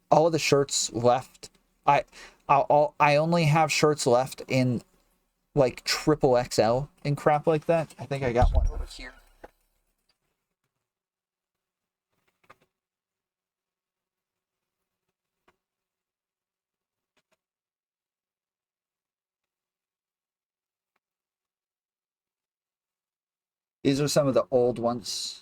all of the shirts left, I only have shirts left in like XXL and crap like that. I think I got one over here. These are some of the old ones.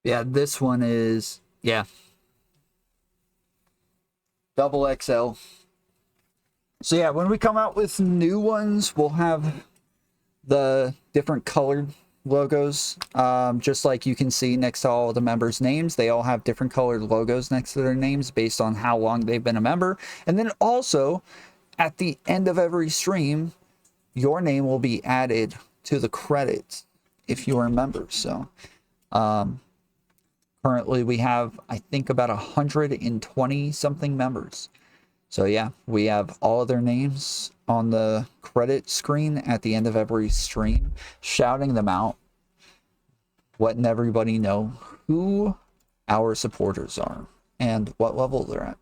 Yeah, this one is, yeah, double XL. So yeah, when we come out with new ones, we'll have the different colored logos, just like you can see next to all the members' names. They all have different colored logos next to their names based on how long they've been a member. And then also, at the end of every stream, your name will be added to the credits if you are a member. So currently we have, I think, about 120 something members. So yeah, we have all of their names on the credit screen at the end of every stream, shouting them out, letting everybody know who our supporters are and what level they're at.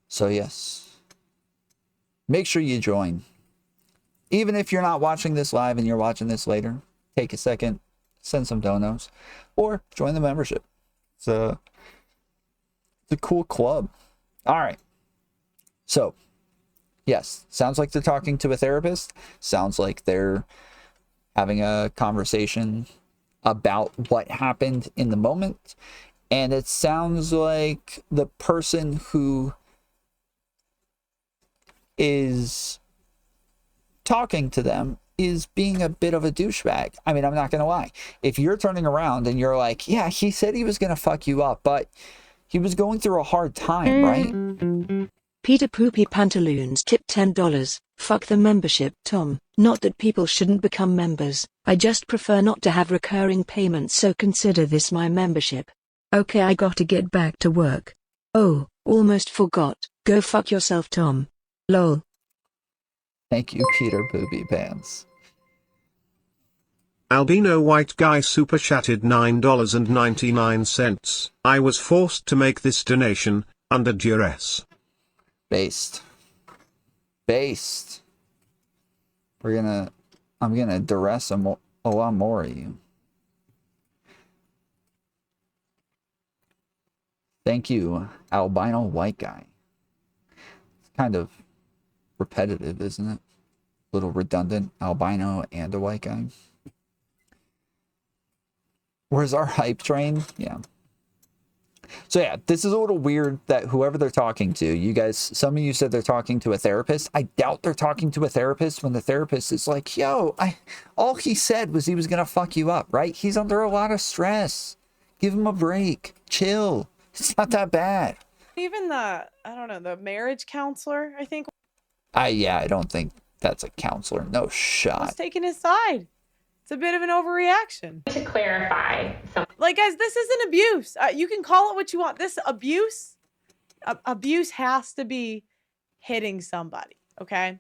So yes, make sure you join. Even if you're not watching this live and you're watching this later, take a second, send some donos, or join the membership. It's a cool club. All right. So, yes, sounds like they're talking to a therapist. Sounds like they're having a conversation about what happened in the moment. And it sounds like the person who is talking to them is being a bit of a douchebag. I mean, I'm not going to lie. If you're turning around and you're like, yeah, he said he was going to fuck you up, but he was going through a hard time, right? Peter Poopy Pantaloons tipped $10. Fuck the membership, Tom. Not that people shouldn't become members. I just prefer not to have recurring payments, so consider this my membership. Okay, I gotta get back to work. Oh, almost forgot. Go fuck yourself, Tom. Lol. Thank you, Peter Poopy Pants. Albino White Guy super chatted $9.99. I was forced to make this donation, under duress. Based. I'm gonna duress a lot more of you. Thank you, albino white guy. It's kind of repetitive, isn't it? A little redundant, albino and a white guy. Where's our hype train? Yeah. So yeah, this is a little weird that whoever they're talking to, you guys, some of you said they're talking to a therapist. I doubt they're talking to a therapist when the therapist is like, yo, all he said was he was going to fuck you up, right? He's under a lot of stress. Give him a break. Chill. It's not that bad. Even the marriage counselor, I think. Yeah, I don't think that's a counselor. No shot. Was taking his side. It's a bit of an overreaction. To clarify something. Like, guys, this isn't abuse. You can call it what you want. This abuse has to be hitting somebody, okay?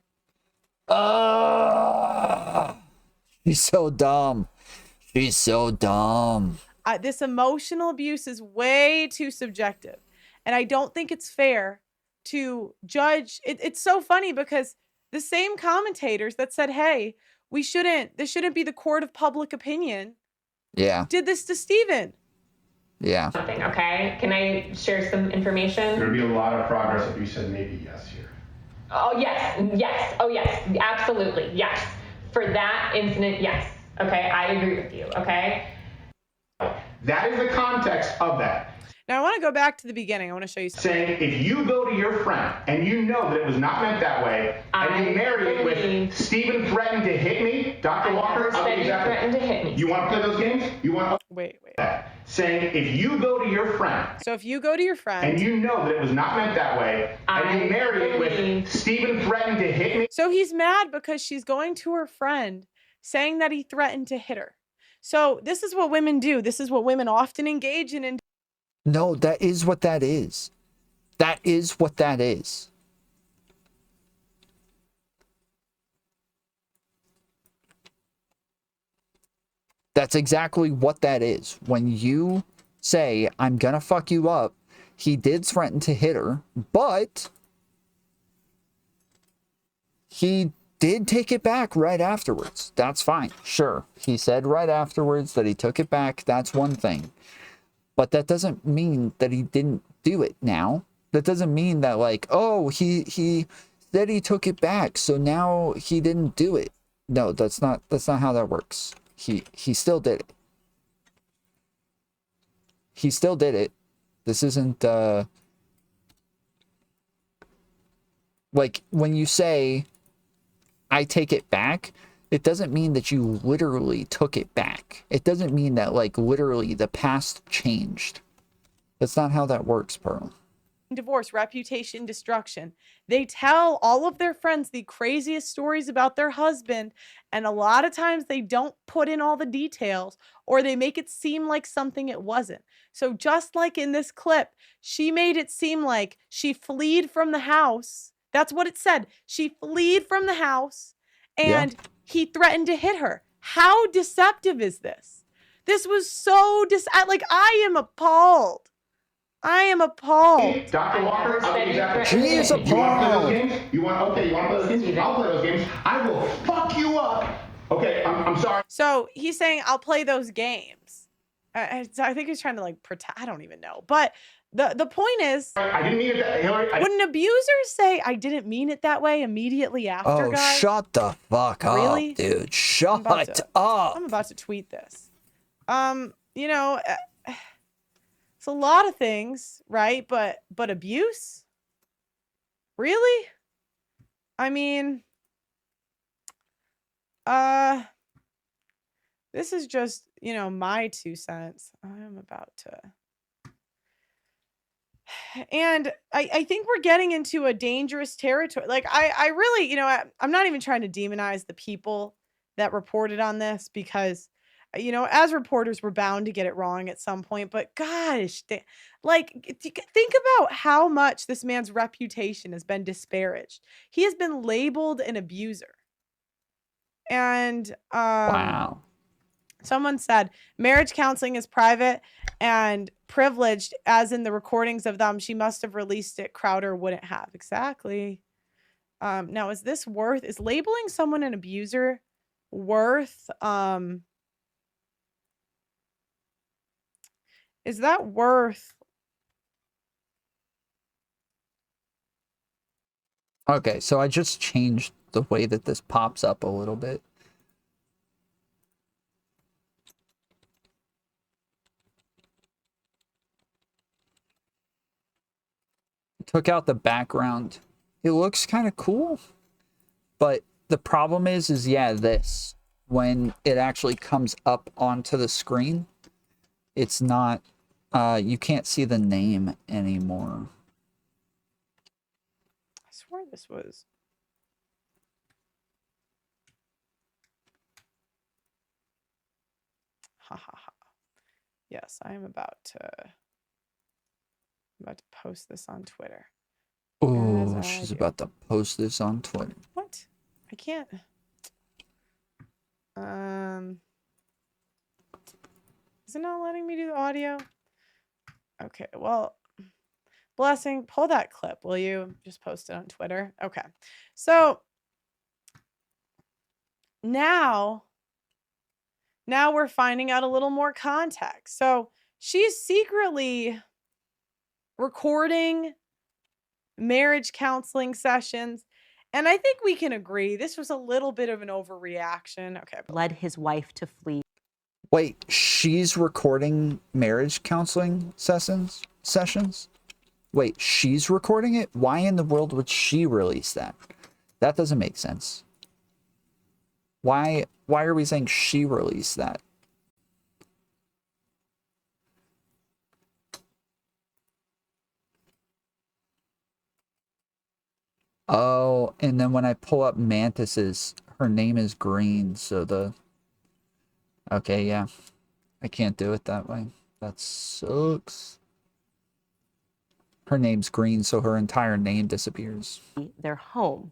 She's so dumb. She's so dumb. This emotional abuse is way too subjective. And I don't think it's fair to judge. It's so funny because the same commentators that said, hey, this shouldn't be the court of public opinion. Yeah. Did this to Steven. Yeah. Something, okay? Can I share some information? There would be a lot of progress if you said maybe yes here. Oh, yes. Oh, yes. Absolutely. Yes. For that incident, yes. Okay? I agree with you. Okay? That is the context of that. Now, I want to go back to the beginning. I want to show you something. Saying if you go to your friend and you know that it was not meant that way, and you marry it with Steven threatened to hit me, Dr. Walker, threatened to hit me. You want to play those games? You want to wait. Saying if you go to your friend. So if you go to your friend and you know that it was not meant that way, and you marry it with Steven threatened to hit me. So he's mad because she's going to her friend saying that he threatened to hit her. So this is what women do. This is what women often engage in. No, that is what that is. That is what that is. That's exactly what that is. When you say, I'm gonna fuck you up, he did threaten to hit her, but he did take it back right afterwards. That's fine. Sure. He said right afterwards that he took it back. That's one thing. But that doesn't mean that he didn't do it now. That doesn't mean that, like, oh, he said he took it back, so now he didn't do it. No, that's not how that works. He still did it. He still did it. This isn't like when you say I take it back, it doesn't mean that you literally took it back. It doesn't mean that, like, literally the past changed. That's not how that works, Pearl. Divorce, reputation, destruction. They tell all of their friends the craziest stories about their husband, and a lot of times they don't put in all the details, or they make it seem like something it wasn't. So just like in this clip, she made it seem like she fled from the house. That's what it said. She fled from the house, and he threatened to hit her. How deceptive is this? This was so I am appalled. I am appalled. Dr. Walker, She is appalled. You want to play those games? You want to play those games? I'll play those games. I will fuck you up. Okay, I'm sorry. So he's saying, I'll play those games. I think he's trying to like protect. I don't even know. But the point is, I didn't mean it that Hillary. Would an abuser say, I didn't mean it that way immediately after, guys? Shut the fuck up, dude. Shut up. I'm about to tweet this. You know, it's a lot of things, right? But abuse? Really? I mean, this is just, you know, my 2 cents. I'm about to. And I think we're getting into a dangerous territory. Like, I really, you know, I'm not even trying to demonize the people that reported on this because, you know, as reporters, we're bound to get it wrong at some point. But gosh, think about how much this man's reputation has been disparaged. He has been labeled an abuser. And wow. Someone said marriage counseling is private and privileged, as in the recordings of them. She must have released it. Crowder wouldn't have. Exactly. Now, is labeling someone an abuser worth, is that worth? Okay, so I just changed the way that this pops up a little bit. Took out the background. It looks kind of cool, but the problem is yeah, this, when it actually comes up onto the screen, it's not, you can't see the name anymore. I swear this was. Ha ha ha. Yes, I am about to post this on Twitter. Oh, she's about to post this on Twitter. What? I can't. Is it not letting me do the audio? Okay, well, Blessing, pull that clip, will you? Just post it on Twitter. Okay. So now we're finding out a little more context. So she's secretly recording marriage counseling sessions. And I think we can agree this was a little bit of an overreaction. Okay. Led his wife to flee. Wait, she's recording marriage counseling sessions? Wait, she's recording it? Why in the world would she release that? That doesn't make sense. Why are we saying she released that? Oh, and then when I pull up Mantis's, her name is Green, so the... Okay, yeah. I can't do it that way. That sucks. Her name's Green, so her entire name disappears. Their home.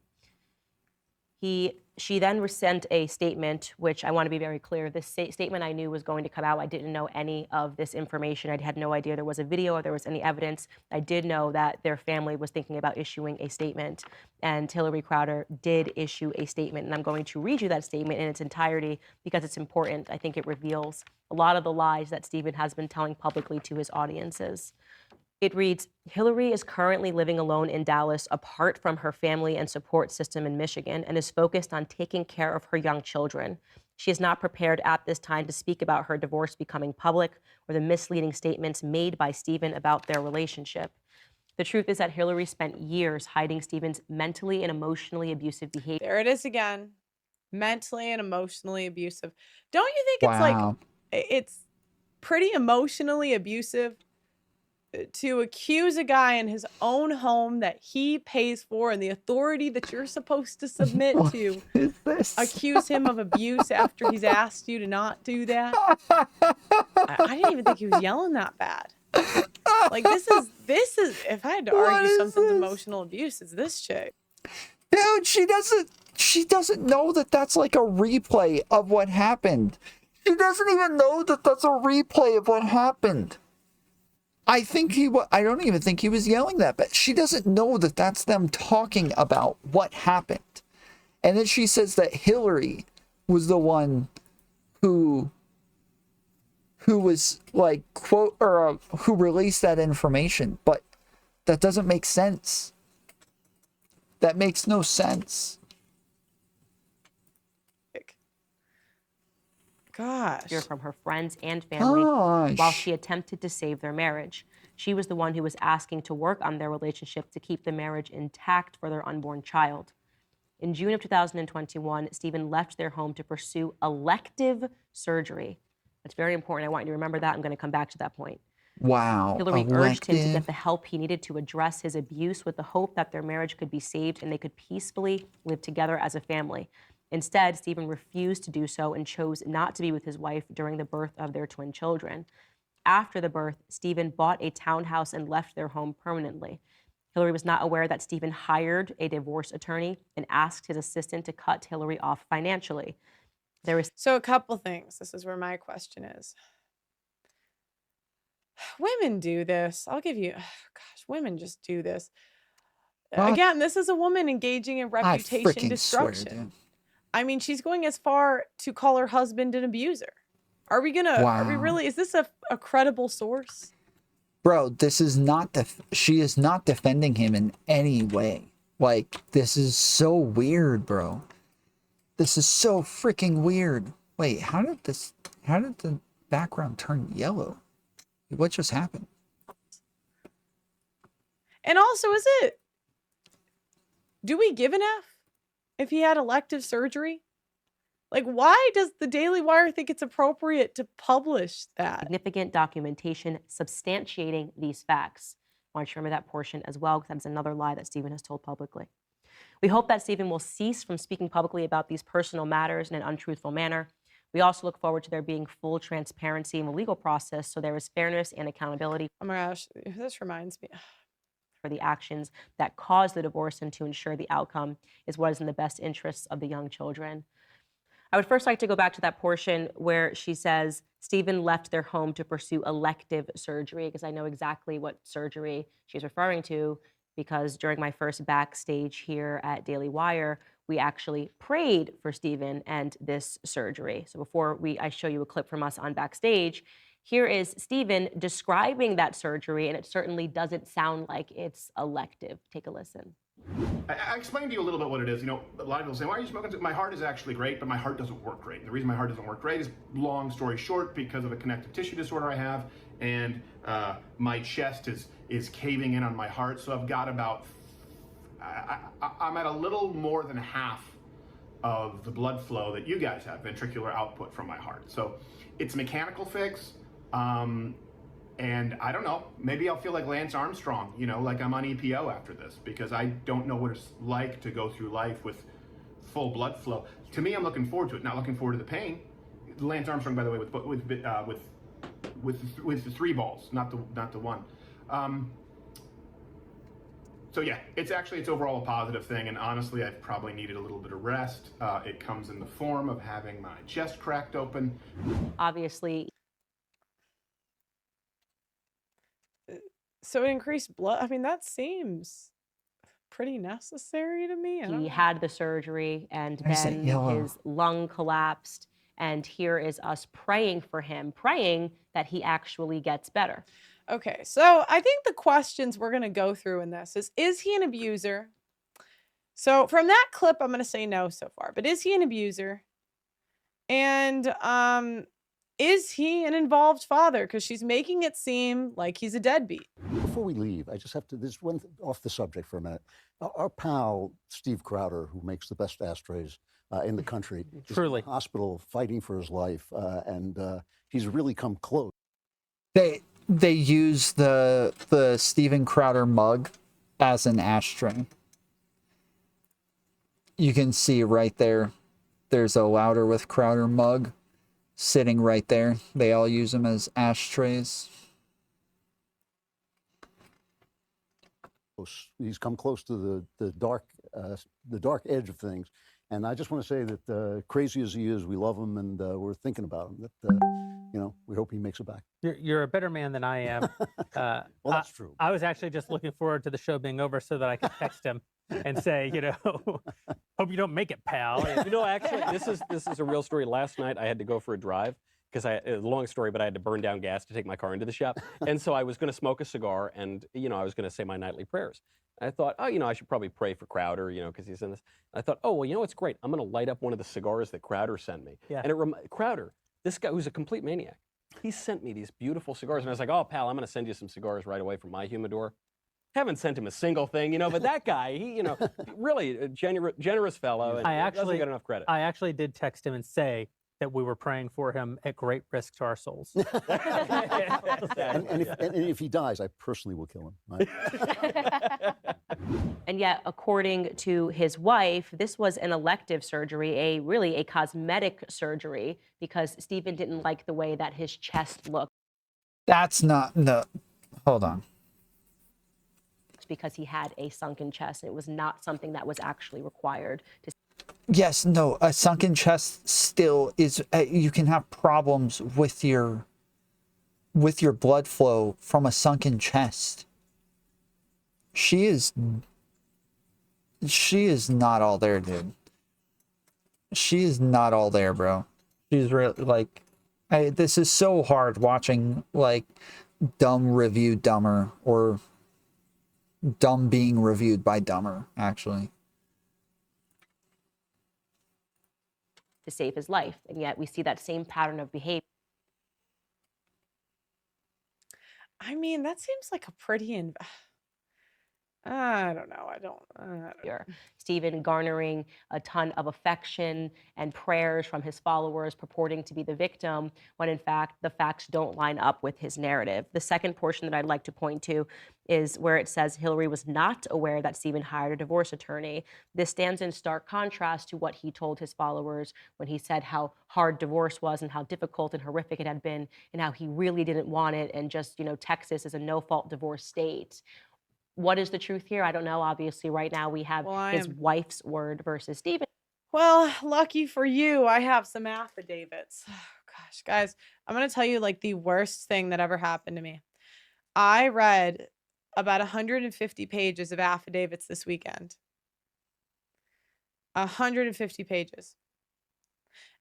She then sent a statement, which I want to be very clear. This statement I knew was going to come out. I didn't know any of this information. I had no idea there was a video or there was any evidence. I did know that their family was thinking about issuing a statement, and Hillary Crowder did issue a statement. And I'm going to read you that statement in its entirety because it's important. I think it reveals a lot of the lies that Stephen has been telling publicly to his audiences. It reads, Hillary is currently living alone in Dallas, apart from her family and support system in Michigan, and is focused on taking care of her young children. She is not prepared at this time to speak about her divorce becoming public or the misleading statements made by Stephen about their relationship. The truth is that Hillary spent years hiding Stephen's mentally and emotionally abusive behavior. There it is again. Mentally and emotionally abusive. Don't you think it's like, it's pretty emotionally abusive to accuse a guy in his own home that he pays for and the authority that you're supposed to submit to accuse him of abuse after he's asked you to not do that? I didn't even think he was yelling that bad. Like, this is if I had to argue something's emotional abuse, it's this chick. Dude, she doesn't know that that's like a replay of what happened. He doesn't even know that that's a replay of what happened. I don't even think he was yelling that, but she doesn't know that that's them talking about what happened. And then she says that Hillary was the one who was like, quote, or who released that information, but that doesn't make sense. That makes no sense. Gosh. Hear from her friends and family while she attempted to save their marriage. She was the one who was asking to work on their relationship to keep the marriage intact for their unborn child. In June of 2021, Stephen left their home to pursue elective surgery. That's very important. I want you to remember that. I'm going to come back to that point. Wow. Hillary urged him to get the help he needed to address his abuse with the hope that their marriage could be saved and they could peacefully live together as a family. Instead, Stephen refused to do so and chose not to be with his wife during the birth of their twin children. After the birth, Stephen bought a townhouse and left their home permanently. Hillary was not aware that Stephen hired a divorce attorney and asked his assistant to cut Hillary off financially. So a couple things. This is where my question is. Women do this. I'll give you, gosh, women just do this. Again, this is a woman engaging in reputation destruction. I mean, she's going as far to call her husband an abuser. Are we really, is this a credible source? Bro, this is not, she is not defending him in any way. Like, this is so weird, bro. This is so freaking weird. Wait, how did the background turn yellow? What just happened? And also, do we give an F if he had elective surgery? Like, why does the Daily Wire think it's appropriate to publish that? Significant documentation substantiating these facts. I want you to remember that portion as well, because that's another lie that Stephen has told publicly. We hope that Stephen will cease from speaking publicly about these personal matters in an untruthful manner. We also look forward to there being full transparency in the legal process, so there is fairness and accountability. Oh my gosh, this reminds me. For the actions that caused the divorce and to ensure the outcome is what is in the best interests of the young children. I would first like to go back to that portion where she says Stephen left their home to pursue elective surgery, because I know exactly what surgery she's referring to, because during my first backstage here at Daily Wire, we actually prayed for Stephen and this surgery. So before I show you a clip from us on backstage, here is Stephen describing that surgery, and it certainly doesn't sound like it's elective. Take a listen. I explained to you a little bit what it is. You know, a lot of people say, why are you smoking? My heart is actually great, but my heart doesn't work great. And the reason my heart doesn't work great is, long story short, because of a connective tissue disorder I have, and my chest is caving in on my heart. So I've got about, I'm at a little more than half of the blood flow that you guys have, ventricular output from my heart. So it's a mechanical fix. And I don't know, maybe I'll feel like Lance Armstrong, you know, like I'm on EPO after this, because I don't know what it's like to go through life with full blood flow. To me, I'm looking forward to it, not looking forward to the pain. Lance Armstrong, by the way, with the 3 balls, not the one. So yeah, it's overall a positive thing, and honestly, I've probably needed a little bit of rest. It comes in the form of having my chest cracked open. Obviously. So increased blood, I mean, that seems pretty necessary to me. He had the surgery, and then his lung collapsed, and here is us praying for him, praying that he actually gets better. Okay, so I think the questions we're going to go through in this is he an abuser? So from that clip, I'm going to say no so far, but is he an abuser? And is he an involved father? Because she's making it seem like he's a deadbeat. Before we leave, I just have to, this one off the subject for a minute. Our pal, Steve Crowder, who makes the best ashtrays in the country, is in the hospital fighting for his life, and he's really come close. They use the Steven Crowder mug as an ashtray. You can see right there, there's a Louder with Crowder mug sitting right there. They all use them as ashtrays. He's come close to the dark edge of things, And I just want to say that crazy as he is, we love him and we're thinking about him. That we hope he makes it back. You're a better man than I am. Well, that's true. I was actually just looking forward to the show being over so that I could text him and say, hope you don't make it, pal. Actually, this is a real story. Last night I had to go for a drive because it was a long story, but I had to burn down gas to take my car into the shop. And so I was going to smoke a cigar and, I was going to say my nightly prayers. And I thought, I should probably pray for Crowder, because he's in this. And I thought, what's great? I'm going to light up one of the cigars that Crowder sent me. Yeah. And Crowder, this guy who's a complete maniac, he sent me these beautiful cigars. And I was like, oh, pal, I'm going to send you some cigars right away from my humidor. Haven't sent him a single thing, but that guy, he, really a generous fellow. And doesn't get enough credit. I actually did text him and say that we were praying for him at great risk to our souls. and if he dies, I personally will kill him. Right? And yet, according to his wife, this was an elective surgery, really a cosmetic surgery, because Stephen didn't like the way that his chest looked. That's not, no, hold on. Because he had a sunken chest. It was not something that was actually required to. Yes, no, a sunken chest still is, you can have problems with your blood flow from a sunken chest. She is not all there, dude. She is not all there, bro. She's really, this is so hard watching, Dumb Review Dumber, or Dumb being reviewed by Dumber, actually. To save his life, and yet we see that same pattern of behavior. I mean, that seems like a pretty I don't know. I don't. Stephen garnering a ton of affection and prayers from his followers, purporting to be the victim, when in fact the facts don't line up with his narrative. The second portion that I'd like to point to is where it says Hillary was not aware that Stephen hired a divorce attorney. This stands in stark contrast to what he told his followers when he said how hard divorce was and how difficult and horrific it had been, and how he really didn't want it, and just, Texas is a no-fault divorce state. What is the truth here? I don't know. Obviously, right now we have his wife's word versus Stephen. Well, lucky for you, I have some affidavits. Oh, gosh, guys, I'm going to tell you the worst thing that ever happened to me. I read about 150 pages of affidavits this weekend. 150 pages.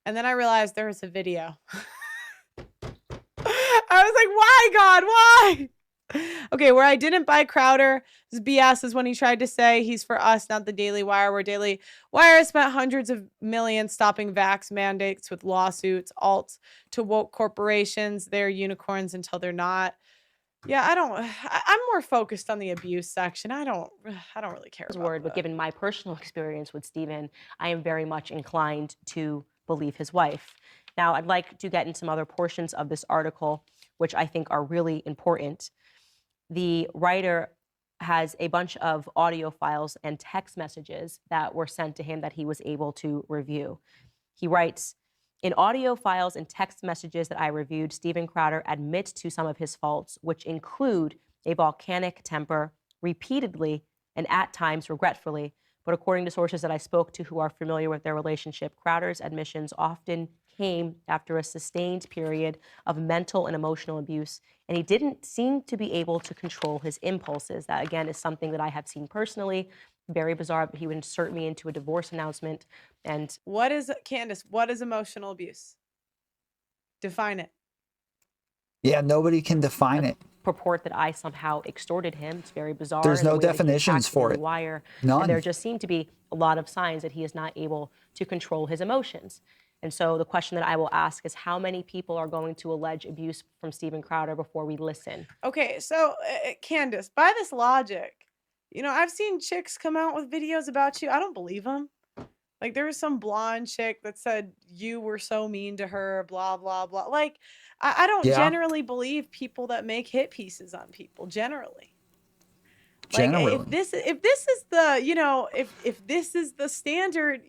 And then I realized there was a video. I was like, why, God, why? Okay, where I didn't buy Crowder, this BS is when he tried to say he's for us, not the Daily Wire, where Daily Wire spent hundreds of millions stopping vax mandates with lawsuits, alts to woke corporations. They're unicorns until they're not. Yeah, I'm more focused on the abuse section. I don't really care about word, but given my personal experience with Stephen, I am very much inclined to believe his wife. Now, I'd like to get in some other portions of this article, which I think are really important. The writer has a bunch of audio files and text messages that were sent to him that he was able to review. He writes, in audio files and text messages that I reviewed, Stephen Crowder admits to some of his faults, which include a volcanic temper, repeatedly and at times regretfully. But according to sources that I spoke to who are familiar with their relationship, Crowder's admissions often came after a sustained period of mental and emotional abuse, and he didn't seem to be able to control his impulses. That, again, is something that I have seen personally. Very bizarre, but he would insert me into a divorce announcement. And Candace, what is emotional abuse? Define it. Yeah, nobody can define it. Purport that I somehow extorted him. It's very bizarre. There's no definitions for it. Wire. None. And there just seem to be a lot of signs that he is not able to control his emotions. And so the question that I will ask is, how many people are going to allege abuse from Stephen Crowder before we listen? Okay, so Candace, by this logic, I've seen chicks come out with videos about you. I don't believe them. There was some blonde chick that said you were so mean to her, blah, blah, blah. I don't generally believe people that make hit pieces on people, generally. If this is the, if this is the standard,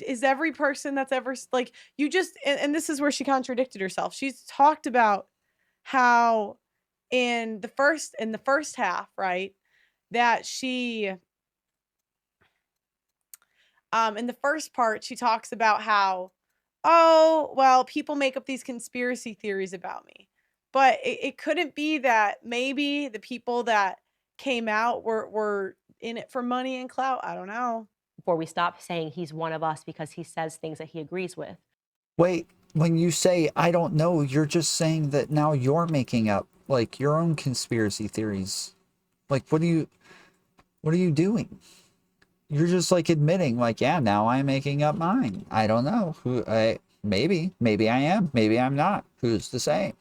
is every person that's ever you just, and this is where she contradicted herself. She's talked about how in the first half, right, that she In the first part, she talks about how, oh, well, people make up these conspiracy theories about me. But it couldn't be that maybe the people that came out were in it for money and clout. I don't know. Before we stop saying he's one of us because he says things that he agrees with. Wait, when you say, I don't know, you're just saying that now you're making up, like, your own conspiracy theories. Like, what are you doing? You're just, like, admitting, like, yeah, now I'm making up mine. I don't know. Maybe I am. Maybe I'm not. Who's to say?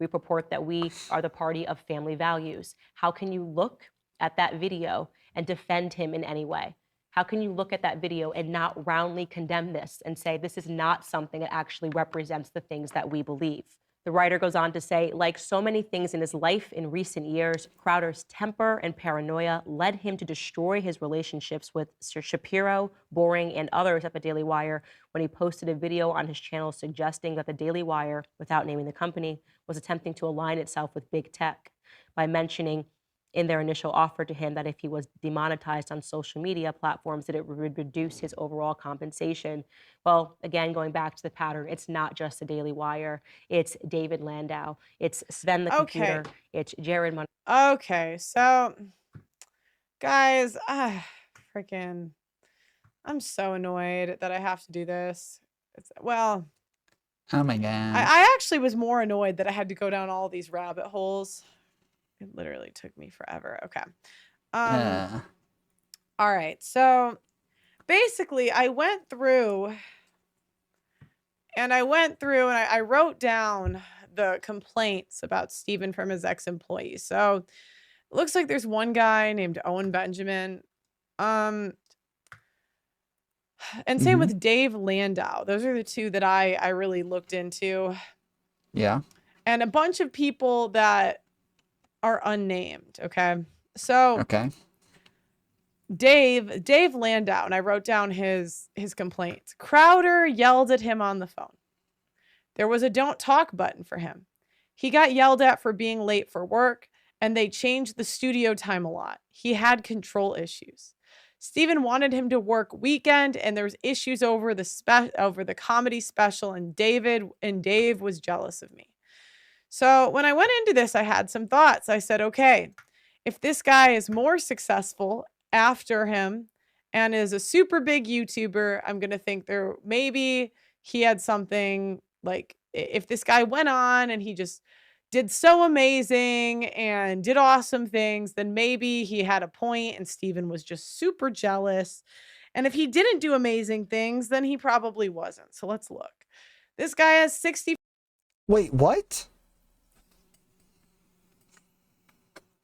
We purport that we are the party of family values. How can you look at that video and defend him in any way? How can you look at that video and not roundly condemn this and say this is not something that actually represents the things that we believe? The writer goes on to say, like so many things in his life in recent years, Crowder's temper and paranoia led him to destroy his relationships with Sir Shapiro, Boring, and others at the Daily Wire when he posted a video on his channel suggesting that the Daily Wire, without naming the company, was attempting to align itself with big tech by mentioning in their initial offer to him that if he was demonetized on social media platforms, that it would reduce his overall compensation. Well, again, going back to the pattern, it's not just the Daily Wire. It's David Landau. It's Sven the Computer. It's Jared Mon. Okay, so guys, freaking, I'm so annoyed that I have to do this. Well, oh my God. I actually was more annoyed that I had to go down all these rabbit holes. It literally took me forever. Okay. All right. So basically I went through and I wrote down the complaints about Steven from his ex-employees. So it looks like there's one guy named Owen Benjamin. And same with Dave Landau. Those are the two that I really looked into. Yeah. And a bunch of people that are unnamed. Okay. So okay. Dave Landau, and I wrote down his complaints. Crowder yelled at him on the phone. There was a don't talk button for him. He got yelled at for being late for work, and they changed the studio time a lot. He had control issues. Steven wanted him to work weekend, and there was issues over the comedy special, and Dave was jealous of me. So when I went into this, I had some thoughts. I said, okay, if this guy is more successful after him and is a super big YouTuber, I'm going to think maybe he had something like, if this guy went on and he just did so amazing and did awesome things, then maybe he had a point and Steven was just super jealous. And if he didn't do amazing things, then he probably wasn't. So let's look. This guy has 60. Wait, what?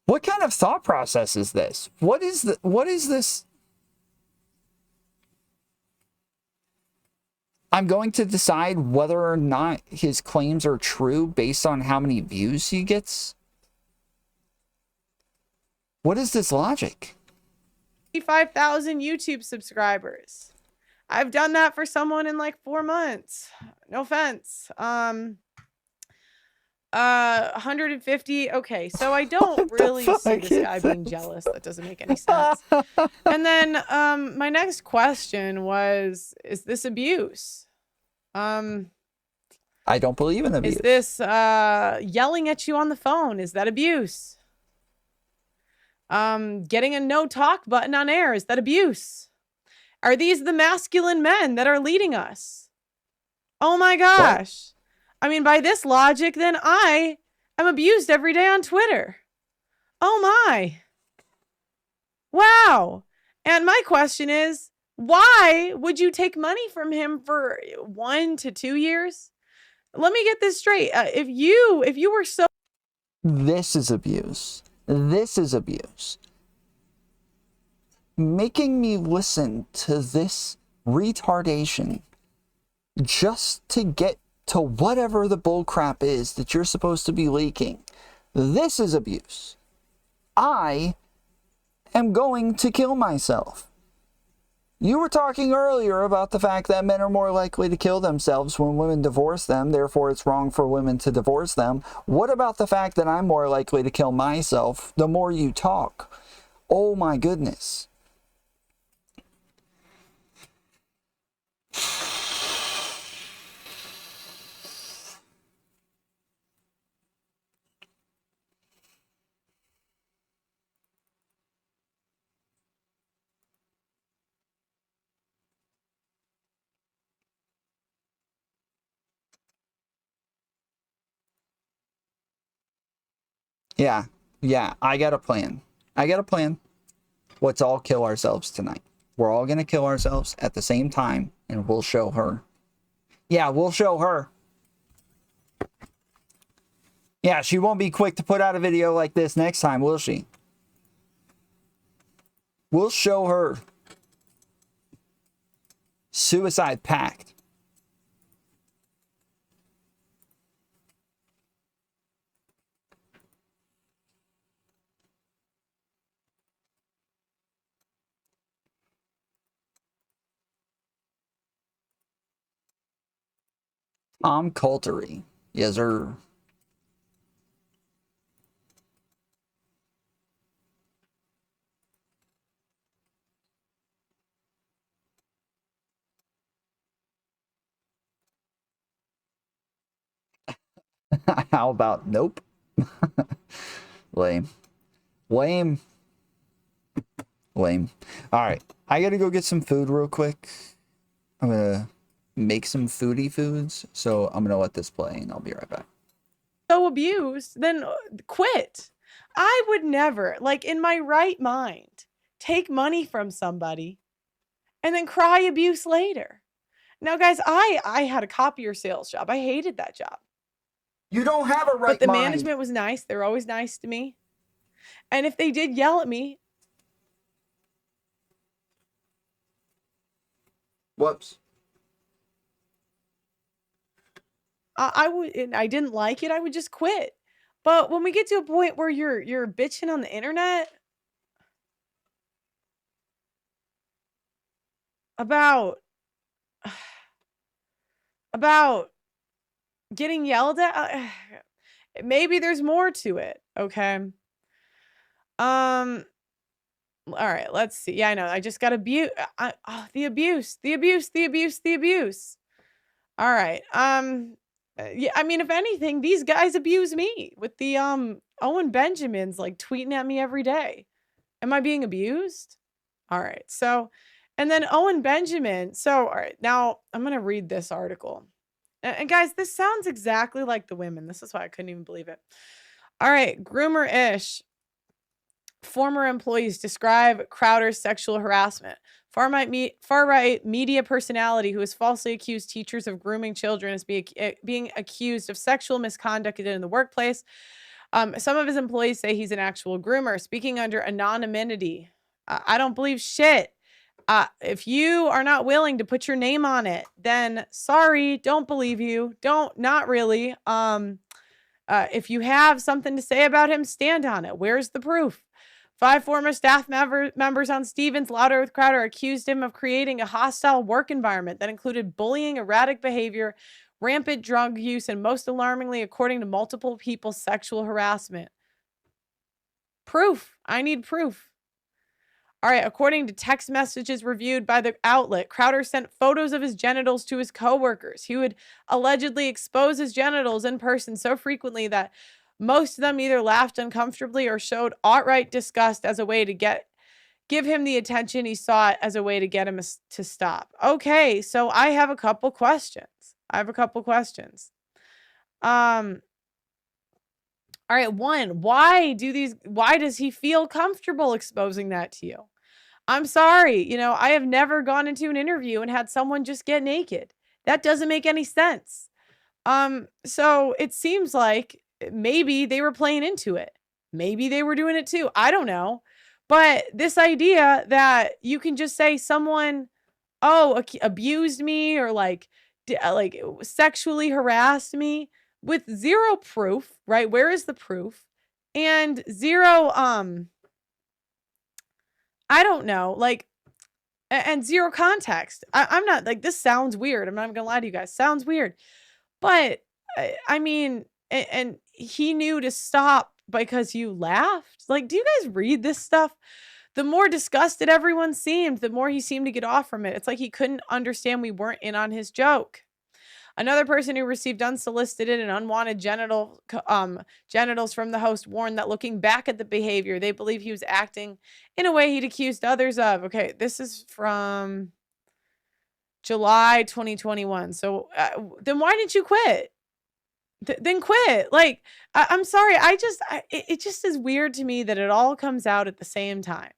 What kind of thought process is this? What is this? I'm going to decide whether or not his claims are true based on how many views he gets? What is this logic? 55,000 YouTube subscribers. I've done that for someone in like 4 months. No offense. 150. Okay, so I don't really see this guy being jealous. That doesn't make any sense. And then my next question was, is this abuse? I don't believe in abuse. Is this yelling at you on the phone? Is that abuse? Getting a no talk button on air, is that abuse? Are these the masculine men that are leading us? Oh my gosh. I mean, by this logic, then I am abused every day on Twitter. Oh my. Wow. And my question is, why would you take money from him for 1 to 2 years? Let me get this straight. If you were so... This is abuse. This is abuse. Making me listen to this retardation just to get to whatever the bullcrap is that you're supposed to be leaking. This is abuse. I am going to kill myself. You were talking earlier about the fact that men are more likely to kill themselves when women divorce them, therefore it's wrong for women to divorce them. What about the fact that I'm more likely to kill myself the more you talk? Oh my goodness. Yeah. Yeah. I got a plan. Let's all kill ourselves tonight. We're all going to kill ourselves at the same time, and we'll show her. Yeah, we'll show her. Yeah, she won't be quick to put out a video like this next time, will she? We'll show her. Suicide pact. Tomfoolery. Yes, sir. How about nope? Lame. Lame. Lame. All right. I got to go get some food real quick. I'm going to make some foodie foods. So I'm going to let this play and I'll be right back. So abused, then quit. I would never, like in my right mind, take money from somebody and then cry abuse later. Now, guys, I had a copier sales job. I hated that job. You don't have a right But the mind. management was nice. They're always nice to me. And if they did yell at me. Whoops. I didn't like it. I would just quit. But when we get to a point where you're bitching on the internet about getting yelled at, maybe there's more to it, okay? All right, let's see. Yeah, I know. I just got the abuse. All right. Yeah, I mean, if anything, these guys abuse me with the Owen Benjamin's like tweeting at me every day. Am I being abused? All right. So, and then Owen Benjamin. So, all right. Now I'm going to read this article. And guys, this sounds exactly like the women. This is why I couldn't even believe it. All right. Groomer-ish. Former employees describe Crowder's sexual harassment. Far-right media personality who has falsely accused teachers of grooming children as being accused of sexual misconduct in the workplace. Some of his employees say he's an actual groomer. Speaking under anonymity. I don't believe shit. If you are not willing to put your name on it, then sorry, don't believe you. Not really. If you have something to say about him, stand on it. Where's the proof? 5 former staff members on Stevens, louder with Crowder, accused him of creating a hostile work environment that included bullying, erratic behavior, rampant drug use, and most alarmingly, according to multiple people, sexual harassment. Proof. I need proof. All right. According to text messages reviewed by the outlet, Crowder sent photos of his genitals to his coworkers. He would allegedly expose his genitals in person so frequently that most of them either laughed uncomfortably or showed outright disgust as a way to give him the attention he sought, as a way to get him to stop. Okay, so I have a couple questions. All right, one, why does he feel comfortable exposing that to you? I'm sorry, I have never gone into an interview and had someone just get naked. That doesn't make any sense. So it seems like maybe they were playing into it. Maybe they were doing it too. I don't know. But this idea that you can just say someone, abused me or like sexually harassed me with zero proof, right? Where is the proof? And zero, I don't know, and zero context. I'm not this sounds weird. I'm not even gonna lie to you guys. Sounds weird. But I mean, and he knew to stop because you laughed. Do you guys read this stuff? The more disgusted everyone seemed, the more he seemed to get off from it. It's like he couldn't understand we weren't in on his joke. Another person who received unsolicited and unwanted genitals from the host warned that looking back at the behavior, they believe he was acting in a way he'd accused others of. Okay, this is from July 2021. So then why didn't you quit? then quit. Like, I'm sorry. It just is weird to me that it all comes out at the same time.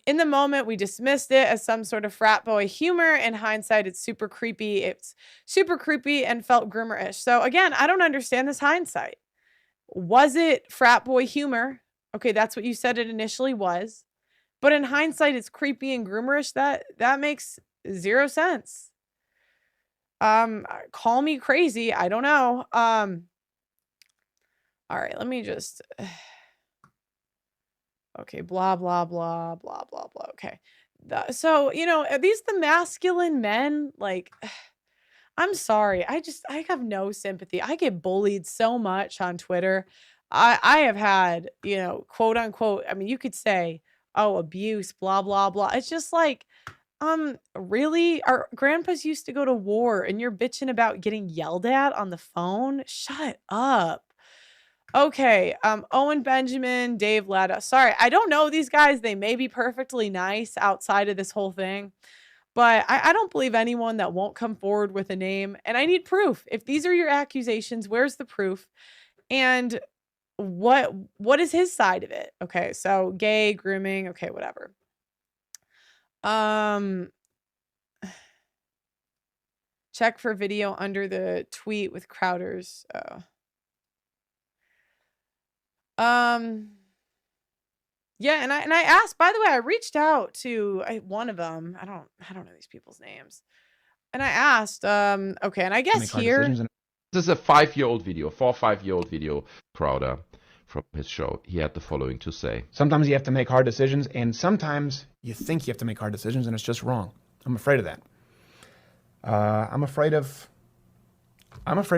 In the moment, we dismissed it as some sort of frat boy humor. In hindsight, it's super creepy. It's super creepy and felt groomerish. So again, I don't understand this hindsight. Was it frat boy humor? Okay, that's what you said it initially was. But in hindsight, it's creepy and groomerish. That makes zero sense. Call me crazy. I don't know. All right, let me just okay, blah blah blah blah blah blah. Okay. So, you know, are these the masculine men? Like, I'm sorry. I have no sympathy. I get bullied so much on Twitter. I have had, you know, quote unquote, I mean, you could say, oh, abuse, blah blah blah. It's just like, really? Our grandpas used to go to war and you're bitching about getting yelled at on the phone? Shut up. Okay, Owen Benjamin, Dave Letta. Sorry, I don't know these guys. They may be perfectly nice outside of this whole thing, but I don't believe anyone that won't come forward with a name. And I need proof. If these are your accusations, where's the proof? And what is his side of it? Okay, so gay, grooming, okay, whatever. Check for video under the tweet with Crowder's. Yeah, and I asked, by the way, I reached out to one of them. I don't know these people's names. And I asked, okay, and I guess here this is a 5-year-old video, 4 or 5-year-old video, Crowder, from his show. He had the following to say. Sometimes you have to make hard decisions, and sometimes you think you have to make hard decisions, and it's just wrong. I'm afraid of that. I'm afraid,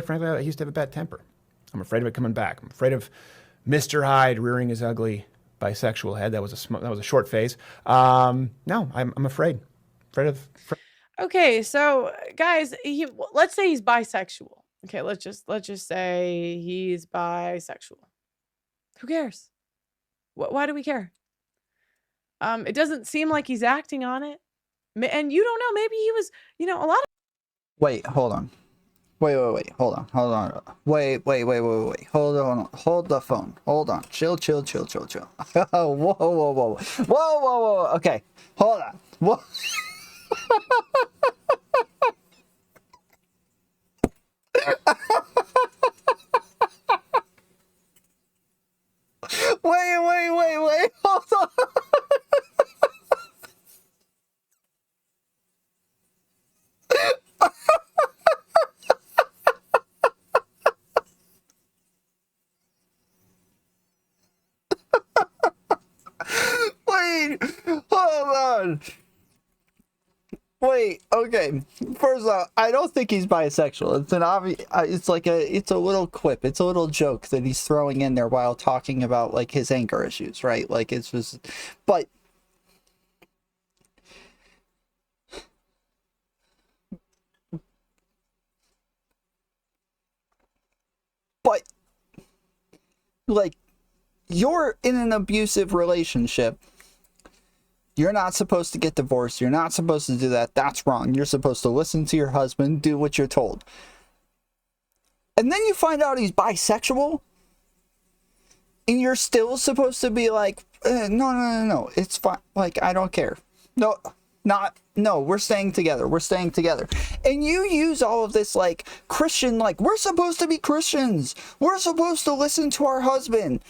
frankly, I used to have a bad temper. I'm afraid of it coming back. I'm afraid of Mr. Hyde rearing his ugly bisexual head. That was a short phase. No, I'm afraid. Okay, so guys, let's say he's bisexual. Okay, let's just say he's bisexual. Who cares? Why do we care? It doesn't seem like he's acting on it. And you don't know, maybe he was, you know, a lot of... Wait, hold on. Wait, hold on. Wait. Hold on. Hold the phone. Hold on. Chill. Whoa. Okay. Hold on. Whoa. Wait. Hold on. Wait, hold on. Wait, okay. First off, I don't think he's bisexual. It's an obvious. It's a little quip. It's a little joke that he's throwing in there while talking about like his anger issues, right? Like it's just, but like you're in an abusive relationship. You're not supposed to get divorced. You're not supposed to do that. That's wrong. You're supposed to listen to your husband, do what you're told. And then you find out he's bisexual. And you're still supposed to be like, no. It's fine. Like, I don't care. No, we're staying together. And you use all of this like Christian, like, we're supposed to be Christians. We're supposed to listen to our husband.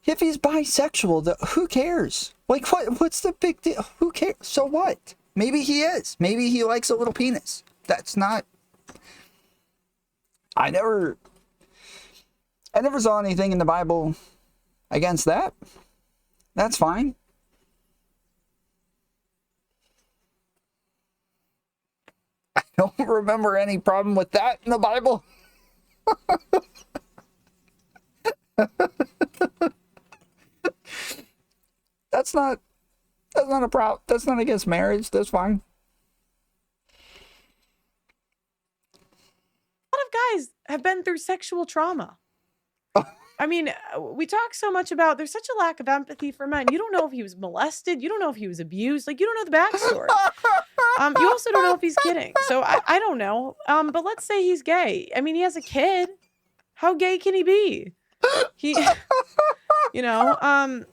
If he's bisexual, who cares? Like, what's the big deal? Who cares? So what? Maybe he is. Maybe he likes a little penis. That's not... I never saw anything in the Bible against that. That's fine. I don't remember any problem with that in the Bible. That's not a problem. That's not against marriage. That's fine. A lot of guys have been through sexual trauma. I mean, we talk so much about there's such a lack of empathy for men. You don't know if he was molested. You don't know if he was abused. Like, you don't know the backstory. You also don't know if he's kidding. So I don't know. But let's say he's gay. I mean, he has a kid. How gay can he be? He, you know,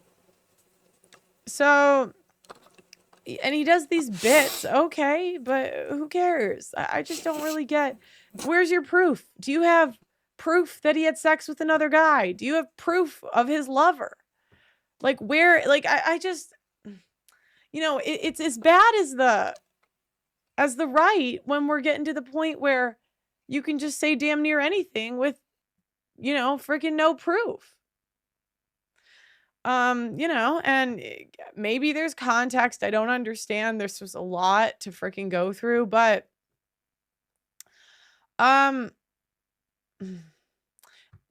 so, and he does these bits. Okay, but who cares? I just don't really get, where's your proof? Do you have proof that he had sex with another guy? Do you have proof of his lover? Like, where, like, I just, you know, it's as bad as the right when we're getting to the point where you can just say damn near anything with, you know, freaking no proof. You know, and maybe there's context I don't understand. There's just a lot to freaking go through, but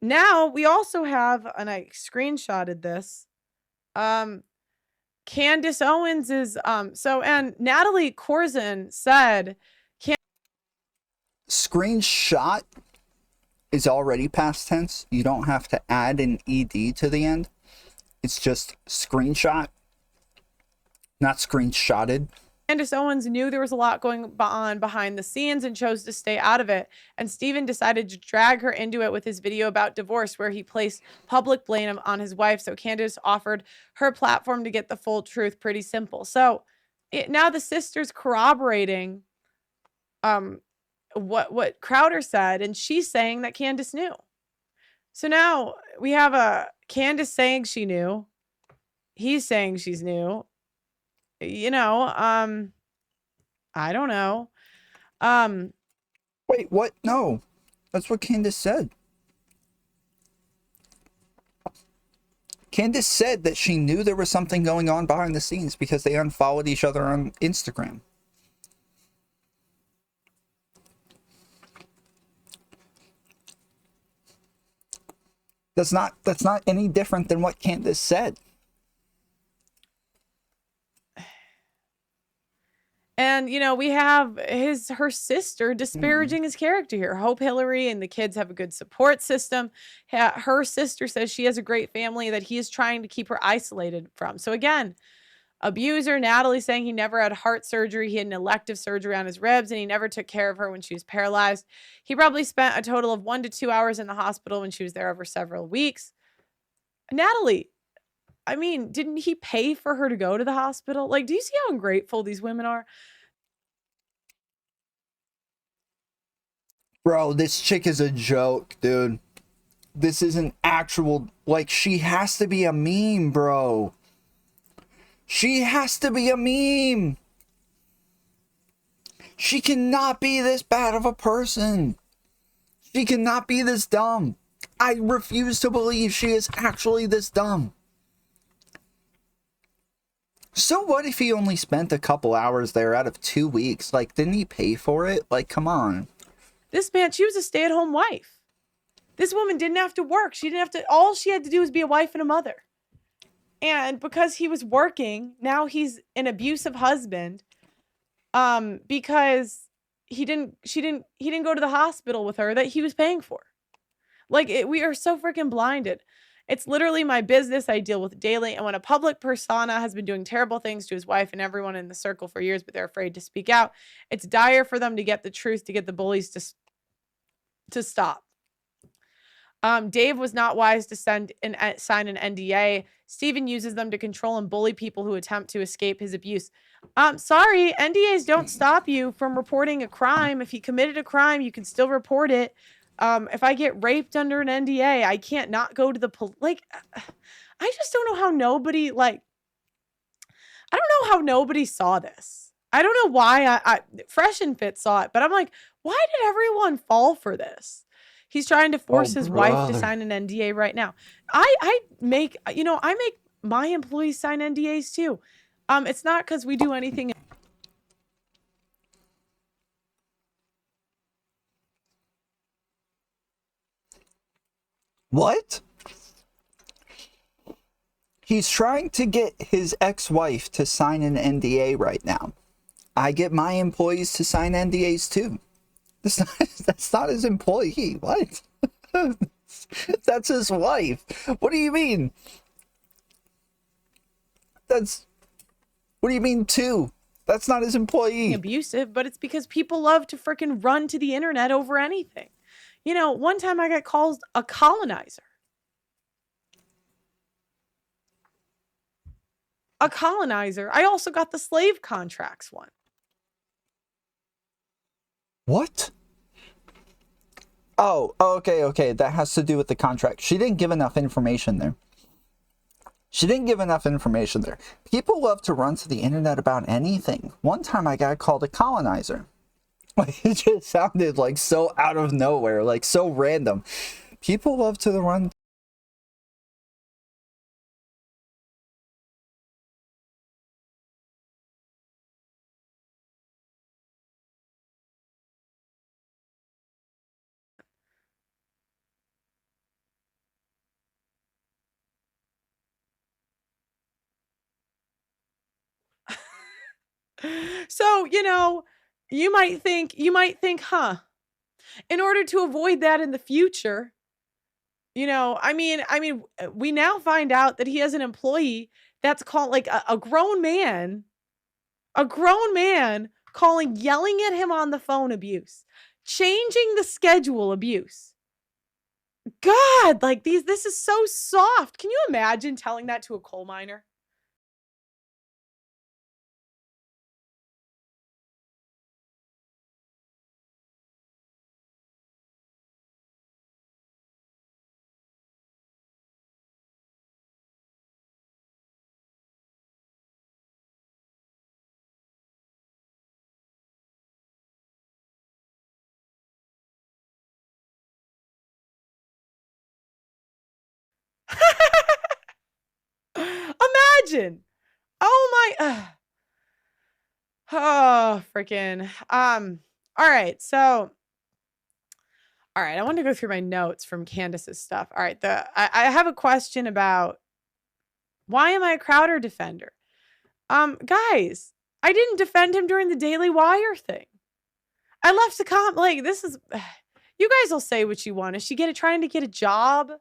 now we also have, and I screenshotted this, Candace Owens is and Natalie Corzin said Screenshot is already past tense. You don't have to add an ed to the end. It's just screenshot, not screenshotted. Candace Owens knew there was a lot going on behind the scenes and chose to stay out of it. And Steven decided to drag her into it with his video about divorce, where he placed public blame on his wife. So Candace offered her platform to get the full truth. Pretty simple. So now the sister's corroborating what Crowder said, and she's saying that Candace knew. So now we have a Candace saying she knew. He's saying she's new. You know, I don't know. Wait, what? No. That's what Candace said. Candace said that she knew there was something going on behind the scenes because they unfollowed each other on Instagram. That's not any different than what Candace said. And, you know, we have her sister disparaging his character here. Hope Hillary and the kids have a good support system. Her sister says she has a great family that he is trying to keep her isolated from. So again, abuser. Natalie saying he never had heart surgery. He had an elective surgery on his ribs, and he never took care of her when she was paralyzed. He probably spent a total of 1 to 2 hours in the hospital when she was there over several weeks. Natalie, I mean, didn't he pay for her to go to the hospital? Like, do you see how ungrateful these women are? Bro, this chick is a joke, dude. This is an actual, like, she has to be a meme, bro. She has to be a meme. She cannot be this bad of a person. She cannot be this dumb. I refuse to believe she is actually this dumb. So what if he only spent a couple hours there out of 2 weeks? Like, didn't he pay for it? Like, come on. This man, she was a stay-at-home wife. This woman didn't have to work. She didn't have to, all she had to do was be a wife and a mother. And because he was working, now he's an abusive husband. Because she didn't go to the hospital with her that he was paying for. Like, we are so freaking blinded. It's literally my business I deal with daily. And when a public persona has been doing terrible things to his wife and everyone in the circle for years, but they're afraid to speak out, it's dire for them to get the truth, to get the bullies to stop. Dave was not wise to sign an NDA. Steven uses them to control and bully people who attempt to escape his abuse. Sorry, NDAs don't stop you from reporting a crime. If you committed a crime, you can still report it. If I get raped under an NDA, I can't not go to the police. Like, I just don't know how nobody, like, I don't know how nobody saw this. I don't know why Fresh and Fit saw it, but I'm like, why did everyone fall for this? He's trying to force his wife to sign an NDA right now. I make my employees sign NDAs too. It's not because we do anything. What? He's trying to get his ex-wife to sign an NDA right now. I get my employees to sign NDAs too. That's not his employee. What? That's his wife. What do you mean? What do you mean two? That's not his employee. Abusive, but it's because people love to freaking run to the internet over anything. You know, one time I got called a colonizer. A colonizer. I also got the slave contracts one. What? Oh, okay. That has to do with the contract. She didn't give enough information there. People love to run to the internet about anything. One time I got called a colonizer. It just sounded like so out of nowhere, like so random. People love to run. So, you know, you might think, huh, in order to avoid that in the future, you know, I mean, we now find out that he has an employee that's called like a grown man calling, yelling at him on the phone abuse, changing the schedule abuse. God, like this is so soft. Can you imagine telling that to a coal miner? Imagine. Oh my. Oh, freaking. All right. So, all right. I want to go through my notes from Candace's stuff. All right. I have a question about why am I a Crowder defender? Guys, I didn't defend him during the Daily Wire thing. I left a comment like this is. You guys will say what you want. Is she trying to get a job?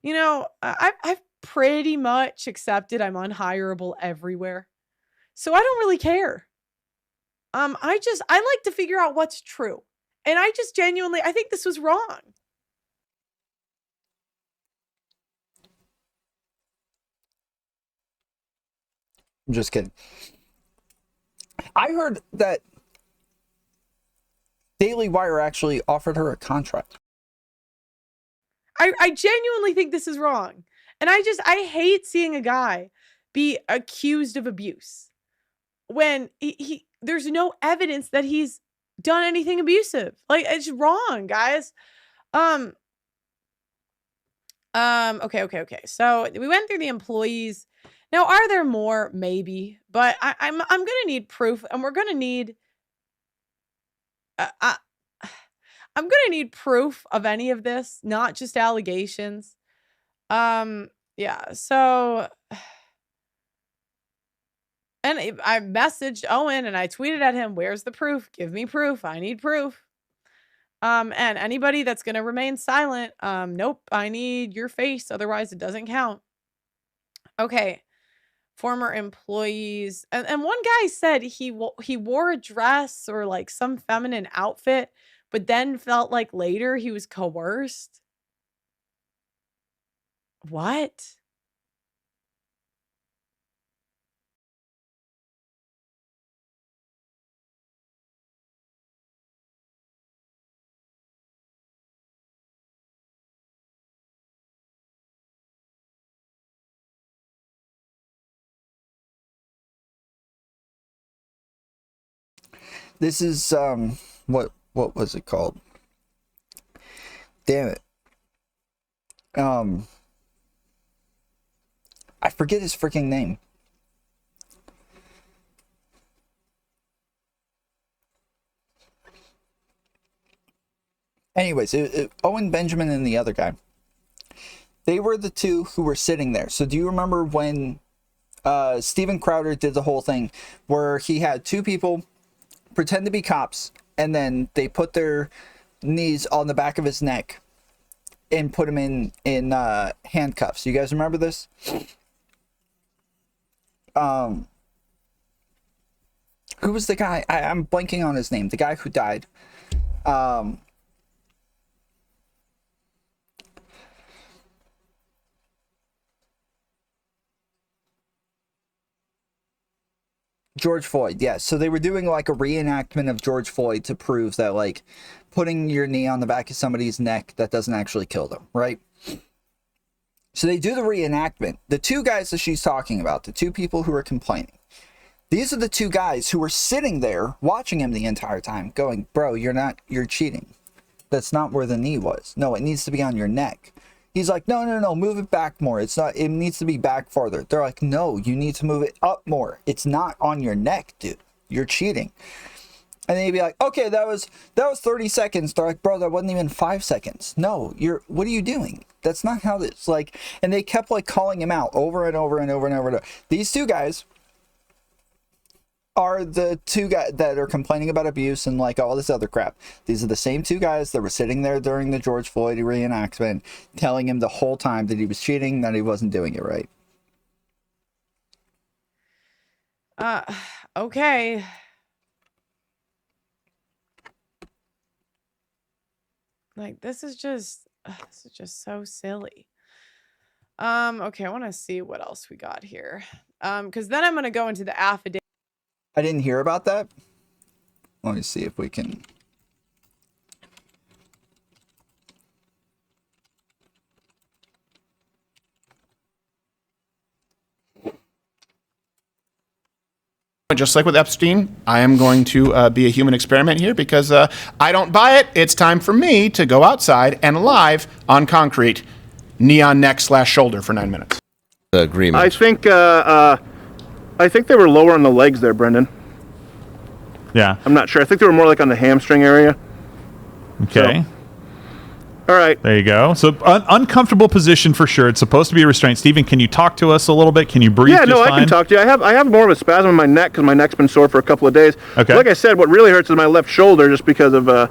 You know, I've pretty much accepted I'm unhireable everywhere. So I don't really care. I like to figure out what's true. And I just genuinely, I think this was wrong. I'm just kidding. I heard that Daily Wire actually offered her a contract. I genuinely think this is wrong. And I hate seeing a guy be accused of abuse when there's no evidence that he's done anything abusive. Like, it's wrong, guys. Okay. So we went through the employees. Now, are there more? Maybe, but I'm gonna need proof, and we're gonna need. I'm gonna need proof of any of this, not just allegations. Yeah. So, and I messaged Owen and I tweeted at him, "Where's the proof? Give me proof. I need proof." And anybody that's gonna remain silent, nope. I need your face, otherwise it doesn't count. Okay. Former employees, and one guy said he wore a dress or like some feminine outfit, but then felt like later he was coerced. What? This is what was it called? Damn it. I forget his freaking name. Anyways, Owen Benjamin and the other guy. They were the two who were sitting there. So do you remember when Steven Crowder did the whole thing where he had two people pretend to be cops and then they put their knees on the back of his neck and put him in handcuffs. You guys remember this? Who was the guy? I'm blanking on his name. The guy who died. George Floyd, yes. So they were doing like a reenactment of George Floyd to prove that like putting your knee on the back of somebody's neck, that doesn't actually kill them, right? So they do the reenactment. The two guys that she's talking about, the two people who are complaining, these are the two guys who were sitting there watching him the entire time going, bro, you're cheating. That's not where the knee was. No, it needs to be on your neck. He's like, no, move it back more. It needs to be back farther. They're like, no, you need to move it up more. It's not on your neck, dude. You're cheating. And then he'd be like, okay, that was 30 seconds. They're like, bro, that wasn't even 5 seconds. No, what are you doing? That's not how it's like. And they kept like calling him out over and over and over and over. These two guys are the two guys that are complaining about abuse and like all this other crap. These are the same two guys that were sitting there during the George Floyd reenactment telling him the whole time that he was cheating, that he wasn't doing it right. Okay. Like, this is just so silly. Okay, I want to see what else we got here. Because then I'm going to go into the affidavit. I didn't hear about that. Let me see if we can. Just like with Epstein, I am going to be a human experiment here because I don't buy it. It's time for me to go outside and live on concrete, knee on neck / shoulder for 9 minutes. Agreement. I think they were lower on the legs there, Brendan. Yeah. I'm not sure. I think they were more like on the hamstring area. Okay. All right. There you go. So uncomfortable position for sure. It's supposed to be a restraint. Stephen, can you talk to us a little bit? Can you breathe? Yeah, no, I can talk to you. I have more of a spasm in my neck because my neck's been sore for a couple of days. Okay. Like I said, what really hurts is my left shoulder just because of a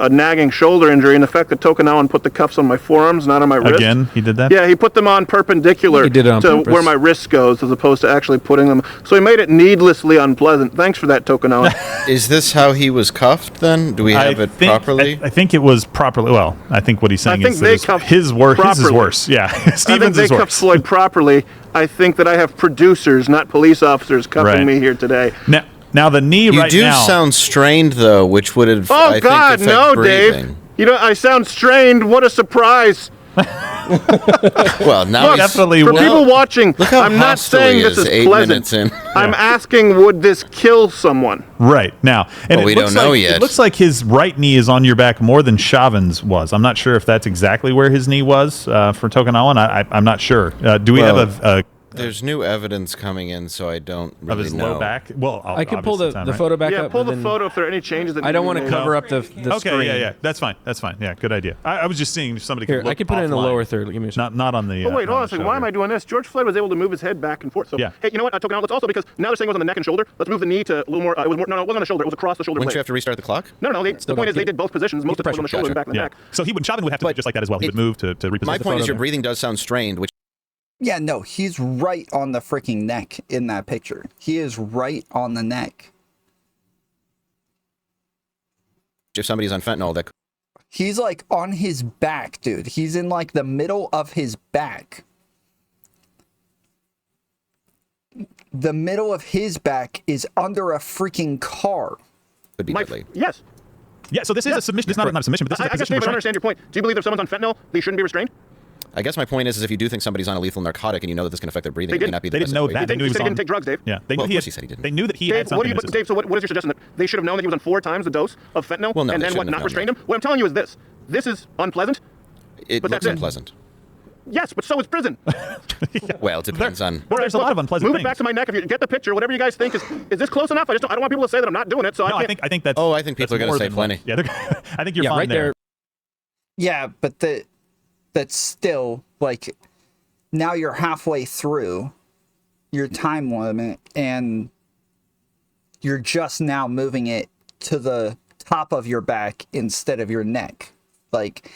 nagging shoulder injury, and the fact that Tokunawan put the cuffs on my forearms, not on my wrist. Again, he did that? Yeah, he put them on perpendicular to where my wrist goes as opposed to actually putting them. So he made it needlessly unpleasant. Thanks for that, Tokunawan. Is this how he was cuffed then? Do we have it properly? I think it was properly. Well, I think what he's saying is that his is worse. Yeah. Stevens I think is they worse. cuffed Floyd properly. I think that I have producers, not police officers, cuffing me here today. Now the knee you right do now. sound strained though, which would have Oh I God, think affect no, breathing. Dave. You know, I sound strained. What a surprise. Well, now Look, definitely for people watching, Look how I'm not hostile saying he this is 8 pleasant. minutes in. I'm asking, would this kill someone? Right now, and Well, we don't know yet. It looks like his right knee is on your back more than Chauvin's was. I'm not sure if that's exactly where his knee was for Tokunawan. I'm not sure. Do we have a There's new evidence coming in, so I don't really of his know. low back? Well, I can pull the right? photo back Yeah, up. pull the then photo if there are any changes that I don't want to need to be cover made. up the Okay, screen. yeah. That's fine. Yeah, good idea. I was just seeing if somebody Here, could look I can put it in the offline. lower third. Give me a Not on the. Oh, wait, hold on a the second. show Why am here. I doing this? George Floyd was able to move his head back and forth. So, Yeah. hey, you know what? I took it out. Let's also, because now they're saying it was on the neck and shoulder. Let's move the knee to a little more. It was more. No, it wasn't on the shoulder. It was across the shoulder Wouldn't blade. you have to restart the clock? No. The point is they did both positions. Most of it was on the shoulder and back of the neck. So Chauvin would have to do just like that as well. He would move to reposition. My the point is photo your there. breathing does sound strained, which Yeah, no, he's right on the freaking neck in that picture. He is right on the neck. if somebody's on fentanyl, that He's like on his back, dude. He's in like the middle of his back. The middle of his back is under a freaking car. could be deadly. Yes. Yeah, so this is a submission. This is not a submission, but this is a I guess, position Dave, I don't restraint. understand your point. Do you believe that if someone's on fentanyl, they shouldn't be restrained? I guess my point is if you do think somebody's on a lethal narcotic and you know that this can affect their breathing, They it may not be the They best didn't know way. that. They knew he was He on. didn't take drugs, Dave. Yeah, they Well, knew of course he said he didn't. They knew that he Dave, had something. in his system. Dave, so what is your suggestion? That they should have known that he was on 4 times the dose of fentanyl Well, no, and they then what, shouldn't have not known restrained him? What I'm telling you is this. This is unpleasant. It but looks that's unpleasant. Yes, but so is prison. Well, it depends on. Well, there's a lot of unpleasant Move things. it back to my neck. If you get the picture, whatever you guys think is this close enough? I don't want people to say that I'm not doing it. So No, I I can't. think that's. Oh, I think people are that's going to more say than plenty. one. Yeah, I think you're fine right there. Yeah, but that's still like now you're halfway through your time limit and you're just now moving it to the top of your back instead of your neck. Like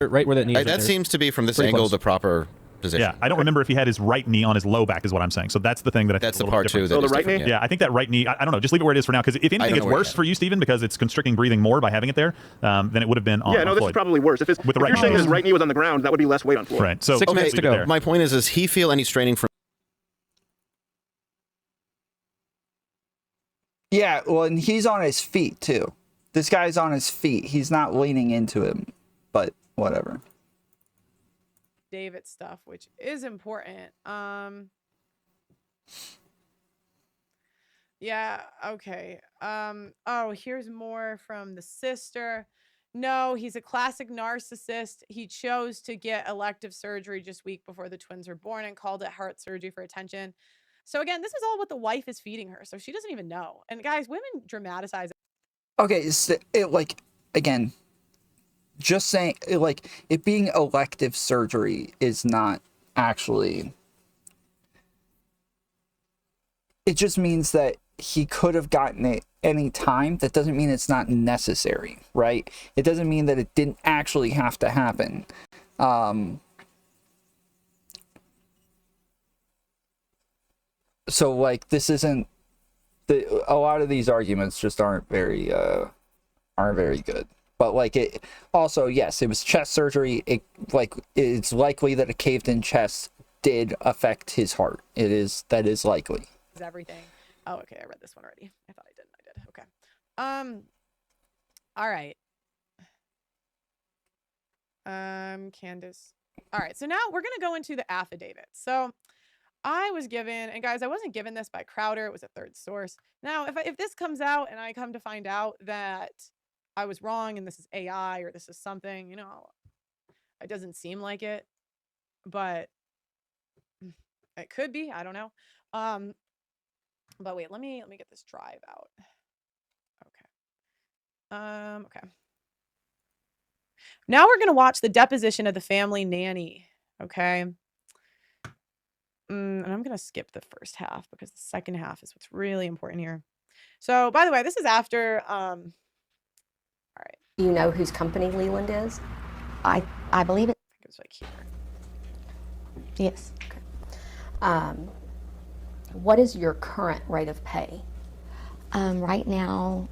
right where that knee is. That seems to be from this angle the proper position. Yeah, I don't remember if he had his right knee on his low back, is what I'm saying. So that's the thing that I think That's is a the little part too. different. That is different, Yeah, I think that right knee. I don't know. Just leave it where it is for now, because if anything, don't it's know where worse for you, Stephen, because it's constricting breathing more by having it there than it would have been on. Yeah, no, on this Floyd. is probably worse. If, With the right you're saying knee. his right knee was on the ground, that would be less weight on Floyd. Right. So 6 minutes to go. My point is, does he feel any straining from? Yeah, well, and he's on his feet too. This guy's on his feet. He's not leaning into him, but whatever. David stuff, which is important. Yeah, okay. Oh, here's more from the sister. No, he's a classic narcissist. He chose to get elective surgery just week before the twins were born and called it heart surgery for attention. So again, this is all what the wife is feeding her. So she doesn't even know. And guys, women dramatize it. Okay, so it, like, again, just saying, like, it being elective surgery is not actually... It just means that he could have gotten it any time. That doesn't mean it's not necessary, right? It doesn't mean that it didn't actually have to happen. So, like, this isn't... a lot of these arguments just aren't very good. But like, it also, yes, it was chest surgery. It's likely that a caved in chest did affect his heart. That is likely. Everything. Oh, okay. I read this one already. I thought I didn't. I did. Okay. All right. Candace. All right. So now we're going to go into the affidavit. So I was given, and guys, I wasn't given this by Crowder. It was a third source. Now, if this comes out and I come to find out that I was wrong and this is AI or this is something, you know, it doesn't seem like it, but it could be. I don't know. But wait, let me get this drive out. Okay. Okay. Now we're going to watch the deposition of the family nanny. Okay. And I'm going to skip the first half because the second half is what's really important here. So, by the way, this is after, all right. Do you know whose company Leland is? I believe it. I think it was like here. Yes. Okay. What is your current rate of pay? Right now,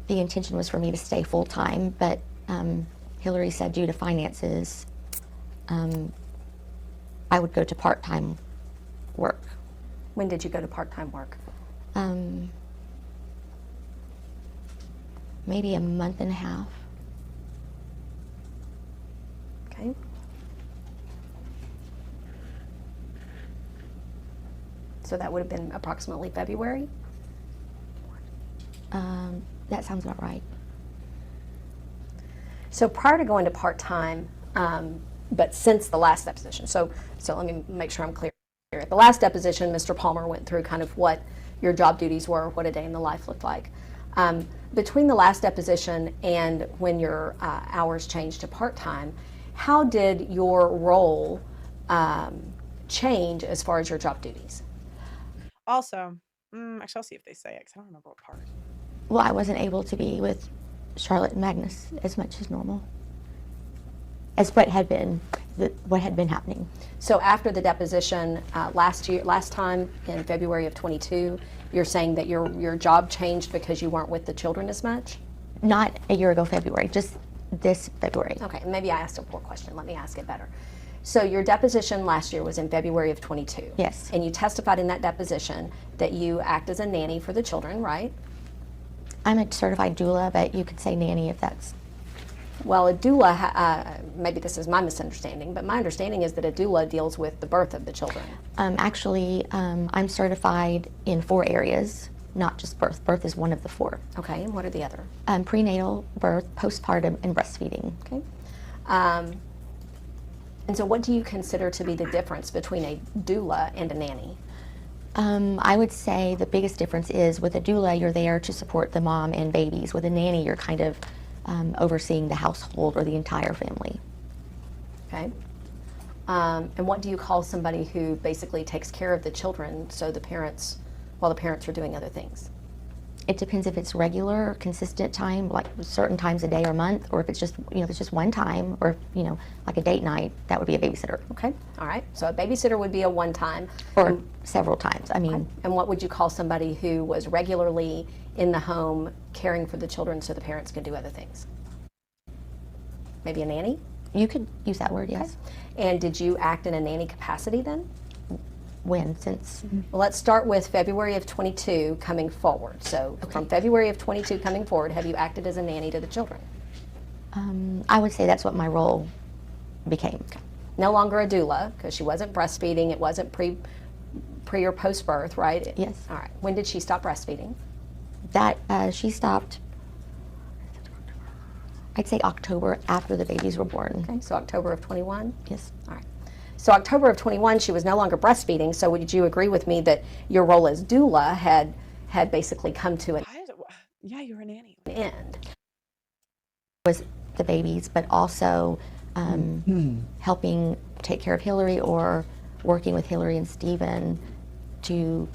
the intention was for me to stay full-time, but Hillary said due to finances, I would go to part-time work. When did you go to part-time work? Maybe a month and a half. Okay. So that would have been approximately February? That sounds about right. So prior to going to part-time, but since the last deposition, so let me make sure I'm clear. At the last deposition, Mr. Palmer went through kind of what your job duties were, what a day in the life looked like. Between the last deposition and when your hours changed to part-time, how did your role change as far as your job duties? Also, actually, I'll see if they say it because I don't remember what part. Well, I wasn't able to be with Charlotte and Magnus as much as normal, as what had been happening. So after the deposition last time in February of 22, you're saying that your job changed because you weren't with the children as much? Not a year ago February, just this February. Okay, maybe I asked a poor question. Let me ask it better. So your deposition last year was in February of 22. Yes. And you testified in that deposition that you act as a nanny for the children, right? I'm a certified doula, but you could say nanny if that's... Well, a doula, maybe this is my misunderstanding, but my understanding is that a doula deals with the birth of the children. Actually, I'm certified in 4 areas, not just birth. Birth is one of the 4. Okay, and what are the other? Prenatal, birth, postpartum, and breastfeeding. Okay. And so what do you consider to be the difference between a doula and a nanny? I would say the biggest difference is with a doula, you're there to support the mom and babies. With a nanny, you're kind of overseeing the household or the entire family. Okay. And what do you call somebody who basically takes care of the children so while the parents are doing other things? It depends if it's regular, consistent time, like certain times a day or month, or if it's just, if it's just one time, or, like a date night, that would be a babysitter. Okay, all right. So a babysitter would be a one time. Or several times, I mean. And what would you call somebody who was regularly in the home caring for the children so the parents could do other things? Maybe a nanny? You could use that word, yes. Okay. And did you act in a nanny capacity then? When? Since? Well, let's start with February of 22 coming forward. So from February of 22 coming forward, have you acted as a nanny to the children? I would say that's what my role became. Okay. No longer a doula, because she wasn't breastfeeding. It wasn't pre or post birth, right? Yes. All right. When did she stop breastfeeding? That she stopped, I'd say October, after the babies were born. Okay, so October of 21? Yes. All right. So October of 21, she was no longer breastfeeding. So would you agree with me that your role as doula had basically come to an Yeah, you were a nanny. end? Was the babies, but also helping take care of Hillary, or working with Hillary and Stephen to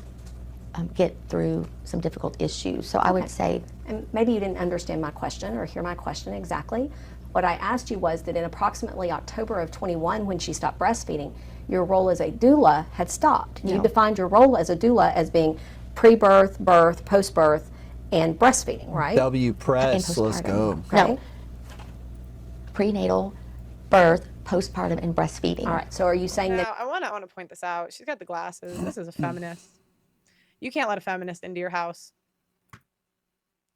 get through some difficult issues. So I would say... And maybe you didn't understand my question or hear my question exactly. What I asked you was that in approximately October of 21, when she stopped breastfeeding, your role as a doula had stopped. No. You defined your role as a doula as being pre-birth, birth, post-birth, and breastfeeding, right? W press, let's go. Okay. No. Prenatal, birth, postpartum, and breastfeeding. All right. So are you saying that... I want to point this out. She's got the glasses. This is a feminist. You can't let a feminist into your house.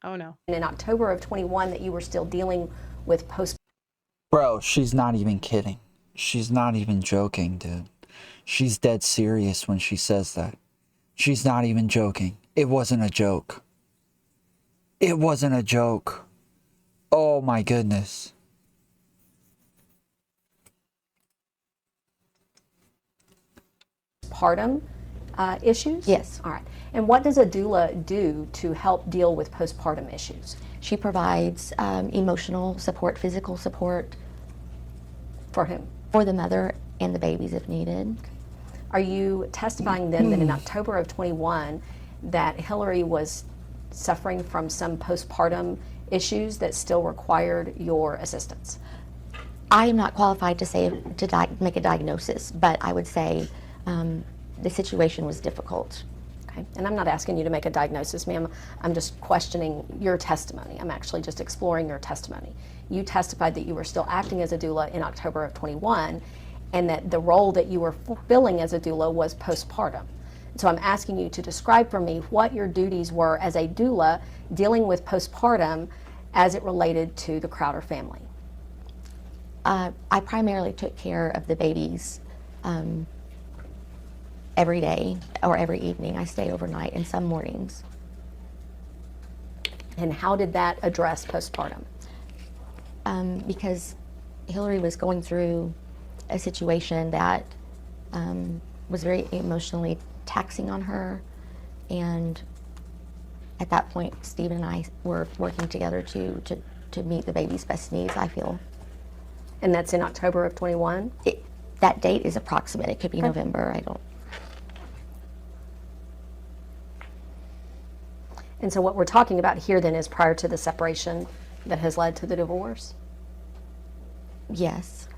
Oh, no. And in October of 21 that you were still dealing with post... Bro, she's not even kidding. She's not even joking, dude. She's dead serious when she says that. She's not even joking. It wasn't a joke. It wasn't a joke. Oh my goodness. Postpartum issues? Yes. All right. And what does a doula do to help deal with postpartum issues? She provides emotional support, physical support. For whom? For the mother and the babies if needed. Are you testifying then that in October of 21 that Hillary was suffering from some postpartum issues that still required your assistance? I am not qualified to say make a diagnosis, but I would say the situation was difficult. Okay, and I'm not asking you to make a diagnosis, ma'am. I'm just questioning your testimony. I'm actually just exploring your testimony. You testified that you were still acting as a doula in October of 21, and that the role that you were fulfilling as a doula was postpartum. So I'm asking you to describe for me what your duties were as a doula dealing with postpartum as it related to the Crowder family. I primarily took care of the babies every day or every evening. I stayed overnight and some mornings. And how did that address postpartum? Because Hillary was going through a situation that was very emotionally taxing on her, and at that point Stephen and I were working together to meet the baby's best needs, I feel. And that's in October of 21? That date is approximate. It could be November. I don't. And so what we're talking about here then is prior to the separation that has led to the divorce? Yes.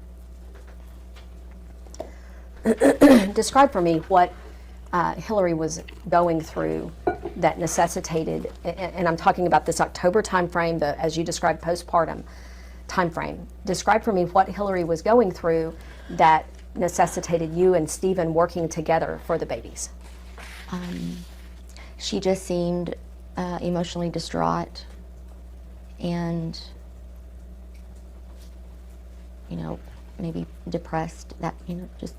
Describe for me what Hillary was going through that necessitated, and I'm talking about this October time frame, as you described, postpartum time frame. Describe for me what Hillary was going through that necessitated you and Stephen working together for the babies. She just seemed emotionally distraught and, maybe depressed, just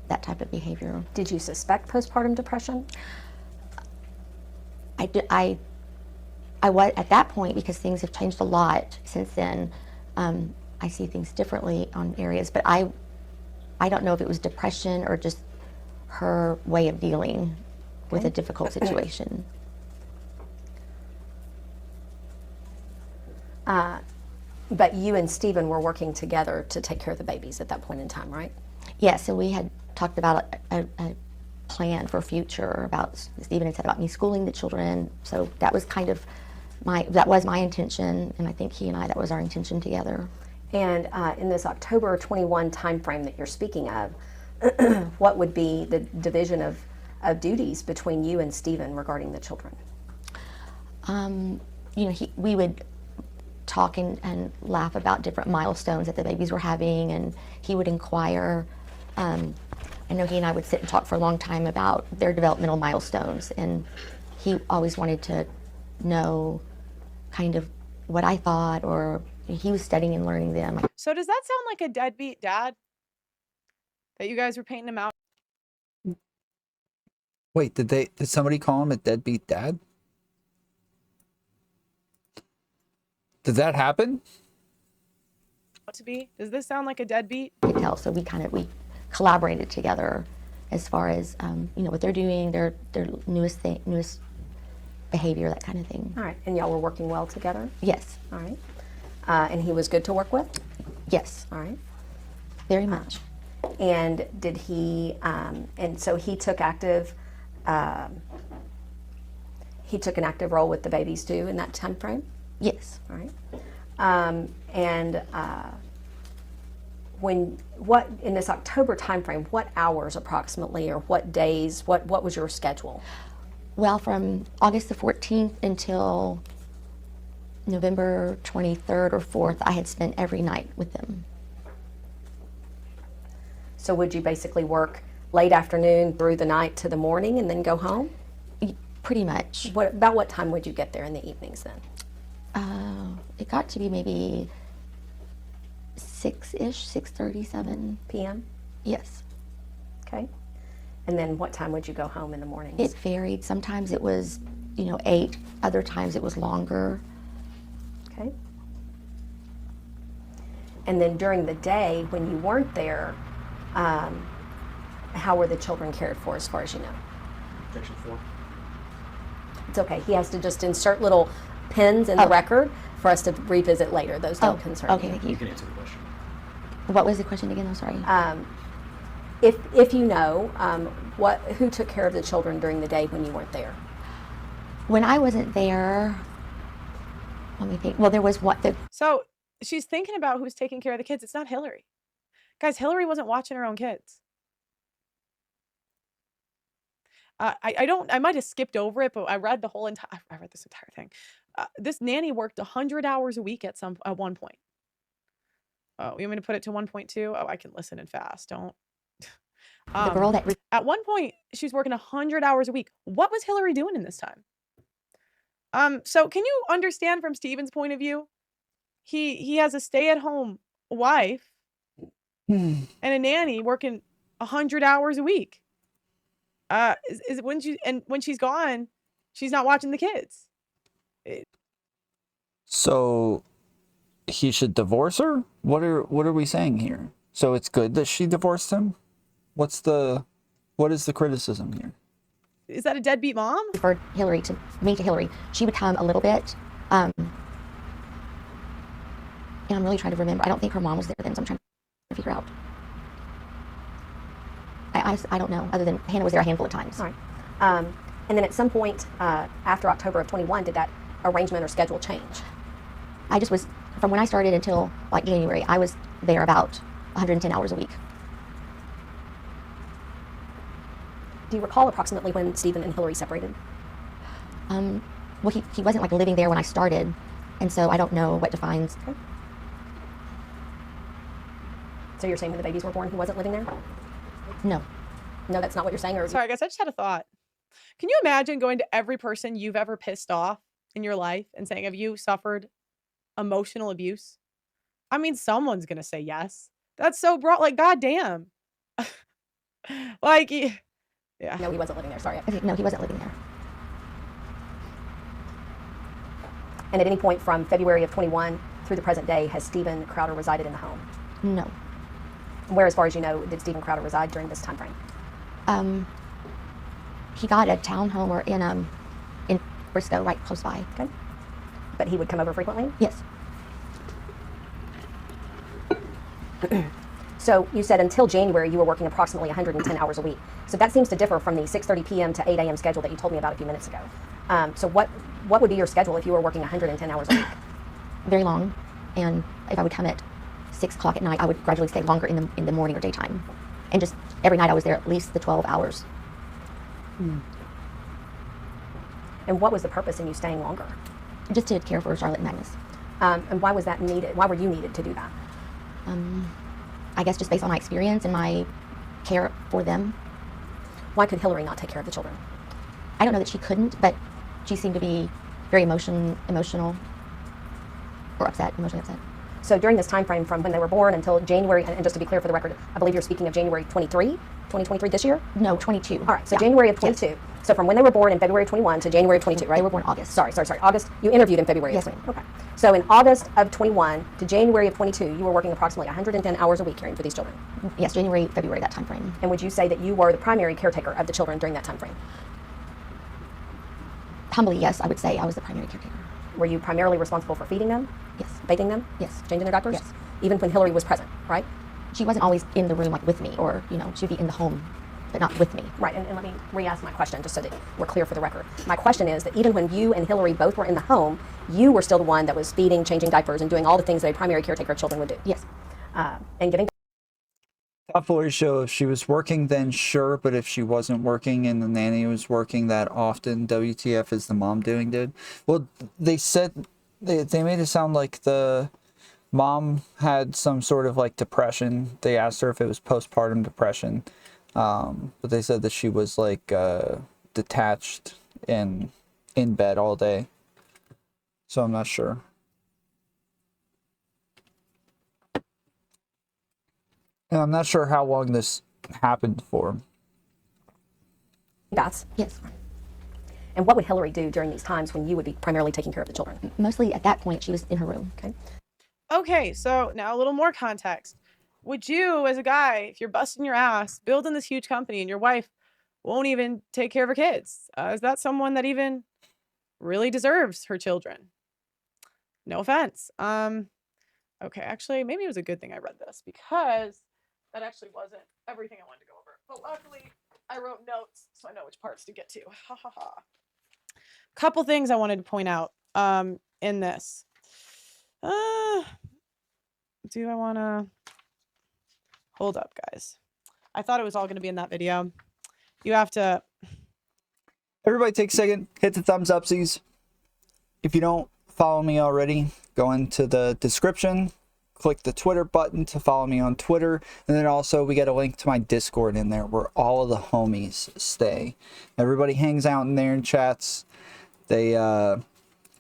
that type of behavior. Did you suspect postpartum depression? I was at that point, because things have changed a lot since then. I see things differently on areas, but I don't know if it was depression or just her way of dealing with a difficult situation. But you and Stephen were working together to take care of the babies at that point in time, right? Yes, and we had talked about a plan for future. About Stephen had said about me schooling the children, so that was kind of that was my intention, and I think he and I, that was our intention together. And in this October 21 timeframe that you're speaking of, what would be the division of duties between you and Stephen regarding the children? We would talk and laugh about different milestones that the babies were having, and he would inquire. I know he and I would sit and talk for a long time about their developmental milestones, and he always wanted to know kind of what I thought, or he was studying and learning them. So does that sound like a deadbeat dad? That you guys were painting him out? Wait, did somebody call him a deadbeat dad? Did that happen? To be? Does this sound like a deadbeat? I could tell, so we collaborated together as far as what they're doing, their newest behavior, that kind of thing. All right, and y'all were working well together? Yes. All right. And he was good to work with? Yes. All right. Very much. And did he, and so he took an active role with the babies too in that time frame? Yes. All right. In this October time frame, what hours approximately, or what days, what was your schedule? Well, from August the 14th until November 23rd or 4th, I had spent every night with them. So would you basically work late afternoon through the night to the morning and then go home? Pretty much. About what time would you get there in the evenings then? It got to be maybe 6-ish, 6:37 p.m. Yes. Okay. And then what time would you go home in the mornings? It varied. Sometimes it was, 8. Other times it was longer. Okay. And then during the day, when you weren't there, how were the children cared for, as far as you know? Section 4. It's okay. He has to just insert little pins in the record for us to revisit later. Those don't concern okay, you. thank you. You can answer the question. What was the question again? I'm sorry. If you know, who took care of the children during the day when you weren't there? When I wasn't there, let me think. Well, there was So she's thinking about who's taking care of the kids. It's not Hillary. Guys, Hillary wasn't watching her own kids. I might have skipped over it, but I read this entire thing. This nanny worked 100 hours a week at one point. Oh, you want me to put it to 1.2? Oh, I can listen and fast. Don't. The girl that at one point she was working 100 hours a week. What was Hillary doing in this time? So can you understand from Stephen's point of view? He has a stay-at-home wife and a nanny working 100 hours a week. Is when she's gone, she's not watching the kids. So he should divorce her? What are we saying here? So it's good that she divorced him? What is the criticism here? Is that a deadbeat mom? For Hillary to Hillary, she would come a little bit. And I'm really trying to remember. I don't think her mom was there then, so I'm trying to figure out. I don't know, other than Hannah was there a handful of times. All right. And then at some point after October of 21, did that arrangement or schedule change? I just was, from when I started until like January, I was there about 110 hours a week. Do you recall approximately when Stephen and Hillary separated? Well, he wasn't like living there when I started, and so I don't know what defines. Okay. So you're saying when the babies were born, he wasn't living there? No. No, that's not what you're saying? Or Sorry, I guess I just had a thought. Can you imagine going to every person you've ever pissed off in your life and saying, have you suffered emotional abuse? I mean, someone's going to say yes. That's so broad. Like, goddamn. Like, yeah. No, he wasn't living there. Sorry. No, he wasn't living there. And at any point from February of 21 through the present day, has Stephen Crowder resided in the home? No. Where, as far as you know, did Stephen Crowder reside during this time frame? He got a townhome or in Bristol, right close by. Okay. But he would come over frequently? Yes. So you said until January you were working approximately 110 hours a week. So that seems to differ from the 6:30 p.m. to 8 a.m. schedule that you told me about a few minutes ago. So what would be your schedule if you were working 110 hours a week? Very long, and if I would come at 6 o'clock at night, I would gradually stay longer in the morning or daytime, and just every night I was there at least the 12 hours. And what was the purpose in you staying longer? Just to care for Charlotte and Magnus. And why was that needed? Why were you needed to do that? I guess just based on my experience and my care for them. Why could Hillary not take care of the children? I don't know that she couldn't, but she seemed to be very emotional or emotionally upset. So during this time frame from when they were born until January, and just to be clear for the record, I believe you're speaking of January 2023 this year? No, 22. All right, so Yeah. January of 22. Yes. So from when they were born in February of 21 to January of 22, right? They were born August. Sorry. August, you interviewed in February Yes, of 20. Okay. So in August of 21 to January of 22, you were working approximately 110 hours a week caring for these children. Yes, January, February, that time frame. And would you say that you were the primary caretaker of the children during that time frame? Humbly, yes, I would say I was the primary caretaker. Were you primarily responsible for feeding them? Yes. Bathing them? Yes. Changing their diapers? Yes. Even when Hillary was present, right? She wasn't always in the room like with me, or she'd be in the home, but not with me. Right, and let me re-ask my question just so that we're clear for the record. My question is that even when you and Hillary both were in the home, you were still the one that was feeding, changing diapers, and doing all the things that a primary caretaker of children would do. Yes. And giving. Foolery show, if she was working, then sure, but if she wasn't working and the nanny was working that often, WTF is the mom doing, dude? Well, they said, they made it sound like the mom had some sort of like depression. They asked her if it was postpartum depression, but they said that she was like detached and in bed all day. So I'm not sure. And I'm not sure how long this happened for. Baths? Yes. And what would Hillary do during these times when you would be primarily taking care of the children? Mostly at that point, she was in her room. Okay. Okay, so now a little more context. Would you, as a guy, if you're busting your ass, building this huge company and your wife won't even take care of her kids, is that someone that even really deserves her children? No offense. Okay, actually, maybe it was a good thing I read this because that actually wasn't everything I wanted to go over. But luckily, I wrote notes so I know which parts to get to. Ha ha ha. Couple things I wanted to point out in this. Do I want to hold up, guys? I thought it was all going to be in that video. You have to. Everybody take a second, hit the thumbs upsies. If you don't follow me already, go into the description, click the Twitter button to follow me on Twitter, and then also we get a link to my Discord in there where all of the homies stay. Everybody hangs out in there and chats. They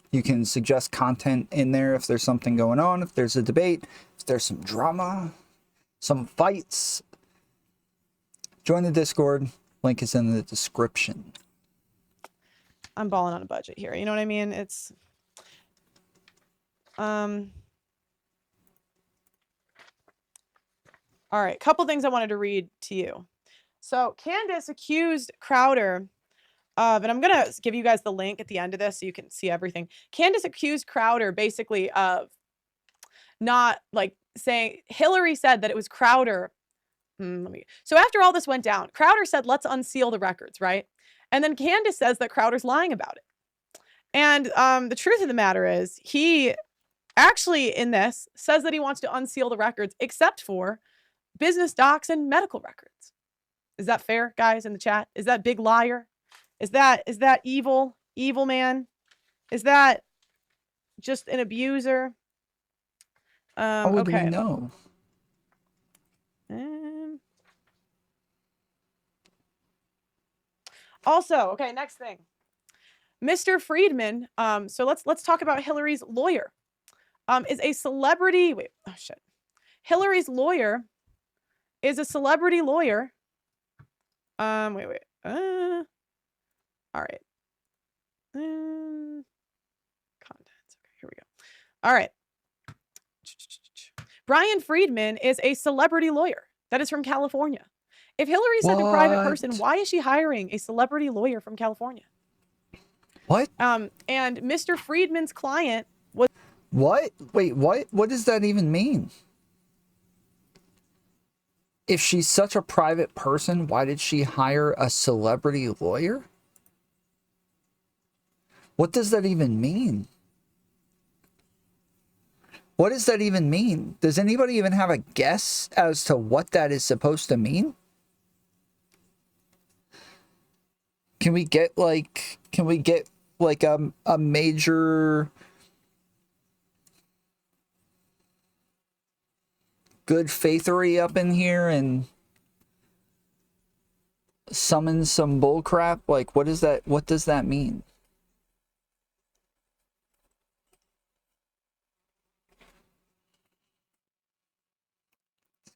you can suggest content in there if there's something going on, if there's a debate, if there's some drama, some fights. Join the Discord. Link is in the description. I'm balling on a budget here. You know what I mean? It's all right, couple things I wanted to read to you. So Candace accused Crowder of, and I'm going to give you guys the link at the end of this so you can see everything. Candace accused Crowder basically of not like saying, Hillary said that it was Crowder. So after all this went down, Crowder said, let's unseal the records, right? And then Candace says that Crowder's lying about it. And the truth of the matter is he actually in this says that he wants to unseal the records except for business docs and medical records. Is that fair, guys, in the chat? Is that big liar? Is that evil man? Is that just an abuser? How would okay. we know? Also, okay, next thing. Mr. Friedman, so let's talk about Hillary's lawyer. Is a celebrity, wait, oh shit. Hillary's lawyer is a celebrity lawyer. All right. Contents. Okay, here we go. All right. Brian Friedman is a celebrity lawyer that is from California. If Hillary said a private person, why is she hiring a celebrity lawyer from California? What? And Mr. Friedman's client was. What? Wait, what? What does that even mean? if she's such a private person, why did she hire a celebrity lawyer? What does that even mean? What does that even mean? Does anybody even have a guess as to what that is supposed to mean? Can we get like a major good fathery up in here and summon some bullcrap? Like, what is that? What does that mean?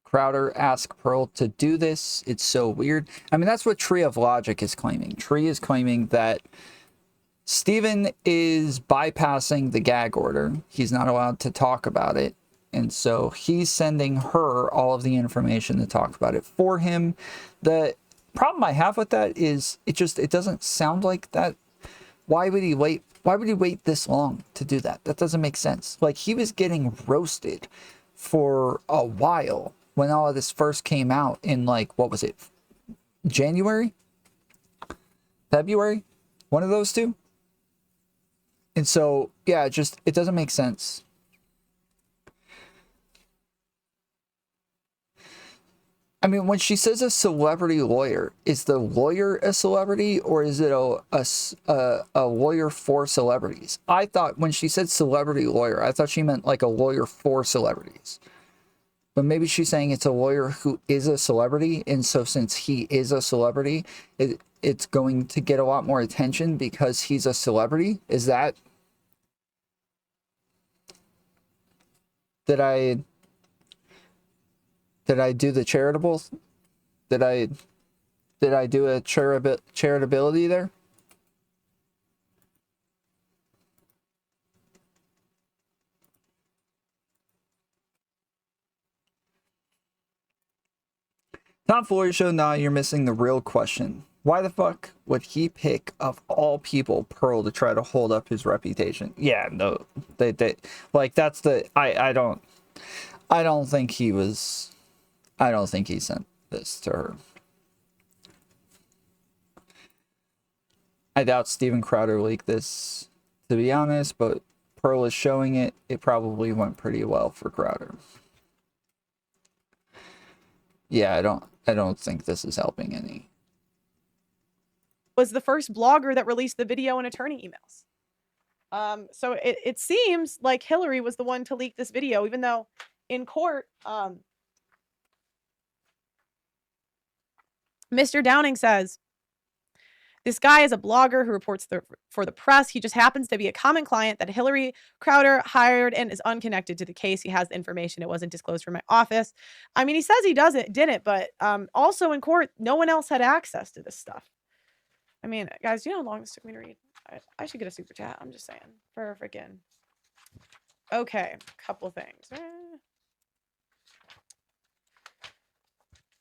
Crowder asked Pearl to do this. It's so weird. I mean, that's what Tree of Logic is claiming. Tree is claiming that Steven is bypassing the gag order. He's not allowed to talk about it. And so he's sending her all of the information to talk about it for him. The problem I have with that is it doesn't sound like that. Why would he wait? Why would he wait this long to do that? That doesn't make sense. Like, he was getting roasted for a while when all of this first came out in, like, what was it? January? February? One of those two? And so, yeah, it doesn't make sense. I mean, when she says a celebrity lawyer, is the lawyer a celebrity, or is it a lawyer for celebrities? I thought when she said celebrity lawyer, I thought she meant like a lawyer for celebrities. But maybe she's saying it's a lawyer who is a celebrity, and so since he is a celebrity, it's going to get a lot more attention because he's a celebrity. Is that... Did I do the charitable? Did I do a charitability there? Tomfoolery Show, nah, you're missing the real question. Why the fuck would he pick, of all people, Pearl to try to hold up his reputation? Yeah, no, they like, that's the... I don't think he was... I don't think he sent this to her. I doubt Steven Crowder leaked this, to be honest, but Pearl is showing it. It probably went pretty well for Crowder. Yeah, I don't think this is helping any. Was the first blogger that released the video and attorney emails. So it seems like Hillary was the one to leak this video, even though in court, Mr. Downing says, this guy is a blogger who reports for the press. He just happens to be a common client that Hillary Crowder hired and is unconnected to the case. He has the information. It wasn't disclosed from my office. I mean, he says he didn't, but also in court, no one else had access to this stuff. I mean, guys, do you know how long this took me to read? I should get a super chat. I'm just saying. For freaking. Okay, couple things.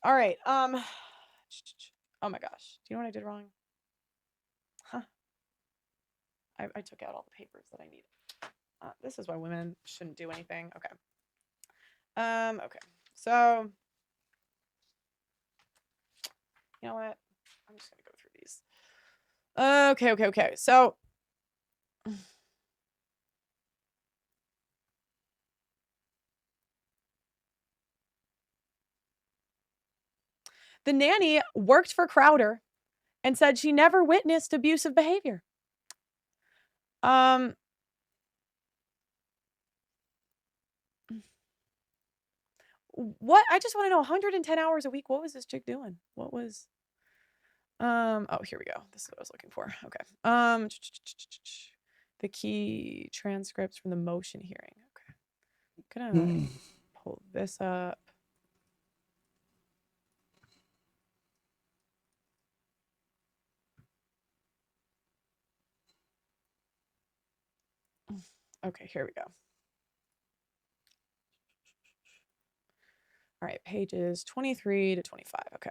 All right. Oh my gosh. Do you know what I did wrong? Huh. I took out all the papers that I needed. This is why women shouldn't do anything. Okay. Okay. So, you know what? I'm just gonna go through these. Okay. So, the nanny worked for Crowder and said she never witnessed abusive behavior. What? I just want to know, 110 hours a week, what was this chick doing? What was... oh, here we go. This is what I was looking for. Okay. The key transcripts from the motion hearing. Okay. I'm gonna pull this up. Okay, here we go. All right, pages 23 to 25. Okay.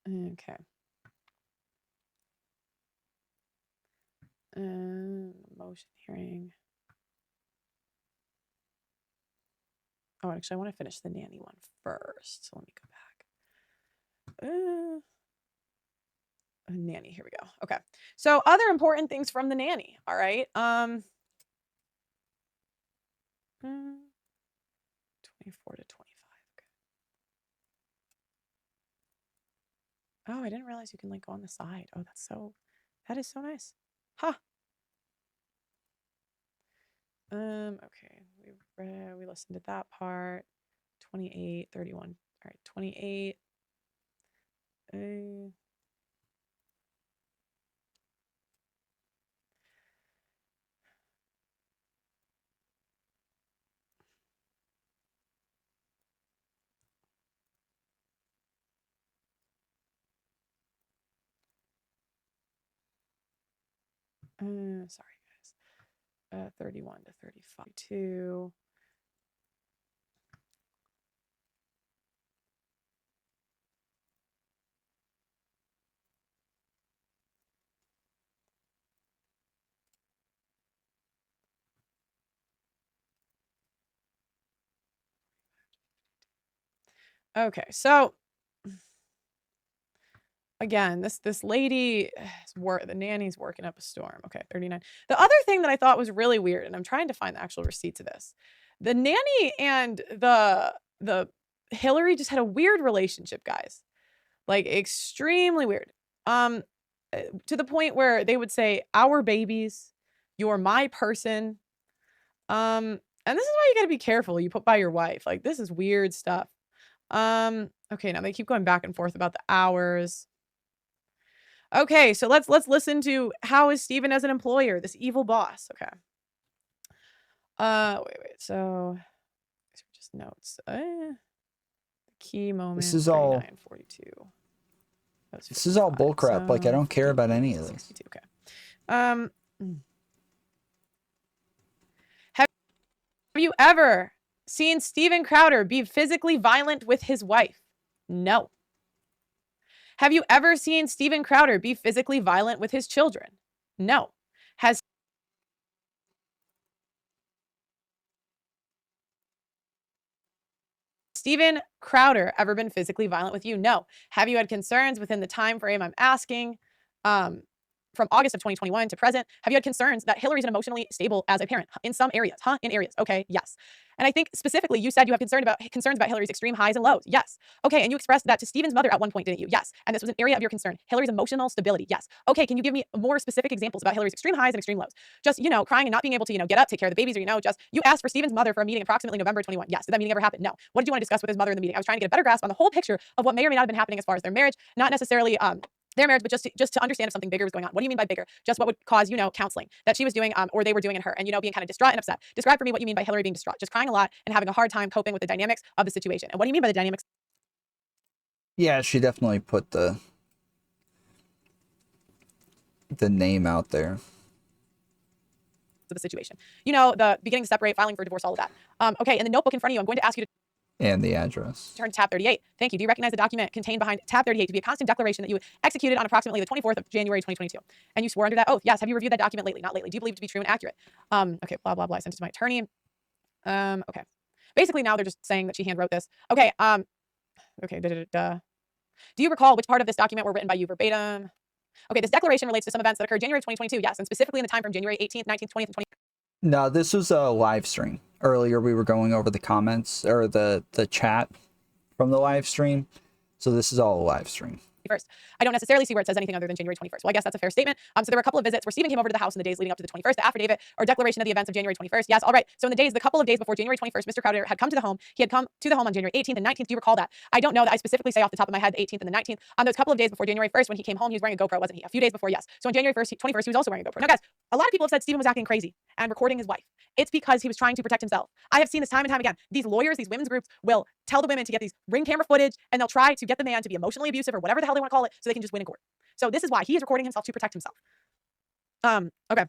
Okay. Motion hearing. Oh, actually, I want to finish the nanny one first. So let me go back. Nanny, here we go. Okay. So other important things from the nanny. All right. 24 to 25. Okay. Oh, I didn't realize you can like go on the side. Oh, that is so nice. Huh. Okay. We listened to that part. 28, 31. All right, 28. Sorry, guys. 31 to 35. 2. Okay, so again, this lady the nanny's working up a storm. Okay, 39. The other thing that I thought was really weird, and I'm trying to find the actual receipts of this. The nanny and the Hillary just had a weird relationship, guys. Like extremely weird. To the point where they would say, "Our babies, you're my person." And this is why you got to be careful you put by your wife. Like this is weird stuff. Okay, now they keep going back and forth about the hours. Okay, so let's listen to how is Steven as an employer, this evil boss. Okay. Wait. So these are just notes. Key moment. This is all 42. This is all bullcrap. Like I don't care about any of this. 62, okay. Have you ever seen Steven Crowder be physically violent with his wife? No. Have you ever seen Steven Crowder be physically violent with his children? No. Has Steven Crowder ever been physically violent with you? No. Have you had concerns within the time frame I'm asking? From August of 2021 to present, have you had concerns that Hillary's emotionally stable as a parent? In some areas, in areas. Okay, yes. And I think specifically you said you have concerns about Hillary's extreme highs and lows. Yes. Okay, and you expressed that to Steven's mother at one point, didn't you? Yes. And this was an area of your concern. Hillary's emotional stability. Yes. Okay, can you give me more specific examples about Hillary's extreme highs and extreme lows? Just, crying and not being able to, get up, take care of the babies, or, just, you asked for Steven's mother for a meeting approximately November 21. Yes. Did that meeting ever happen? No. What did you want to discuss with his mother in the meeting? I was trying to get a better grasp on the whole picture of what may or may not have been happening as far as their marriage, not necessarily, their marriage, but just to understand if something bigger was going on. What do you mean by bigger? Just what would cause, counseling that she was doing or they were doing in her and, being kind of distraught and upset. Describe for me what you mean by Hillary being distraught. Just crying a lot and having a hard time coping with the dynamics of the situation. And what do you mean by the dynamics? Yeah, she definitely put the name out there. Of the situation. The beginning to separate, filing for divorce, all of that. Okay, in the notebook in front of you, I'm going to ask you to And the address. turn to tab 38. Thank you. Do you recognize the document contained behind tab 38 to be a constant declaration that you executed on approximately the 24th of January 2022? And you swore under that oath. Yes. Have you reviewed that document lately? Not lately. Do you believe it to be true and accurate? Okay, blah, blah, blah. I sent it to my attorney. Okay. Basically now they're just saying that she hand wrote this. Okay. Okay. Do you recall which part of this document were written by you verbatim? Okay. This declaration relates to some events that occurred January 2022. Yes. And specifically in the time from January 18th, 19th, 20th, and 20th. No, this was a live stream. Earlier we were going over the comments or the chat from the live stream. So this is all a live stream. First, I don't necessarily see where it says anything other than January 21st. Well, I guess that's a fair statement. So there were a couple of visits where Steven came over to the house in the days leading up to the 21st, the affidavit or declaration of the events of January 21st. Yes, all right. So in the couple of days before January 21st, Mr. Crowder had come to the home. He had come to the home on January 18th and 19th. Do you recall that? I don't know that I specifically say off the top of my head the 18th and the 19th. On those couple of days before January 1st, when he came home, he was wearing a GoPro, wasn't he? A few days before, yes. So on January 21st, he was also wearing a GoPro. Now, guys, a lot of people have said Steven was acting crazy and recording his wife. It's because he was trying to protect himself. I have seen this time and time again. These lawyers, these women's groups will tell the women to get these ring camera footage and they'll try to get the man to be emotionally abusive or whatever the hell they want to call it so they can just win in court. So this is why he is recording himself to protect himself. Okay.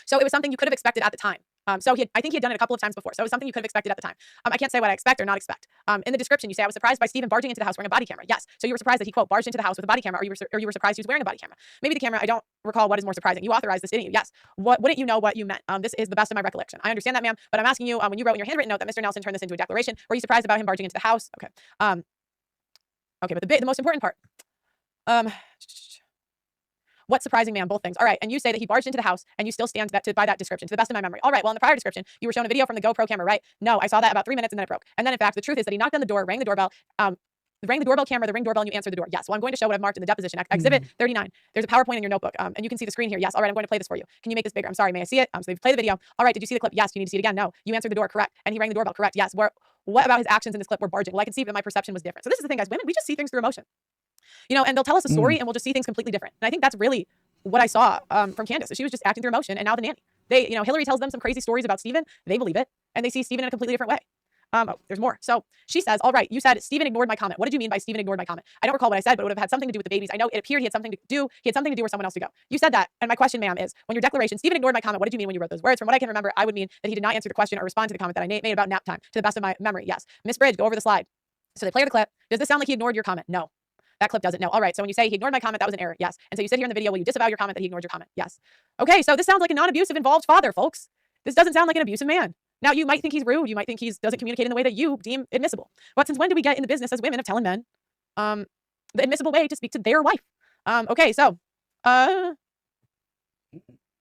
So it was something you could have expected at the time. So I think he had done it a couple of times before. So it was something you could have expected at the time. I can't say what I expect or not expect. In the description, you say, I was surprised by Stephen barging into the house wearing a body camera. Yes. So you were surprised that he, quote, barged into the house with a body camera, or you were surprised he was wearing a body camera. Maybe the camera, I don't recall what is more surprising. You authorized this, didn't you? Yes. Wouldn't you know what you meant? This is the best of my recollection. I understand that, ma'am, but I'm asking you, when you wrote in your handwritten note that Mr. Nelson turned this into a declaration, were you surprised about him barging into the house? Okay. Okay, but the most important part. What's surprising, ma'am? Both things. All right, and you say that he barged into the house, and you still stand by that description, to the best of my memory. All right, well, in the prior description, you were shown a video from the GoPro camera, right? No, I saw that about 3 minutes, and then it broke. And then, in fact, the truth is that he knocked on the door, rang the doorbell, rang the doorbell camera, the ring doorbell, and you answered the door. Yes, well, I'm going to show what I've marked in the deposition. Exhibit 39. There's a PowerPoint in your notebook, and you can see the screen here. Yes, all right, I'm going to play this for you. Can you make this bigger? I'm sorry, may I see it? So they've played the video. All right, did you see the clip? Yes. Do you need to see it again? No. You answered the door, correct. And he rang the doorbell, correct. Yes. What about his actions in this clip were barging? Well, I can see that my perception was different. So this is the thing, guys. Women, we just see things through emotion. And they'll tell us a story, and we'll just see things completely different. And I think that's really what I saw from Candace. She was just acting through emotion, and now the nanny. Hillary tells them some crazy stories about Stephen. They believe it, and they see Stephen in a completely different way. There's more. So she says, all right, you said Stephen ignored my comment. What did you mean by Stephen ignored my comment? I don't recall what I said, but it would have had something to do with the babies. I know it appeared he had something to do where someone else to go. You said that. And my question, ma'am, is when your declaration, Stephen ignored my comment, what did you mean when you wrote those words? From what I can remember, I would mean that he did not answer the question or respond to the comment that I made about nap time, to the best of my memory. Yes. Miss Bridge, go over the slide. So they play the clip. Does this sound like he ignored your comment? No. That clip doesn't. No. All right. So when you say he ignored my comment, that was an error. Yes. And so you sit here in the video, will you disavow your comment that he ignored your comment? Yes. Okay. So this sounds like a non-abusive involved father, folks. This doesn't sound like an abusive man. Now, you might think he's rude. You might think he doesn't communicate in the way that you deem admissible. But since when do we get in the business as women of telling men the admissible way to speak to their wife? Okay, so all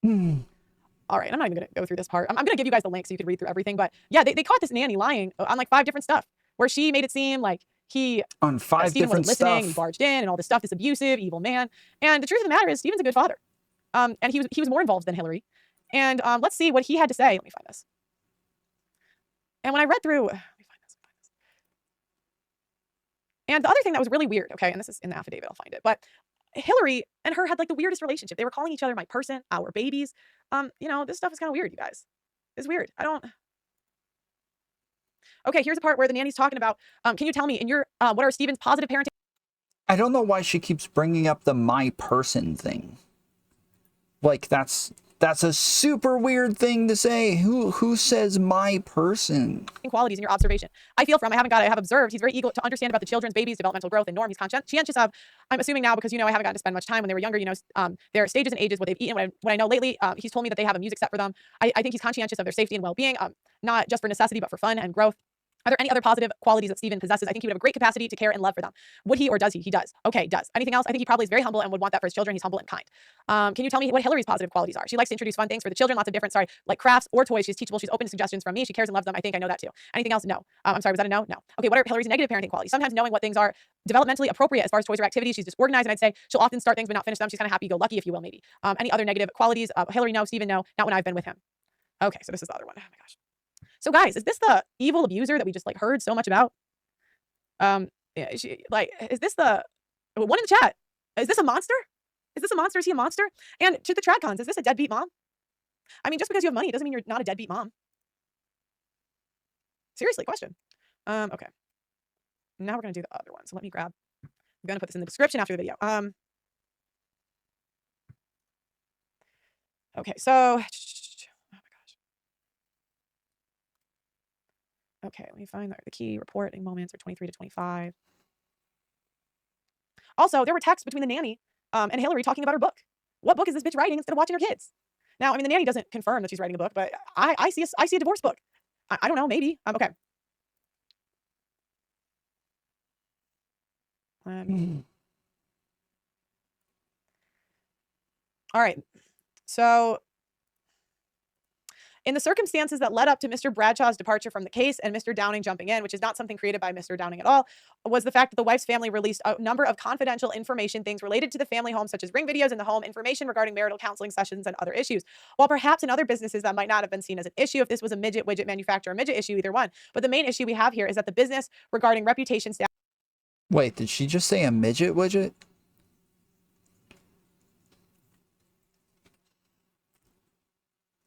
right, I'm not even going to go through this part. I'm going to give you guys the link so you can read through everything. But yeah, they caught this nanny lying on like 5 different stuff, where she made it seem like on 5 Stephen different wasn't listening, stuff. he barged in, and all this stuff, this abusive, evil man. And the truth of the matter is, Stephen's a good father, and he was more involved than Hillary. And let's see what he had to say. Let me find this. And when I read through, let me find this. And the other thing that was really weird, okay, and this is in the affidavit, I'll find it, but Hillary and her had like the weirdest relationship. They were calling each other my person, our babies. This stuff is kind of weird, you guys. It's weird. Okay, here's a part where the nanny's talking about, can you tell me in your, what are Stephen's positive parenting? I don't know why she keeps bringing up the my person thing. Like, that's a super weird thing to say. Who says my person? Qualities in your observation. I have observed he's very eager to understand about the children's, babies' developmental growth and norm. He's conscientious of, I'm assuming now because, I haven't gotten to spend much time when they were younger, their stages and ages, what they've eaten. What I know lately, he's told me that they have a music set for them. I think he's conscientious of their safety and well-being, not just for necessity, but for fun and growth. Are there any other positive qualities that Stephen possesses? I think he would have a great capacity to care and love for them. Would he or does he? He does. Okay, does. Anything else? I think he probably is very humble and would want that for his children. He's humble and kind. Can you tell me what Hillary's positive qualities are? She likes to introduce fun things for the children, lots of different, like crafts or toys. She's teachable. She's open to suggestions from me. She cares and loves them. I think I know that too. Anything else? No. I'm sorry, was that a no? No. Okay, what are Hillary's negative parenting qualities? Sometimes knowing what things are developmentally appropriate as far as toys or activities. She's disorganized, and I'd say she'll often start things but not finish them. She's kind of happy-go-lucky, if you will, maybe. Any other negative qualities? Hillary, no. Stephen, no. Not when I've been with him. Okay, so this is the other one. Oh my gosh. So guys, is this the evil abuser that we just heard so much about? Is this the one in the chat? Is this a monster? Is this a monster? Is he a monster? And to the Tradcons, is this a deadbeat mom? I mean, just because you have money doesn't mean you're not a deadbeat mom. Seriously, question. Okay. Now we're gonna do the other one. So let me grab. I'm gonna put this in the description after the video. Okay, so. Okay, let me find the key reporting moments are 23 to 25. Also, there were texts between the nanny and Hillary talking about her book. What book is this bitch writing instead of watching her kids? Now, I mean, the nanny doesn't confirm that she's writing a book, but I see a divorce book. I don't know, maybe. Okay. All right. So, in the circumstances that led up to Mr. Bradshaw's departure from the case and Mr. Downing jumping in, which is not something created by Mr. Downing at all, was the fact that the wife's family released a number of confidential information, things related to the family home, such as ring videos in the home, information regarding marital counseling sessions, and other issues. While perhaps in other businesses that might not have been seen as an issue if this was a midget widget manufacturer, midget issue, either one. But the main issue we have here is that the business regarding reputation staff. Wait, did she just say a midget widget?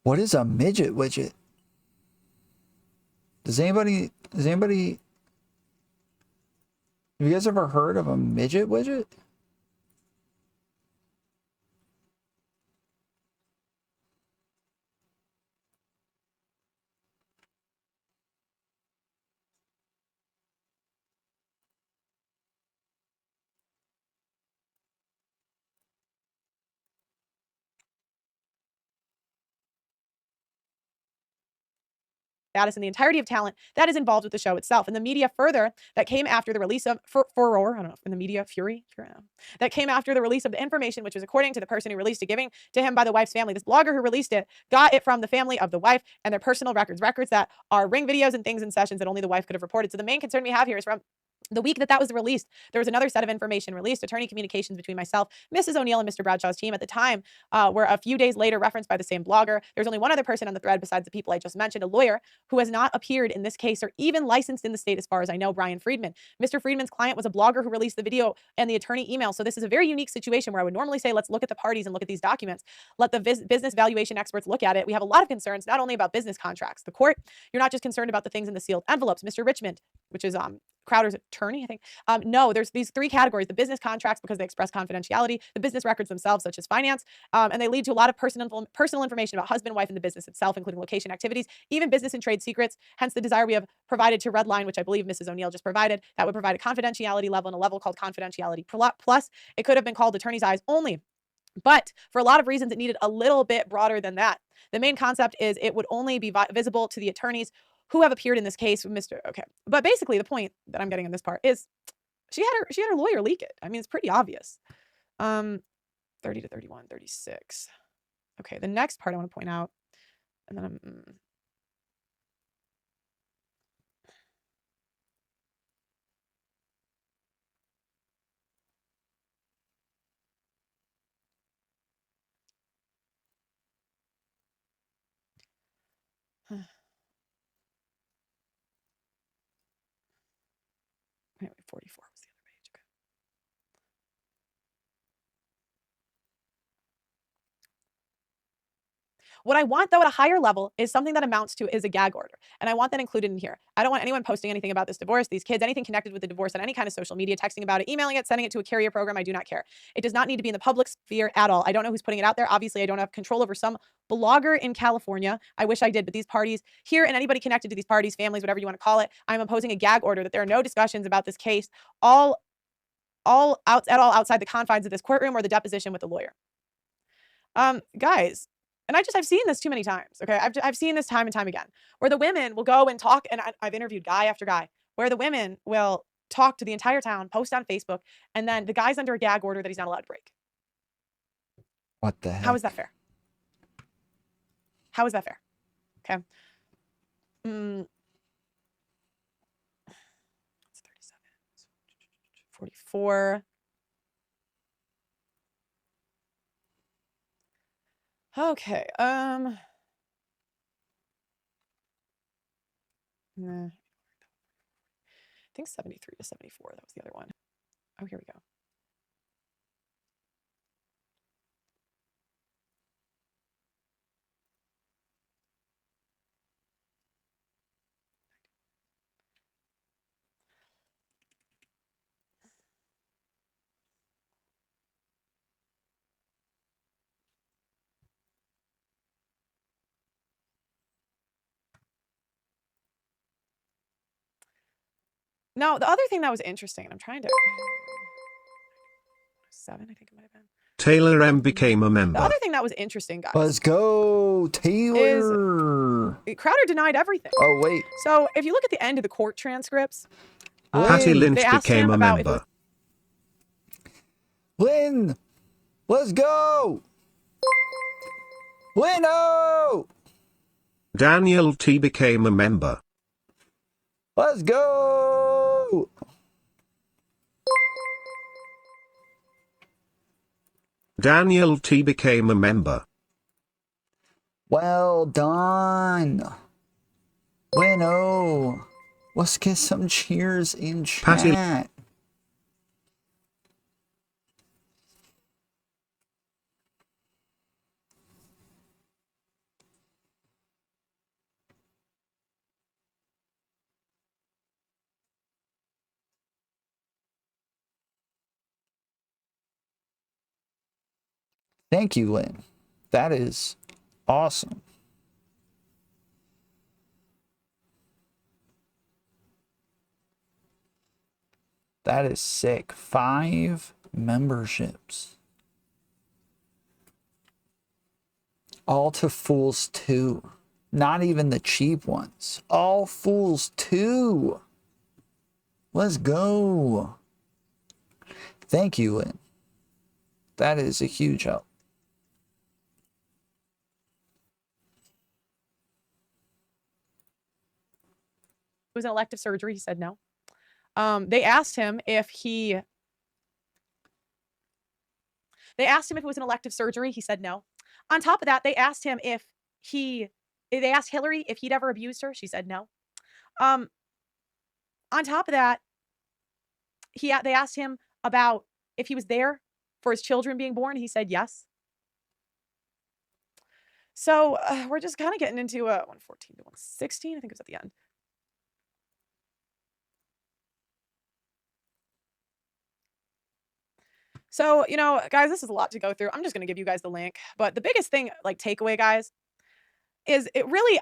What is a midget widget? Does anybody, have you guys ever heard of a midget widget? status and the entirety of talent that is involved with the show itself. And the media further that came after the release of Furore, I don't know, in the media, Fury, that came after the release of the information, which was according to the person who released it, giving to him by the wife's family. This blogger who released it got it from the family of the wife and their personal records that are ring videos and things and sessions that only the wife could have reported. So the main concern we have here is from the week that was released, there was another set of information released. Attorney communications between myself, Mrs. O'Neill, and Mr. Bradshaw's team at the time were a few days later referenced by the same blogger. There's only one other person on the thread besides the people I just mentioned, a lawyer who has not appeared in this case or even licensed in the state as far as I know, Brian Friedman. Mr. Friedman's client was a blogger who released the video and the attorney email. So this is a very unique situation where I would normally say, let's look at the parties and look at these documents. Let the business valuation experts look at it. We have a lot of concerns, not only about business contracts. The court, you're not just concerned about the things in the sealed envelopes. Mr. Richmond, which is Crowder's attorney, I think. No, there's these three categories: the business contracts because they express confidentiality, the business records themselves, such as finance, and they lead to a lot of personal information about husband, wife, and the business itself, including location, activities, even business and trade secrets. Hence the desire we have provided to Redline, which I believe Mrs. O'Neill just provided, that would provide a confidentiality level and a level called confidentiality plus. It could have been called attorney's eyes only. But for a lot of reasons, it needed a little bit broader than that. The main concept is it would only be visible to the attorneys who have appeared in this case with Mr. Okay. But basically the point that I'm getting in this part is she had her lawyer leak it. I mean, it's pretty obvious. 30 to 31, 36. Okay, the next part I want to point out, and then I'm anyway, 44 was the other page. Okay. What I want, though, at a higher level is something that amounts to is a gag order. And I want that included in here. I don't want anyone posting anything about this divorce, these kids, anything connected with the divorce on any kind of social media, texting about it, emailing it, sending it to a carrier program. I do not care. It does not need to be in the public sphere at all. I don't know who's putting it out there. Obviously, I don't have control over some blogger in California. I wish I did, but these parties here and anybody connected to these parties, families, whatever you want to call it, I'm imposing a gag order that there are no discussions about this case, all outside the confines of this courtroom or the deposition with the lawyer. Guys, and I've seen this too many times. Okay. I've seen this time and time again where the women will go and talk. And I've interviewed guy after guy where the women will talk to the entire town, post on Facebook, and then the guy's under a gag order that he's not allowed to break. What the heck? How is that fair? How is that fair? Okay. It's 37, 44. Okay. Nah. I think 73 to 74. That was the other one. Oh, here we go. No, the other thing that was interesting, and I'm trying to 7, I think it might have been. Taylor M became a The member. other thing that was interesting, guys. Let's go, Taylor. Crowder denied everything. Oh, wait. So if you look at the end of the court transcripts, Patty Lynch they asked became him a about if it member. Lynn, let's go. Lynn-o! Daniel T became a member. Let's go. Daniel T became a member. Well done. Lynn-o. Let's get some cheers in Patty- chat. Thank you, Lynn. That is awesome. That is sick. 5 memberships. All to Fools 2. Not even the cheap ones. All Fools 2. Let's go. Thank you, Lynn. That is a huge help. It was an elective surgery. He said no. They asked him if it was an elective surgery. He said no. On top of that, they asked him they asked Hillary if he'd ever abused her. She said no. On top of that, they asked him about if he was there for his children being born. He said yes. So we're just kind of getting into 114 to 116. I think it was at the end. So, guys, this is a lot to go through. I'm just going to give you guys the link. But the biggest thing, like, takeaway, guys, is it really,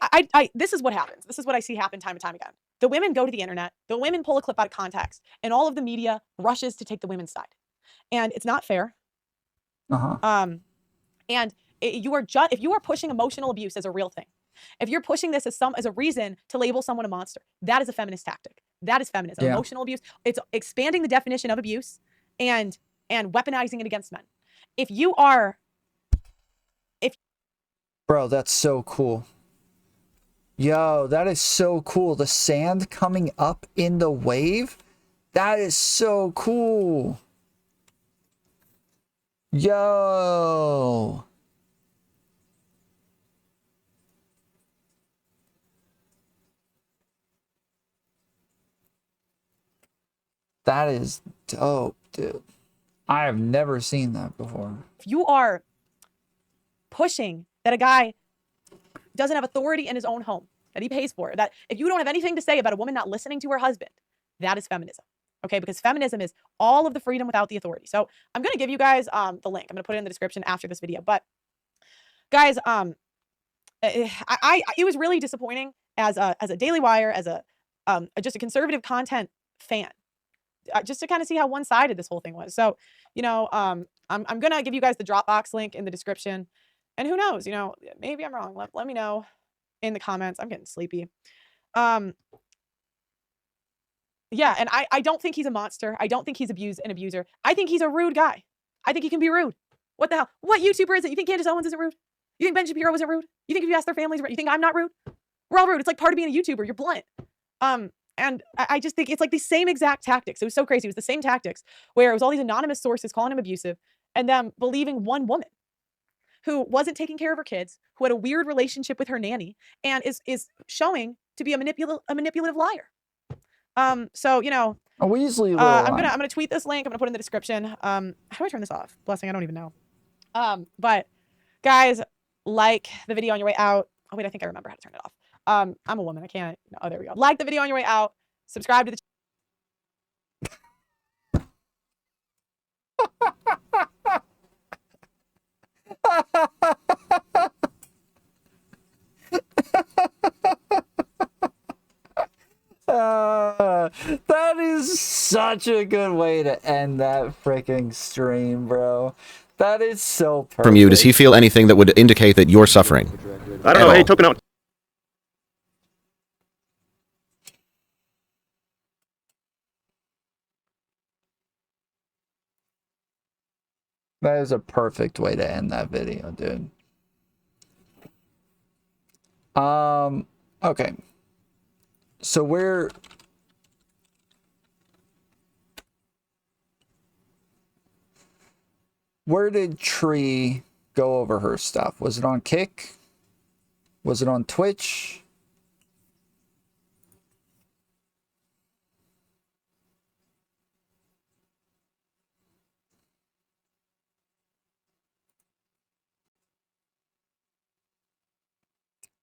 this is what happens. This is what I see happen time and time again. The women go to the internet. The women pull a clip out of context. And all of the media rushes to take the women's side. And it's not fair. And if you are pushing emotional abuse as a real thing, if you're pushing this as a reason to label someone a monster, that is a feminist tactic. That is feminism. Yeah. Emotional abuse. It's expanding the definition of abuse and weaponizing it against men. Bro, that's so cool. Yo, that is so cool. The sand coming up in the wave? That is so cool. Yo. That is dope, dude. I have never seen that before. If you are pushing that a guy doesn't have authority in his own home, that he pays for, that if you don't have anything to say about a woman not listening to her husband, that is feminism. Okay, because feminism is all of the freedom without the authority. So I'm going to give you guys the link. I'm going to put it in the description after this video. But guys, it was really disappointing as a Daily Wire, as just a conservative content fan. Just to kind of see how one-sided this whole thing was. So, I'm going to give you guys the Dropbox link in the description. And who knows, maybe I'm wrong. Let me know in the comments. I'm getting sleepy. Yeah, and I don't think he's a monster. I don't think he's an abuser. I think he's a rude guy. I think he can be rude. What the hell? What YouTuber is it? You think Candace Owens isn't rude? You think Ben Shapiro isn't rude? You think if you ask their families, you think I'm not rude? We're all rude. It's like part of being a YouTuber. You're blunt. And I just think it's like the same exact tactics. It was so crazy. It was the same tactics where it was all these anonymous sources calling him abusive and them believing one woman who wasn't taking care of her kids, who had a weird relationship with her nanny and is showing to be a manipulative liar. So, a Weasley I'm gonna tweet this link. I'm gonna put it in the description. How do I turn this off? Blessing, I don't even know. But guys, like the video on your way out. Oh wait, I think I remember how to turn it off. I'm a woman. I can't. Oh, there we go. Like the video on your way out. Subscribe to the that is such a good way to end that freaking stream, bro. That is so perfect. From you, does he feel anything that would indicate that you're suffering? I don't know. Hey, token out. That is a perfect way to end that video, dude. Okay. So where did Tree go over her stuff? Was it on Kick? Was it on Twitch?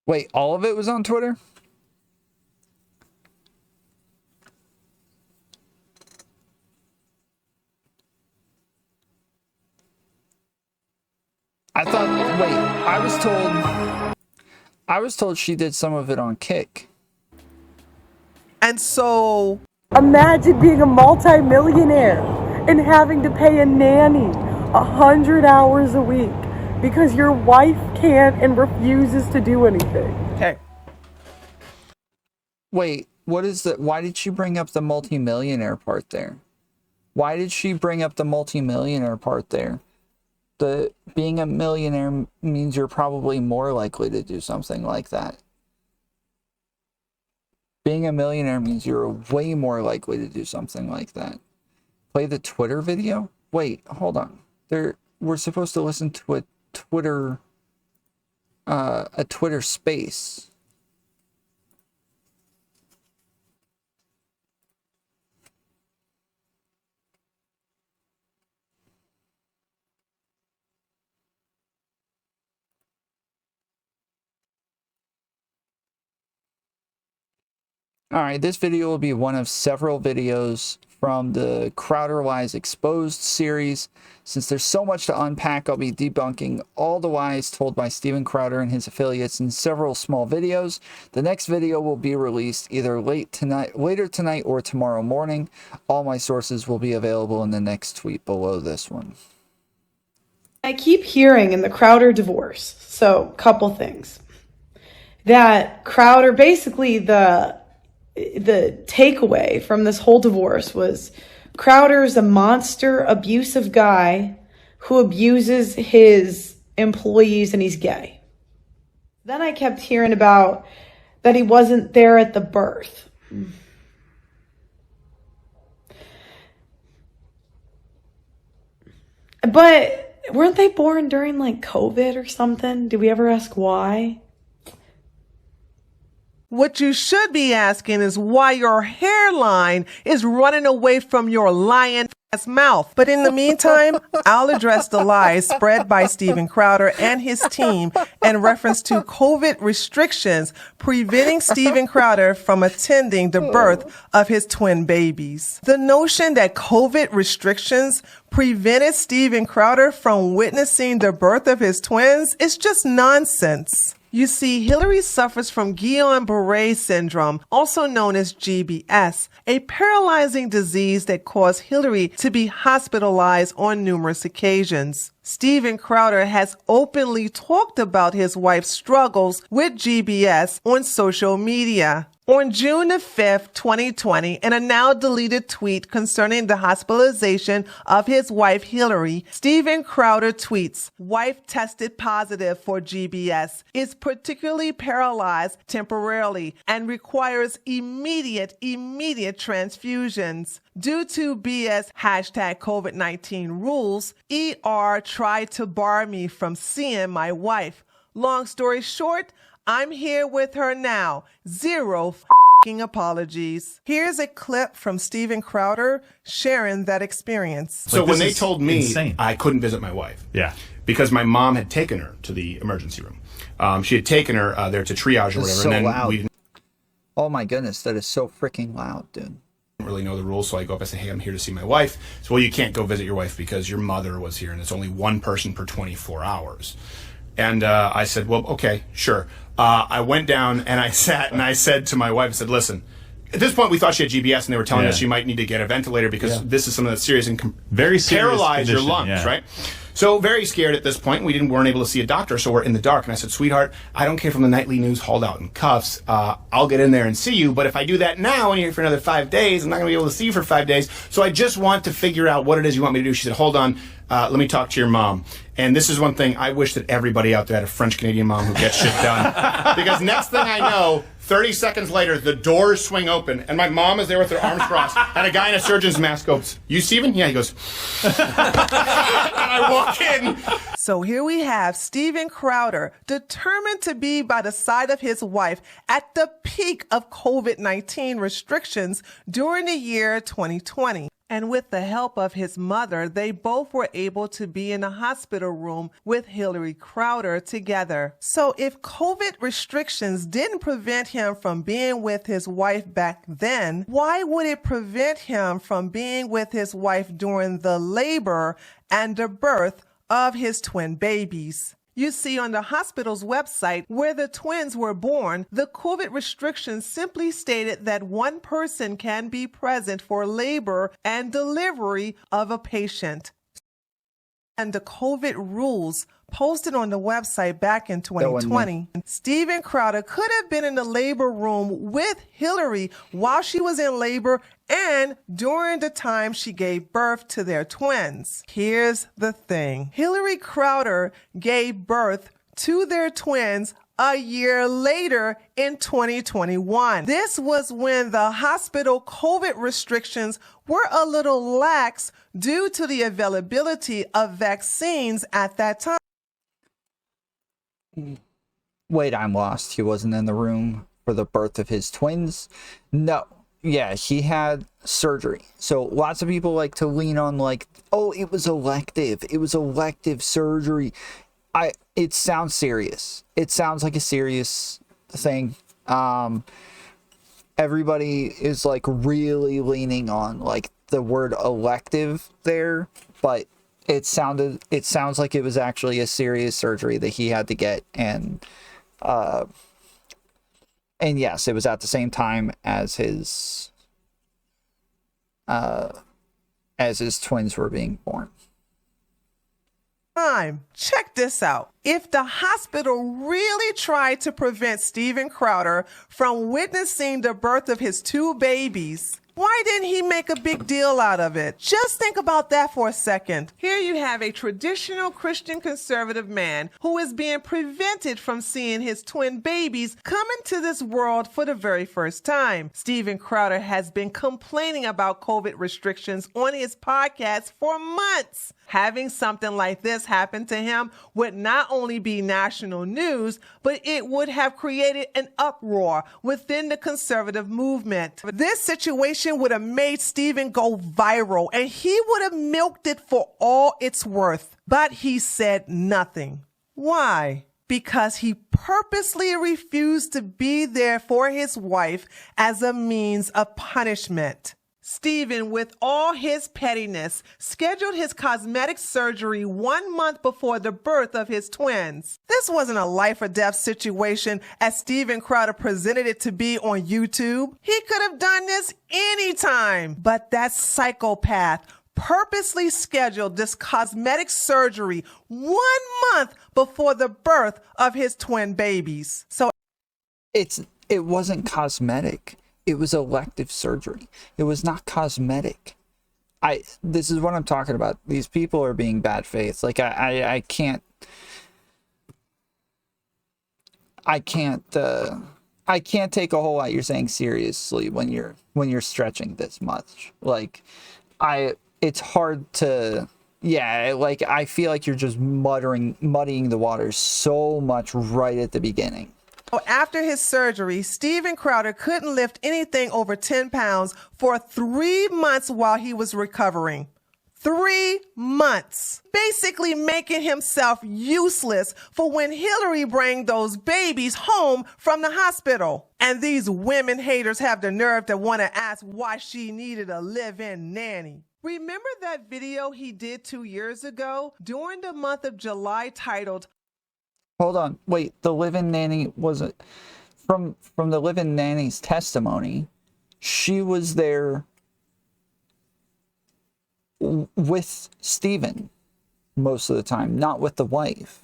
Wait, all of it was on Twitter? I was told she did some of it on Kick. And so imagine being a multi-millionaire and having to pay a nanny 100 hours a week because your wife can't and refuses to do anything. Okay. Wait, what is the? Why did she bring up the multimillionaire part there? Why did she bring up the multimillionaire part there? The being a millionaire means you're probably more likely to do something like that. Being a millionaire means you're way more likely to do something like that. Play the Twitter video? Wait, hold on. We're supposed to listen to a Twitter space. Alright, this video will be one of several videos from the Crowder Lies Exposed series. Since there's so much to unpack, I'll be debunking all the lies told by Steven Crowder and his affiliates in several small videos. The next video will be released either later tonight or tomorrow morning. All my sources will be available in the next tweet below this one. I keep hearing in the Crowder divorce, so couple things, that Crowder, basically the takeaway from this whole divorce was Crowder's a monster, abusive guy who abuses his employees and he's gay. Then I kept hearing about that he wasn't there at the birth. But weren't they born during like COVID or something? Did we ever ask why? What you should be asking is why your hairline is running away from your lion-ass mouth. But in the meantime, I'll address the lies spread by Steven Crowder and his team in reference to COVID restrictions preventing Steven Crowder from attending the birth of his twin babies. The notion that COVID restrictions prevented Steven Crowder from witnessing the birth of his twins is just nonsense. You see, Hillary suffers from Guillain-Barré syndrome, also known as GBS, a paralyzing disease that caused Hillary to be hospitalized on numerous occasions. Steven Crowder has openly talked about his wife's struggles with GBS on social media. On June the 5th, 2020, in a now deleted tweet concerning the hospitalization of his wife Hillary, Steven Crowder tweets, "Wife tested positive for GBS, is particularly paralyzed temporarily and requires immediate transfusions. Due to BS #COVID-19 rules, ER tried to bar me from seeing my wife. Long story short, I'm here with her now. Zero f***ing apologies." Here's a clip from Steven Crowder sharing that experience. So when they told me I couldn't visit my wife, because my mom had taken her to the emergency room. She had taken her there to triage or whatever. So and then loud. we didn't Oh my goodness, that is so freaking loud, dude. really know the rules, so I go up and say, "Hey, I'm here to see my wife." So, "Well, you can't go visit your wife because your mother was here and it's only one person per 24 hours. And I said, "Well, okay, sure." I went down and I sat and I said to my wife, I said, "Listen," at this point we thought she had GBS and they were telling us she might need to get a ventilator because this is something that's serious and very serious paralyze your condition, lungs, right? So very scared at this point. We weren't able to see a doctor, so we're in the dark. And I said, "Sweetheart, I don't care if I'm the nightly news hauled out in cuffs. I'll get in there and see you. But if I do that now and you're here for another 5 days, I'm not going to be able to see you for 5 days. So I just want to figure out what it is you want me to do." She said, "Hold on. Let me talk to your mom." And this is one thing I wish that everybody out there had a French-Canadian mom who gets shit done. Because next thing I know, 30 seconds later, the doors swing open, and my mom is there with her arms crossed, and a guy in a surgeon's mask goes, "You, Steven?" "Yeah." He goes, and I walk in. So here we have Steven Crowder, determined to be by the side of his wife at the peak of COVID-19 restrictions during the year 2020. And with the help of his mother, they both were able to be in a hospital room with Hillary Crowder together. So if COVID restrictions didn't prevent him from being with his wife back then, why would it prevent him from being with his wife during the labor and the birth of his twin babies? You see, on the hospital's website where the twins were born, the COVID restrictions simply stated that one person can be present for labor and delivery of a patient. and the COVID rules posted on the website back in 2020. Steven Crowder could have been in the labor room with Hillary while she was in labor and during the time she gave birth to their twins. Here's the thing. Hillary Crowder gave birth to their twins a year later in 2021. This was when the hospital COVID restrictions were a little lax due to the availability of vaccines at that time. Wait, I'm lost. He wasn't in the room for the birth of his twins? No. Yeah, he had surgery. So lots of people like to lean on like, oh, it was elective. It was elective surgery. It sounds serious. It sounds like a serious thing. Everybody is like really leaning on like the word elective there, but it sounds like it was actually a serious surgery that he had to get, and yes, it was at the same time as his twins were being born. Check this out. If the hospital really tried to prevent Steven Crowder from witnessing the birth of his two babies, why didn't he make a big deal out of it? Just think about that for a second. Here you have a traditional Christian conservative man who is being prevented from seeing his twin babies come into this world for the very first time. Steven Crowder has been complaining about COVID restrictions on his podcast for months. Having something like this happen to him would not only be national news, but it would have created an uproar within the conservative movement. This situation would have made Steven go viral, and he would have milked it for all it's worth. But he said nothing. Why? Because he purposely refused to be there for his wife as a means of punishment. Steven, with all his pettiness, scheduled his cosmetic surgery 1 month before the birth of his twins. This wasn't a life or death situation as Steven Crowder presented it to be on YouTube. He could have done this anytime, but that psychopath purposely scheduled this cosmetic surgery 1 month before the birth of his twin babies. So it wasn't cosmetic. It was elective surgery. It was not cosmetic. This is what I'm talking about. These people are being bad faith. Like I can't take a whole lot you're saying seriously when you're stretching this much. Like it's hard to, yeah, like I feel like you're just muddying the waters so much right at the beginning. After his surgery, Steven Crowder couldn't lift anything over 10 pounds for 3 months while he was recovering. 3 months. Basically making himself useless for when Hillary bring those babies home from the hospital. And these women haters have the nerve to want to ask why she needed a live-in nanny. Remember that video he did 2 years ago during the month of July titled, hold on, wait, the live-in nanny wasn't from the live-in nanny's testimony. She was there with Steven most of the time, not with the wife.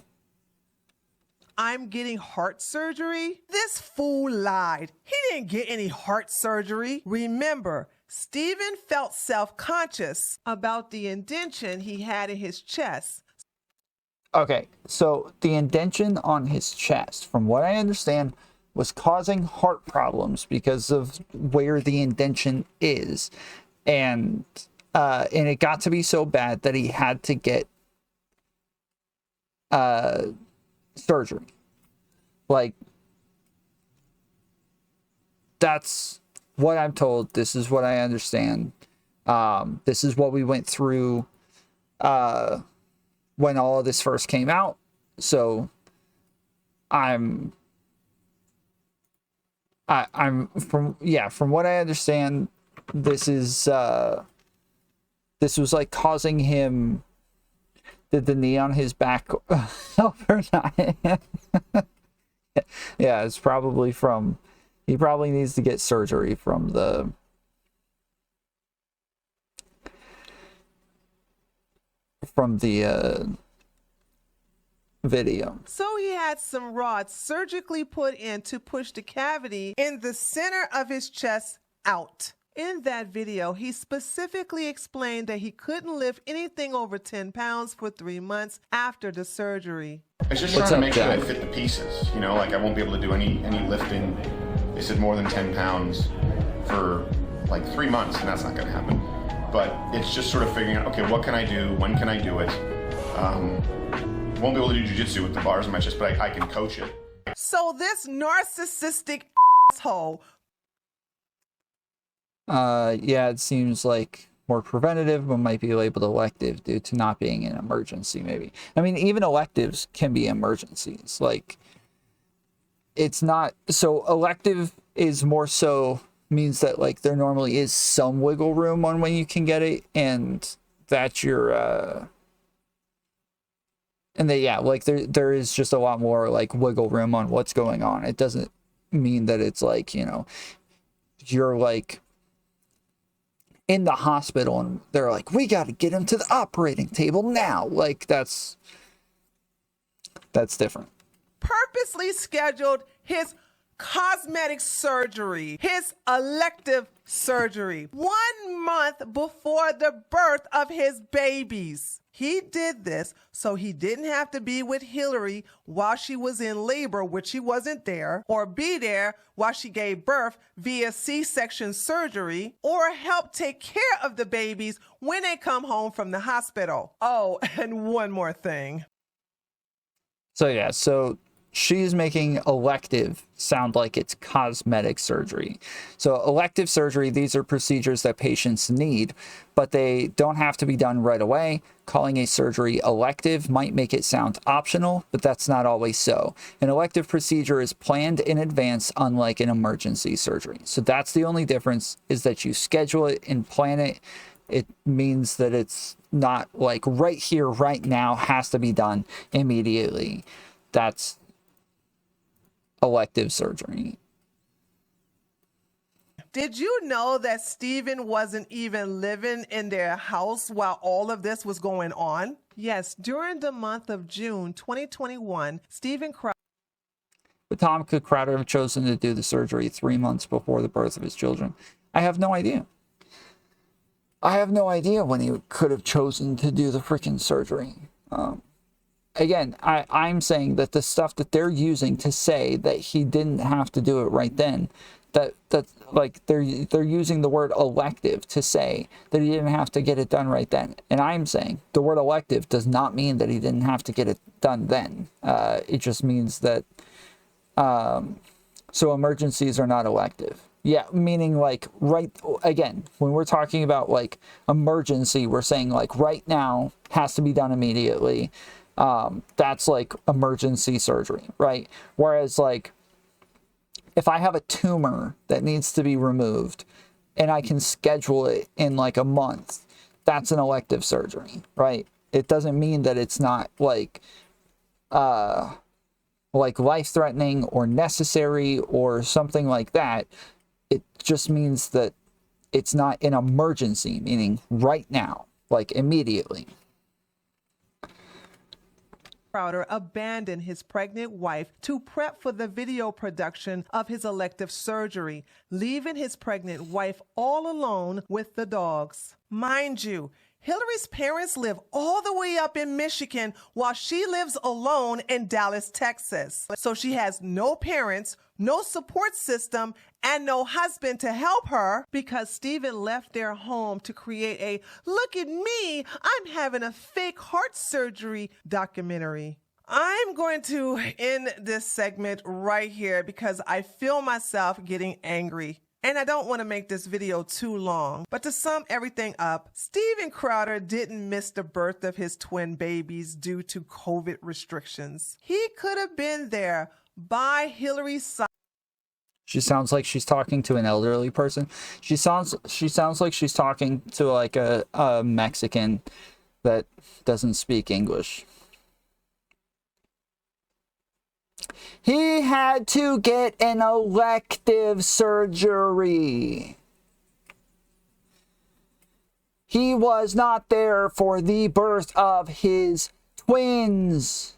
I'm getting heart surgery? This fool lied. He didn't get any heart surgery. Remember, Steven felt self-conscious about the indention he had in his chest. Okay, so the indention on his chest, from what I understand, was causing heart problems because of where the indention is. And it got to be so bad that he had to get surgery. Like, that's what I'm told. This is what I understand. This is what we went through when all of this first came out. So I'm from what I understand, this was like causing him, did the knee on his back overnight? Yeah, it's probably from, he probably needs to get surgery from video. So he had some rods surgically put in to push the cavity in the center of his chest out. In that video, he specifically explained that he couldn't lift anything over 10 pounds for 3 months after the surgery. It's just trying to make sure I fit the pieces, you know, like I won't be able to do any lifting. They said more than 10 pounds for like 3 months, and that's not going to happen. But it's just sort of figuring out, okay, what can I do? When can I do it? Won't be able to do jiu-jitsu with the bars in my chest, but I can coach it. So this narcissistic asshole. Yeah, it seems like more preventative, but might be labeled elective due to not being an emergency, maybe. I mean, even electives can be emergencies. Like, it's not... So elective is more so... means that, like, there normally is some wiggle room on when you can get it, and that's your... And then, yeah, like, there is just a lot more, like, wiggle room on what's going on. It doesn't mean that it's, like, you know, you're, like... in the hospital and they're like, we got to get him to the operating table now. Like, that's different. Purposely scheduled his cosmetic surgery, his elective surgery, 1 month before the birth of his babies. He did this so he didn't have to be with Hillary while she was in labor, which she wasn't there, or be there while she gave birth via C-section surgery, or help take care of the babies when they come home from the hospital. Oh, and one more thing. So, yeah, so she's making elective sound like it's cosmetic surgery. So elective surgery, these are procedures that patients need, but they don't have to be done right away. Calling a surgery elective might make it sound optional, but that's not always so. An elective procedure is planned in advance, unlike an emergency surgery. So that's the only difference, is that you schedule it and plan it. It means that it's not like right here, right now, has to be done immediately. That's elective surgery. Did you know that Stephen wasn't even living in their house while all of this was going on? Yes, during the month of June 2021, Stephen Crowder. Would Tom Crowder have chosen to do the surgery 3 months before the birth of his children? I have no idea. I have no idea when he could have chosen to do the freaking surgery. Again, I'm saying that the stuff that they're using to say that he didn't have to do it right then, that like they're using the word elective to say that he didn't have to get it done right then. And I'm saying the word elective does not mean that he didn't have to get it done then. It just means that so emergencies are not elective. Yeah, meaning like right, again, when we're talking about like emergency, we're saying like right now has to be done immediately. That's like emergency surgery, right? Whereas like if I have a tumor that needs to be removed and I can schedule it in like a month, that's an elective surgery, right? It doesn't mean that it's not like life-threatening or necessary or something like that. It just means that it's not an emergency, meaning right now, like immediately. Crowder abandoned his pregnant wife to prep for the video production of his elective surgery, leaving his pregnant wife all alone with the dogs. Mind you, Hillary's parents live all the way up in Michigan while she lives alone in Dallas, Texas. So she has no parents, no support system, and no husband to help her because Stephen left their home to create a "look at me, I'm having a fake heart surgery" documentary. I'm going to end this segment right here because I feel myself getting angry. And I don't want to make this video too long, but to sum everything up, Stephen Crowder didn't miss the birth of his twin babies due to COVID restrictions. He could have been there by Hillary's side. She sounds like she's talking to an elderly person. She sounds like she's talking to like a Mexican that doesn't speak English. He had to get an elective surgery. He was not there for the birth of his twins.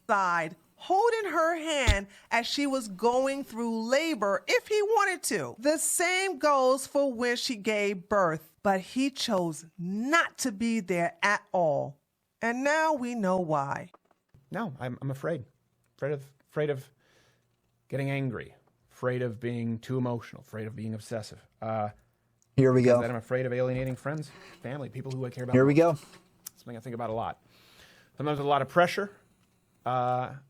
Side, holding her hand as she was going through labor if he wanted to. The same goes for when she gave birth, but he chose not to be there at all. And now we know why. No, I'm afraid. Afraid of getting angry. Afraid of being too emotional. Afraid of being obsessive. Here we go. That I'm afraid of alienating friends, family, people who I care about. Here we most. go. Something I think about a lot. Sometimes with a lot of pressure, sometimes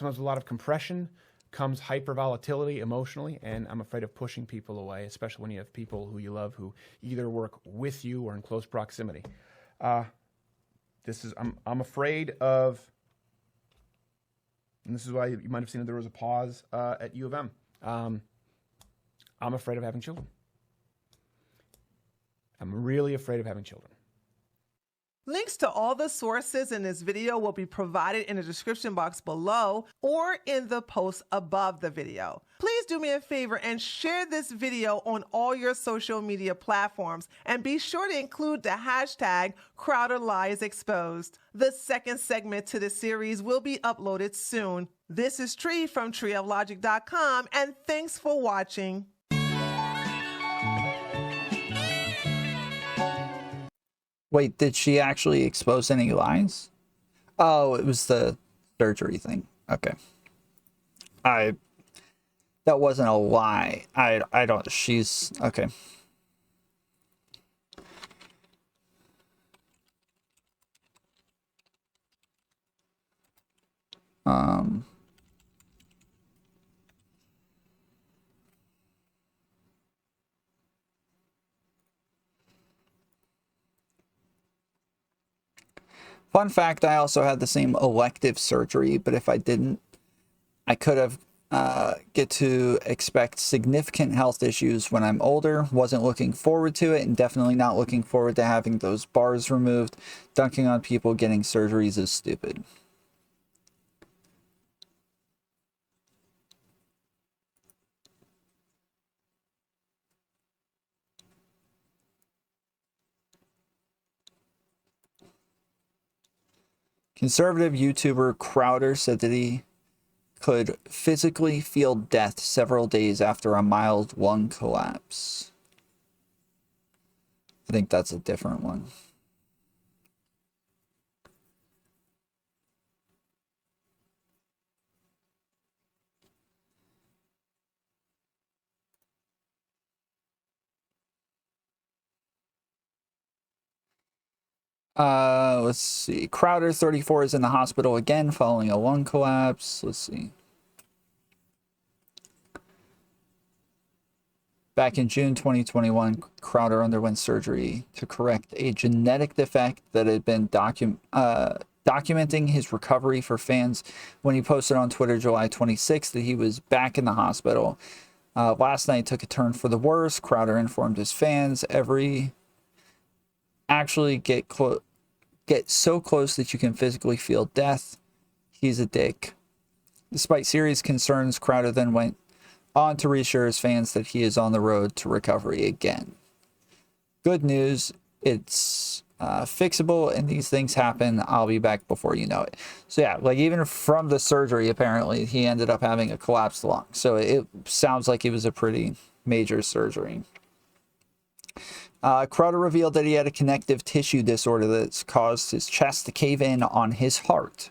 with a lot of compression comes hypervolatility emotionally, and I'm afraid of pushing people away, especially when you have people who you love who either work with you or in close proximity. I'm afraid of, and this is why you might have seen that there was a pause at U of M. I'm afraid of having children. I'm really afraid of having children. Links to all the sources in this video will be provided in the description box below or in the post above the video. Please do me a favor and share this video on all your social media platforms, and be sure to include the hashtag #CrowderLiesExposed. The second segment to the series will be uploaded soon. This is Tree from treeoflogic.com, and thanks for watching. Wait, did she actually expose any lies? Oh, it was the surgery thing. Okay. That wasn't a lie. I don't, she's, okay. Fun fact, I also had the same elective surgery, but if I didn't, I could have get to expect significant health issues when I'm older. Wasn't looking forward to it, and definitely not looking forward to having those bars removed. Dunking on people getting surgeries is stupid. Conservative YouTuber Crowder said that he could physically feel death several days after a mild lung collapse. I think that's a different one. Let's see. Crowder, 34, is in the hospital again following a lung collapse. Let's see. Back in June 2021, Crowder underwent surgery to correct a genetic defect that had been documenting his recovery for fans when he posted on Twitter July 26th that he was back in the hospital. Last night took a turn for the worse. Crowder informed his fans, actually get so close that you can physically feel death. He's a dick. Despite serious concerns, Crowder then went on to reassure his fans that he is on the road to recovery again. Good news, it's fixable, and these things happen. I'll be back before you know it. So yeah, like even from the surgery, apparently he ended up having a collapsed lung. So it sounds like it was a pretty major surgery. Crowder revealed that he had a connective tissue disorder that's caused his chest to cave in on his heart.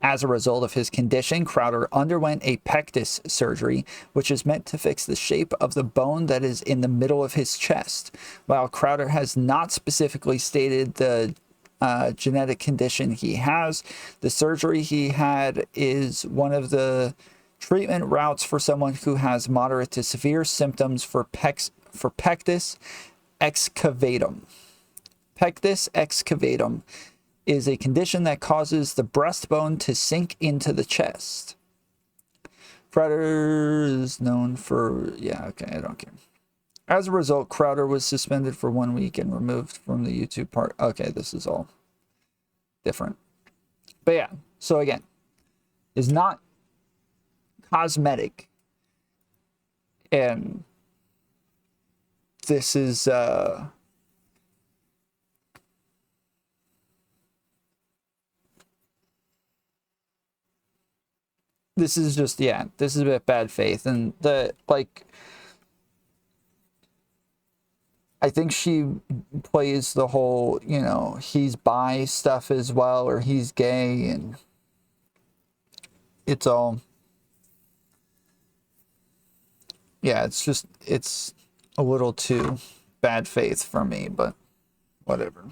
As a result of his condition, Crowder underwent a pectus surgery, which is meant to fix the shape of the bone that is in the middle of his chest. While Crowder has not specifically stated the genetic condition he has, the surgery he had is one of the treatment routes for someone who has moderate to severe symptoms for pectus excavatum. Pectus excavatum is a condition that causes the breastbone to sink into the chest. Crowder is known for, yeah, okay, I don't care. As a result, Crowder was suspended for 1 week and removed from the YouTube part. Okay, this is all different. But yeah, so again, is not cosmetic. And this is just, yeah, this is a bit bad faith. And I think she plays the whole, you know, he's bi stuff as well, or he's gay, and it's all, yeah, it's a little too bad faith for me, but whatever.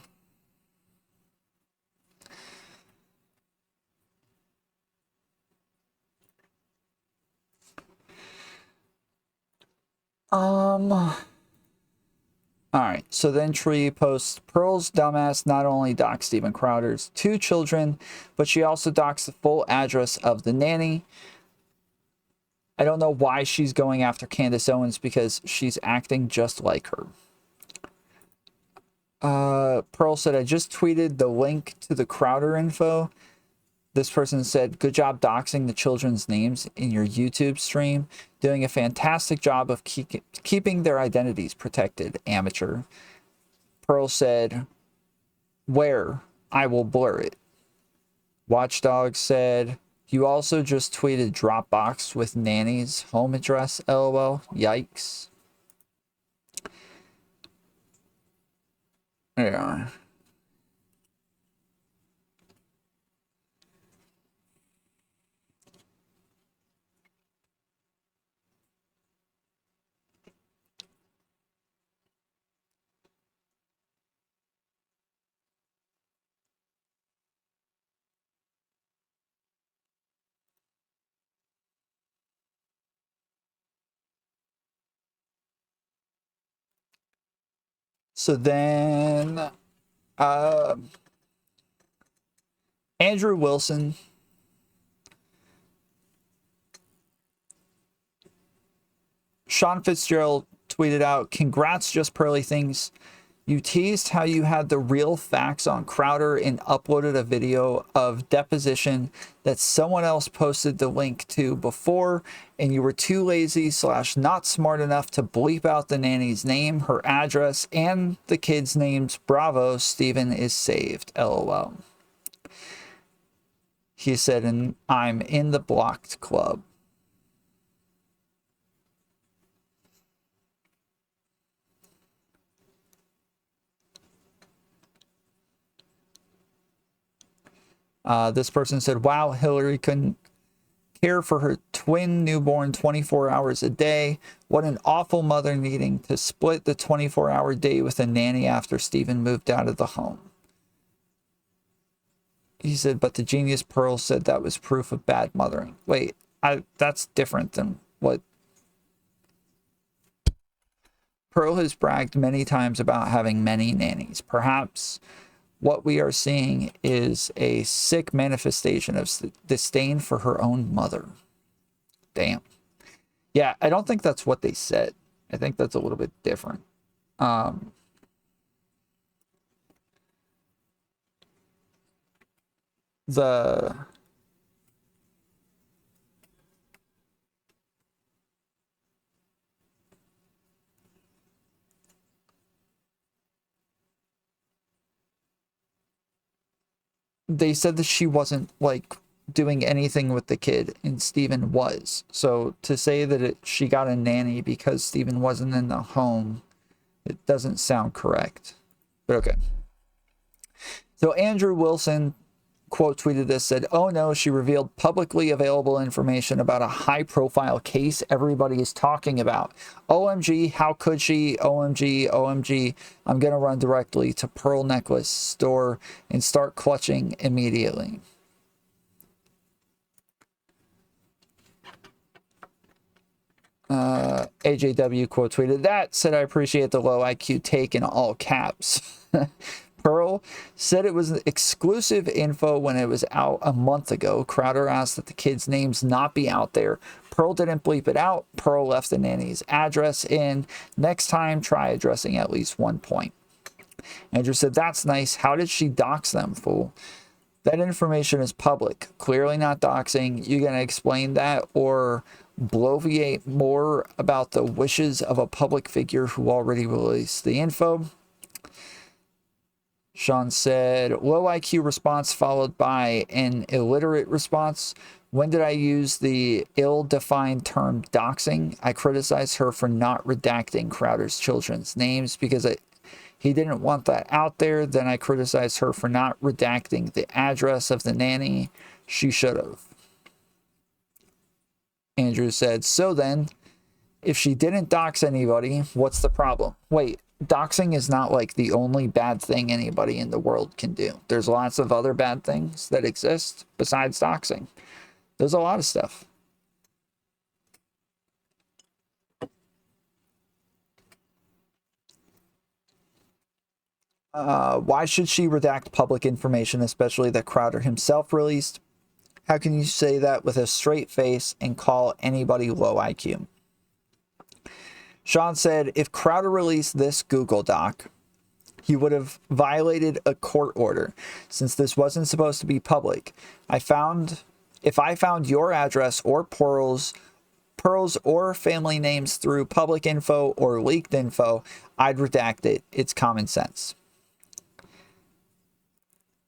Alright, so then Tree posts, Pearl's dumbass not only doxed Steven Crowder's 2 children, but she also doxed the full address of the nanny. I don't know why she's going after Candace Owens, because she's acting just like her. Pearl said, I just tweeted the link to the Crowder info. This person said, good job doxing the children's names in your YouTube stream. Doing a fantastic job of keeping their identities protected, amateur. Pearl said, where? I will blur it. Watchdog said, you also just tweeted Dropbox with nanny's home address, LOL. Yikes. Yeah. So then, Andrew Wilson, Sean Fitzgerald tweeted out, congrats, JustPearlyThings. You teased how you had the real facts on Crowder and uploaded a video of deposition that someone else posted the link to before, and you were too lazy / not smart enough to bleep out the nanny's name, her address, and the kids' names. Bravo, Steven is saved, LOL. He said, and I'm in the blocked club. This person said, wow, Hillary couldn't care for her twin newborn 24 hours a day. What an awful mother needing to split the 24-hour day with a nanny after Steven moved out of the home. He said, but the genius Pearl said that was proof of bad mothering. Wait, that's different than what... Pearl has bragged many times about having many nannies. Perhaps what we are seeing is a sick manifestation of disdain for her own mother. Damn. Yeah, I don't think that's what they said. I think that's a little bit different. They said that she wasn't like doing anything with the kid, and Steven was. So to say that she got a nanny because Steven wasn't in the home, it doesn't sound correct. But okay. So Andrew Wilson quote tweeted this, said, oh no, she revealed publicly available information about a high profile case everybody is talking about. OMG, how could she? OMG, OMG. I'm gonna run directly to Pearl Necklace store and start clutching immediately. AJW quote tweeted that, said, I appreciate the low IQ take in all caps. Pearl said it was exclusive info when it was out a month ago. Crowder asked that the kids' names not be out there. Pearl didn't bleep it out. Pearl left the nanny's address in. Next time, try addressing at least one point. Andrew said, that's nice. How did she dox them, fool? That information is public, clearly not doxing. You gonna explain that or bloviate more about the wishes of a public figure who already released the info? Sean said, low IQ response followed by an illiterate response. When did I use the ill-defined term doxing? I criticized her for not redacting Crowder's children's names because he didn't want that out there. Then I criticized her for not redacting the address of the nanny. She should have. Andrew said, so then, if she didn't dox anybody, what's the problem? Wait, doxing is not like the only bad thing anybody in the world can do. There's lots of other bad things that exist besides doxing. There's a lot of stuff. Why should she redact public information, especially that Crowder himself released? How can you say that with a straight face and call anybody low IQ? Sean said, if Crowder released this Google Doc, he would have violated a court order since this wasn't supposed to be public. If I found your address or Pearl's or family names through public info or leaked info, I'd redact it. It's common sense.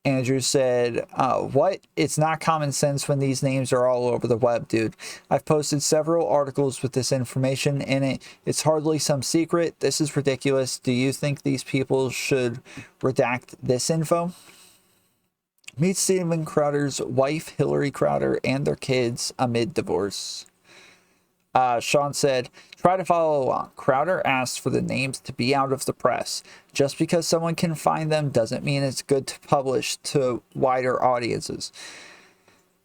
Andrew said, what? It's not common sense when these names are all over the web, dude. I've posted several articles with this information in it. It's hardly some secret. This is ridiculous. Do you think these people should redact this info? Meet Steven Crowder's wife, Hillary Crowder, and their kids amid divorce. Sean said, try to follow along. Crowder asked for the names to be out of the press. Just because someone can find them doesn't mean it's good to publish to wider audiences,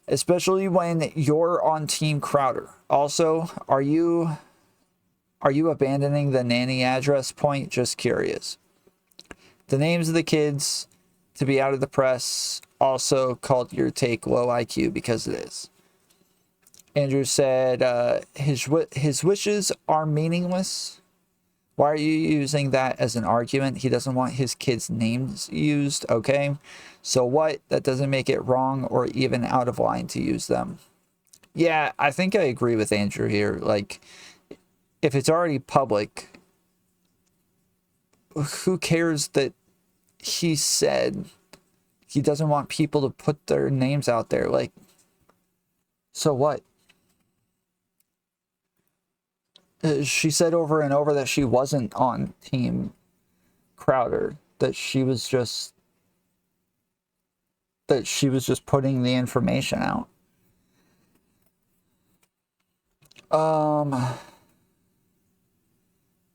especially when you're on Team Crowder. Also, are you abandoning the nanny address point? Just curious. The names of the kids to be out of the press also called your take low IQ because it is. Andrew said, his wishes are meaningless. Why are you using that as an argument? He doesn't want his kids' names used, okay? So what? That doesn't make it wrong or even out of line to use them. Yeah, I think I agree with Andrew here. Like, if it's already public, who cares that he said he doesn't want people to put their names out there? Like, so what? She said over and over that she wasn't on Team Crowder, that she was just putting the information out.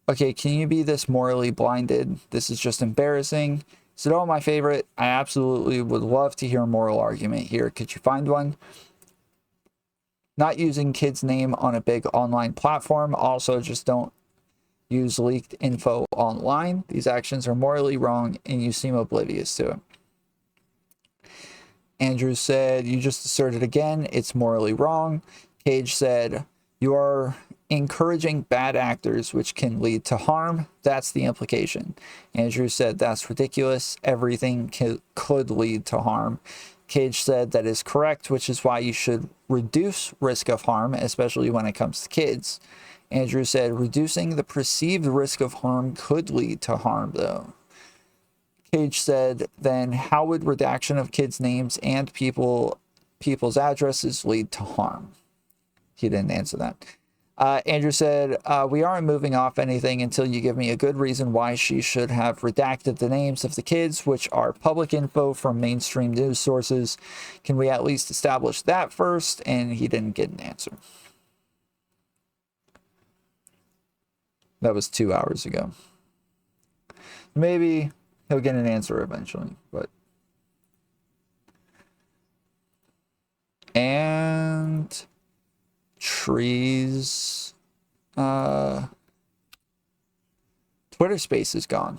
Okay, can you be this morally blinded? This is just embarrassing. Is it all my favorite? I absolutely would love to hear a moral argument here. Could you find one? Not using kids' name on a big online platform. Also, just don't use leaked info online. These actions are morally wrong and you seem oblivious to it. Andrew said, you just asserted again, it's morally wrong. Cage said, you are encouraging bad actors, which can lead to harm. That's the implication. Andrew said, that's ridiculous. Everything could lead to harm. Cage said that is correct, which is why you should reduce risk of harm, especially when it comes to kids. Andrew said, reducing the perceived risk of harm could lead to harm, though. Cage said, then how would redaction of kids' names and people's addresses lead to harm? He didn't answer that. Andrew said, we aren't moving off anything until you give me a good reason why she should have redacted the names of the kids, which are public info from mainstream news sources. Can we at least establish that first? And he didn't get an answer. That was 2 hours ago. Maybe he'll get an answer eventually, but... And... Trees. Twitter space is gone.